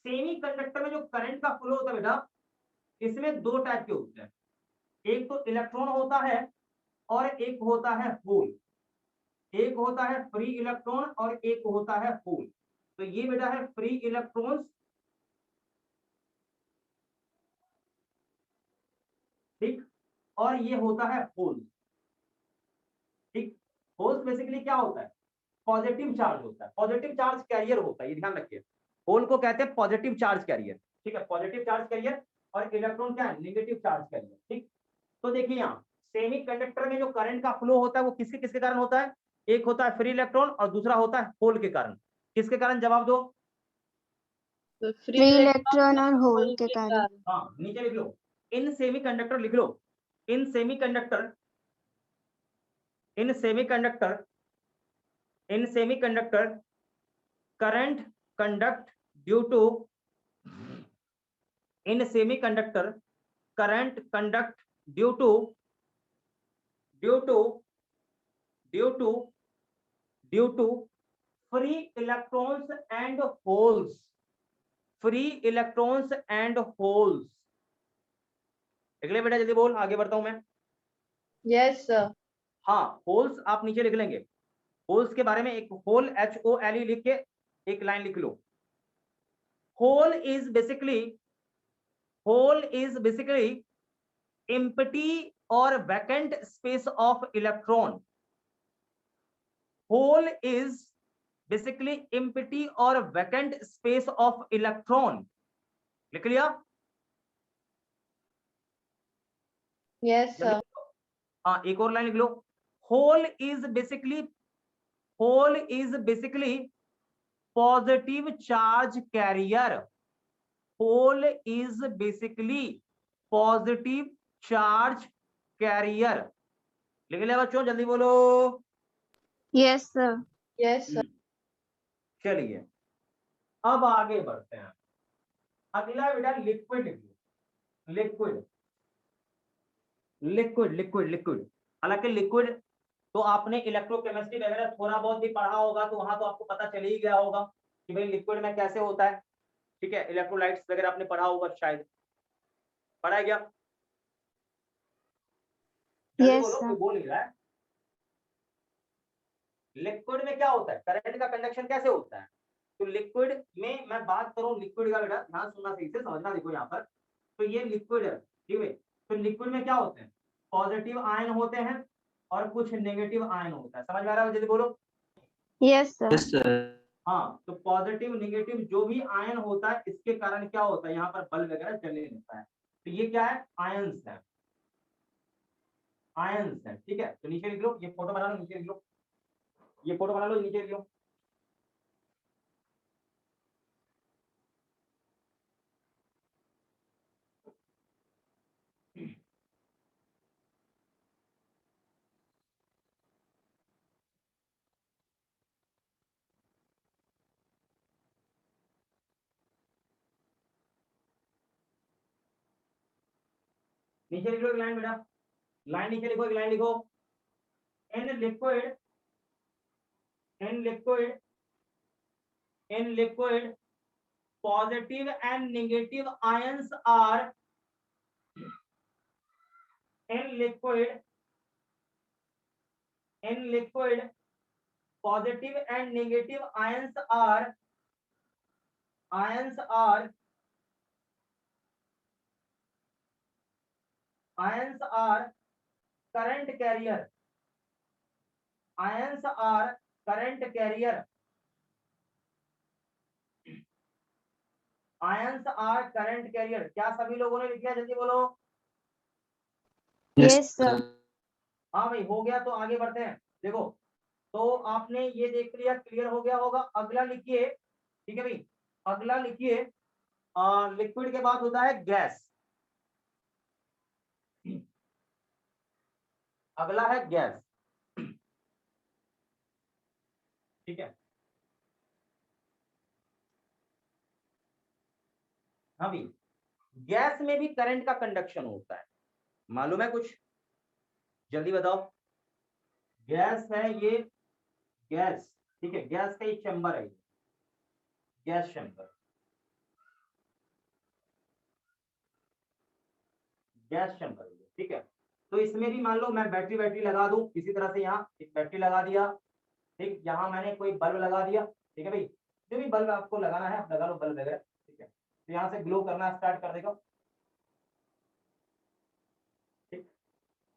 सेमीकंडक्टर में जो करंट का फ्लो होता है बेटा, इसमें दो टाइप के होते हैं, एक तो इलेक्ट्रॉन होता है और एक होता है होल। एक होता है फ्री इलेक्ट्रॉन और एक होता है होल। तो ये बेटा है फ्री इलेक्ट्रॉन्स, ठीक, और ये होता है होल, ठीक। होल्स बेसिकली क्या होता है? पॉजिटिव चार्ज होता है, पॉजिटिव चार्ज कैरियर होता है, ये ध्यान रखिए। होल को कहते हैं पॉजिटिव चार्ज कैरियर, ठीक है? पॉजिटिव चार्ज कैरियर, और इलेक्ट्रॉन क्या है? नेगेटिव चार्ज कैरियर, ठीक। तो देखिए यहाँ सेमी कंडक्टर में जो करंट का फ्लो होता है वो किसके किसके कारण होता है? एक होता है फ्री इलेक्ट्रॉन और दूसरा होता है होल के कारण। किसके कारण? जवाब दो। फ्री Free इलेक्ट्रॉन electron और और hole होल के के कारण। कारण। हाँ, नीचे लिख लो, इन सेमी कंडक्टर लिख लो, in semiconductor, in semiconductor, in semiconductor current conduct due to, in semiconductor current conduct due to, due to, due to, due to free electrons and holes, free electrons and holes. लिख ले बेटा, जल्दी बोल, आगे बढ़ता हूं मैं। Yes sir. हाँ, होल्स आप नीचे लिख लेंगे, होल्स के बारे में एक होल HOLE लिख के एक लाइन लिख लो। Hole is basically, hole is basically empty or vacant space of electron. Hole is basically empty or vacant space of electron. लिख लिया? Yes sir. हाँ, एक और लाइन लिख लो, hole is basically positive charge carrier. Hole is basically positive charge carrier. लिख लिया बच्चों, जल्दी बोलो। Yes, sir. Yes sir. चलिए अब आगे बढ़ते हैं। अगला बेटा liquid. Liquid liquid liquid liquid हालांकि लिक्विड तो आपने इलेक्ट्रोकेमिस्ट्री वगैरह थोड़ा बहुत भी पढ़ा होगा, तो वहां तो आपको पता चल ही गया होगा कि भाई लिक्विड में कैसे होता है। ठीक है, इलेक्ट्रोलाइट्स वगैरह आपने पढ़ा होगा, शायद पढ़ा है क्या? जल्दी Yes, बोलो, sir. कोई बोल नहीं रहा है। लिक्विड में क्या होता है, करंट का कंडक्शन कैसे होता है? तो लिक्विड में मैं बात करूं, लिक्विड का बेटा ध्यान सुनना, सही से समझना। देखो यहाँ पर तो ये लिक्विड है, ठीक है। तो लिक्विड में क्या होते हैं, पॉजिटिव आयन होते हैं और कुछ नेगेटिव आयन होता है। समझ में आ रहा है? जल्दी बोलो। Yes, sir. Yes sir. हाँ, तो पॉजिटिव नेगेटिव जो भी आयन होता है, इसके कारण क्या होता है, यहाँ पर बल्ब वगैरह चलने लगता है। तो ये क्या है, आयंस है। आयंस है, ठीक है। तो नीचे लिख लो, ये फोटो बना लो, नीचे लिख लो, ये फोटो बना लो, नीचे लिख लो। नीचे लिख लो एक लाइन बेटा, लाइन नीचे लिखो, एक लाइन लिखो। In liquid in liquid in liquid positive and negative ions are in liquid positive and negative ions are current carrier। ions are current carrier। ions are current carrier। क्या सभी लोगों ने लिख लिया? जल्दी बोलो। Yes, sir. हाँ भाई, हो गया तो आगे बढ़ते हैं। देखो, तो आपने ये देख लिया, क्लियर हो गया होगा। अगला लिखिए, ठीक है भाई, अगला लिखिए। लिक्विड के बाद होता है गैस। अगला है गैस, ठीक है। हाँ भाई, गैस में भी करंट का कंडक्शन होता है, मालूम है कुछ? जल्दी बताओ। गैस है ये, गैस, ठीक है, गैस का एक चैम्बर है, गैस चैम्बर, गैस चैम्बर, ठीक है। तो इसमें भी मान लो मैं बैटरी बैटरी लगा दूं इसी तरह से, यहाँ एक बैटरी लगा दिया, ठीक, यहाँ मैंने कोई बल्ब लगा दिया, ठीक है भाई। जो भी बल्ब आपको लगाना है आप लगा लो, बल्ब वगैरह, ठीक है। तो यहाँ से ग्लो करना स्टार्ट कर देगा, ठीक।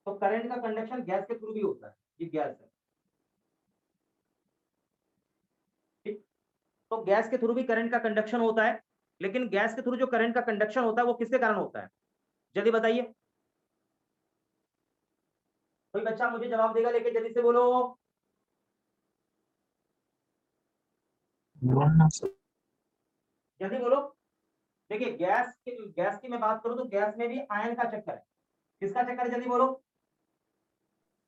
तो करंट का कंडक्शन गैस के थ्रू भी होता है, ये गैस है, ठीक। तो गैस के थ्रू भी करंट का कंडक्शन होता है, लेकिन गैस के थ्रू जो करंट का कंडक्शन होता है वो किसके कारण होता है? जल्दी बताइए, कोई बच्चा मुझे जवाब देगा लेके, जल्दी से बोलो। जल्दी बोलो। देखिए, गैस की मैं बात करूं तो गैस में भी आयन का चक्कर है। किसका चक्कर है? जल्दी बोलो।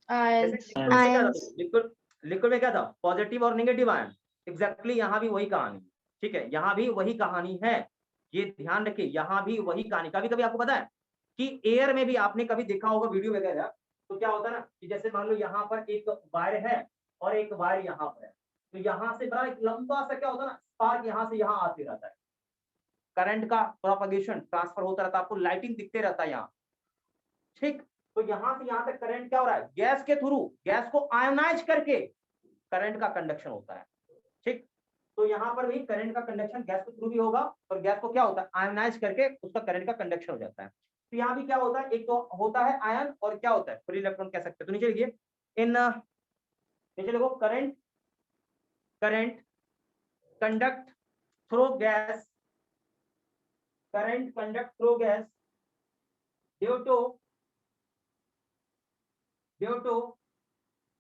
जैसे आयंस। लिक्विड में क्या था, Ions. लिक्विड में क्या था, पॉजिटिव और नेगेटिव आयन। एग्जैक्टली यहाँ भी वही कहानी, ठीक है, यहाँ भी वही कहानी है। ये ध्यान रखिए, यहाँ भी वही कहानी। कभी कभी आपको पता है कि एयर में भी आपने कभी देखा होगा वीडियो वगैरह, तो क्या होता है ना कि जैसे मान लो यहाँ पर एक वायर है और एक वायर यहाँ पर है, तो यहाँ से बड़ा एक लंबा सा क्या होता है ना, स्पार्क यहाँ से यहाँ आते रहता है, करंट का प्रोपगेशन ट्रांसफर होता रहता है, आपको लाइटिंग दिखते रहता है यहाँ, ठीक। तो यहाँ से यहाँ तक करंट क्या हो रहा है, गैस के थ्रू, गैस को आयोनाइज करके करंट का कंडक्शन होता है, ठीक। तो यहाँ पर भी करंट का कंडक्शन गैस के थ्रू भी होगा, और गैस को क्या होता है, आयोनाइज करके उसका करंट का कंडक्शन हो जाता है। तो यहाँ भी क्या होता है, एक तो होता है आयन और क्या होता है, फ्री इलेक्ट्रॉन कह सकते हैं। तो नीचे लिखिए, इन नीचे लिखो, current current conduct through gas, current conduct through gas due to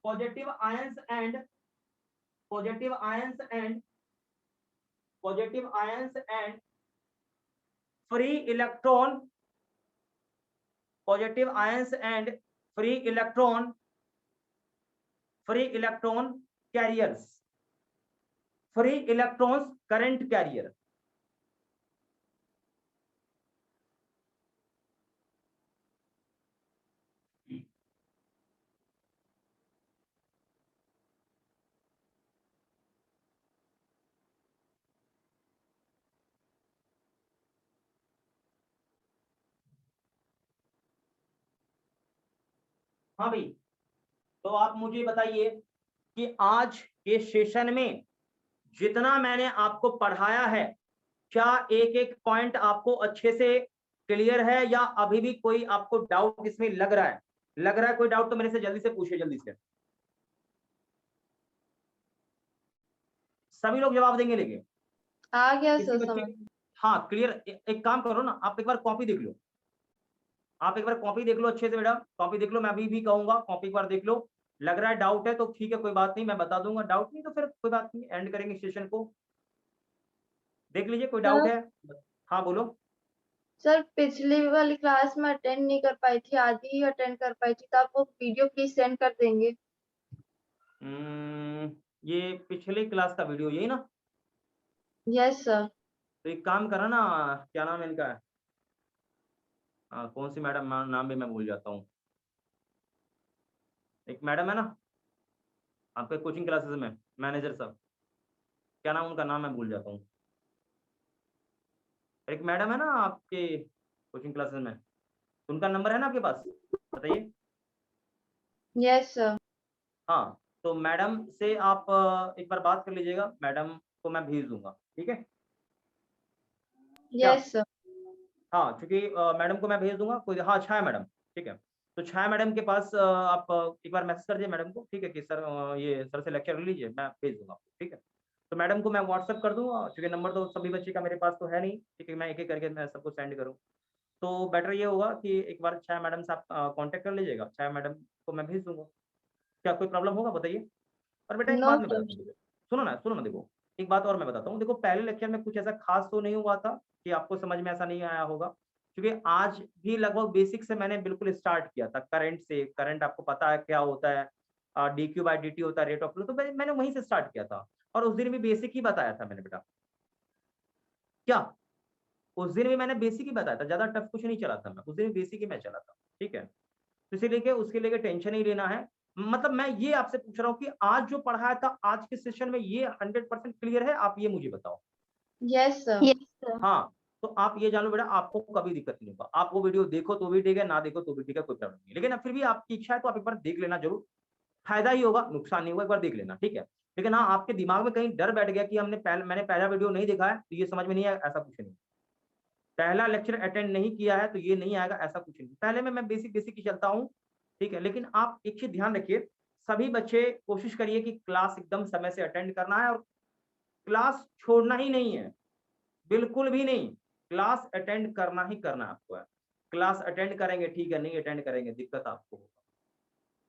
positive ions and positive ions and free electron, positive ions and free electron carriers, free electrons current carrier. हाँ भाई, तो आप मुझे बताइए कि आज के सेशन में जितना मैंने आपको पढ़ाया है, क्या एक एक पॉइंट आपको अच्छे से क्लियर है या अभी भी कोई आपको डाउट इसमें लग रहा है? कोई डाउट तो मेरे से जल्दी से पूछिए, जल्दी से। सभी लोग जवाब देंगे लेकिन आ गया किसी सर बच्चे समझ। हाँ क्लियर। एक काम करो ना, आप एक बार कॉपी देख लो, अच्छे से बेटा, कॉपी देख लो। मैं अभी भी कहूंगा कॉपी एक बार देख लो। लग रहा है डाउट है तो ठीक है, कोई बात नहीं, मैं बता दूंगा। डाउट नहीं तो फिर कोई बात नहीं, एंड करेंगे सेशन को। देख लीजिए, कोई डाउट है? हाँ बोलो। सर पिछली वाली क्लास में अटेंड नहीं कर पाई थी, आधी ही अटेंड कर पाई थी, तो आप वो वीडियो प्लीज सेंड कर देंगे। ये पिछली क्लास का वीडियो यही ना? Yes sir. तो एक काम करा ना, क्या नाम है इनका? कौन सी मैडम, नाम भी मैं भूल जाता हूँ। एक मैडम है ना आपके कोचिंग क्लासेस में, मैनेजर साहब, क्या नाम उनका? नाम मैं भूल जाता हूँ। एक मैडम है ना आपके कोचिंग क्लासेस में, उनका नंबर है ना आपके पास? बताइए। Yes sir. हाँ, तो मैडम से आप एक बार बात कर लीजिएगा, मैडम को मैं भेज दूंगा, ठीक है? क्या? Yes sir. हाँ, क्योंकि मैडम को मैं भेज दूंगा। कोई, हाँ छाया मैडम, ठीक है। तो छाया मैडम के पास आप एक बार मैसेज कर दिए मैडम को, ठीक है, कि सर ये सर से लेक्चर ले लीजिए, मैं भेज दूंगा आपको, ठीक है। तो मैडम को मैं व्हाट्सअप कर दूंगा, क्योंकि नंबर तो सभी बच्चे का मेरे पास तो है नहीं, ठीक है, मैं एक एक करके मैं सबको सेंड करूँ। तो बेटर ये होगा कि एक बार छाया मैडम से आप कांटेक्ट कर लीजिएगा, छाया मैडम को मैं भेज दूंगा। क्या कोई प्रॉब्लम होगा बताइए? और बेटा एक नो बात मैं सर। बताता हूँ, सुनो ना, देखो एक बात और मैं बताता हूँ। देखो पहले लेक्चर में कुछ ऐसा खास तो नहीं हुआ था कि आपको समझ में ऐसा नहीं आया होगा, क्योंकि आज भी लगभग बेसिक से मैंने बिल्कुल स्टार्ट किया था, करंट से। करंट आपको पता है क्या होता है, dq बाय dt होता है, रेट ऑफ फ्लो। तो मैंने वहीं से स्टार्ट किया था, और उस दिन भी बेसिक ही बताया था मैंने बेटा। क्या उस दिन भी मैंने बेसिक ही बताया था, ज्यादा टफ कुछ नहीं चला था मैं उस दिन, बेसिक ही मैं चला था, ठीक है। तो इसीलिए के उसके लिए टेंशन नहीं लेना है। मतलब मैं ये आपसे पूछ रहा हूँ कि आज जो पढ़ाया था आज के सेशन में, ये 100% क्लियर है? आप ये मुझे बताओ। Yes sir. Yes, sir. हाँ, तो आप ये जान लो बेटा, आपको कभी दिक्कत नहीं होगा। आप वो वीडियो देखो तो भी ठीक है, ना देखो तो भी ठीक है, कोई प्रॉब्लम नहीं। लेकिन अब फिर भी आपकी इच्छा है तो आप एक बार देख लेना जरूर, फायदा ही होगा, नुकसान नहीं होगा, एक बार देख लेना, ठीक है। लेकिन हाँ, आपके दिमाग में कहीं डर बैठ गया कि मैंने पहला वीडियो नहीं देखा है तो ये समझ में नहीं आया, ऐसा कुछ नहीं। पहला लेक्चर अटेंड नहीं किया है तो ये नहीं आएगा, ऐसा कुछ नहीं। पहले में मैं बेसिक बेसिक ही चलता हूँ, ठीक है। लेकिन आप एक चीज ध्यान रखिए, सभी बच्चे कोशिश करिए कि क्लास एकदम समय से अटेंड करना है, और क्लास छोड़ना ही नहीं है, बिल्कुल भी नहीं। क्लास अटेंड करना ही करना आपको है। क्लास अटेंड करेंगे ठीक है, नहीं अटेंड करेंगे दिक्कत आपको होगा।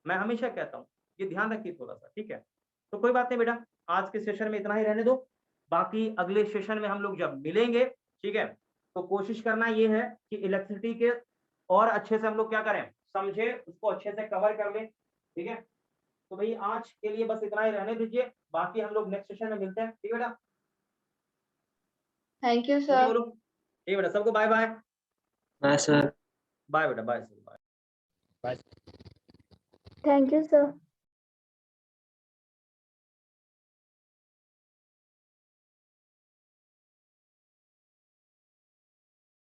मैं हमेशा कहता हूँ, ये ध्यान रखिए थोड़ा सा, ठीक है। तो कोई बात नहीं बेटा, आज के सेशन में इतना ही रहने दो। बाकी अगले सेशन में हम लोग जब मिलेंगे, ठीक है, तो कोशिश करना ये है कि इलेक्ट्रिसिटी के और अच्छे से हम लोग क्या करें, समझे, उसको अच्छे से कवर कर लें, ठीक है। तो भाई आज के लिए बस इतना ही रहने दीजिए, बाकी हम लोग नेक्स्ट सेशन में मिलते हैं, ठीक है बेटा? थैंक यू ठीक है सर। बोलो, ठीक है बेटा, सबको bye bye. Bye sir. Bye बेटा, बाय। Thank you, sir.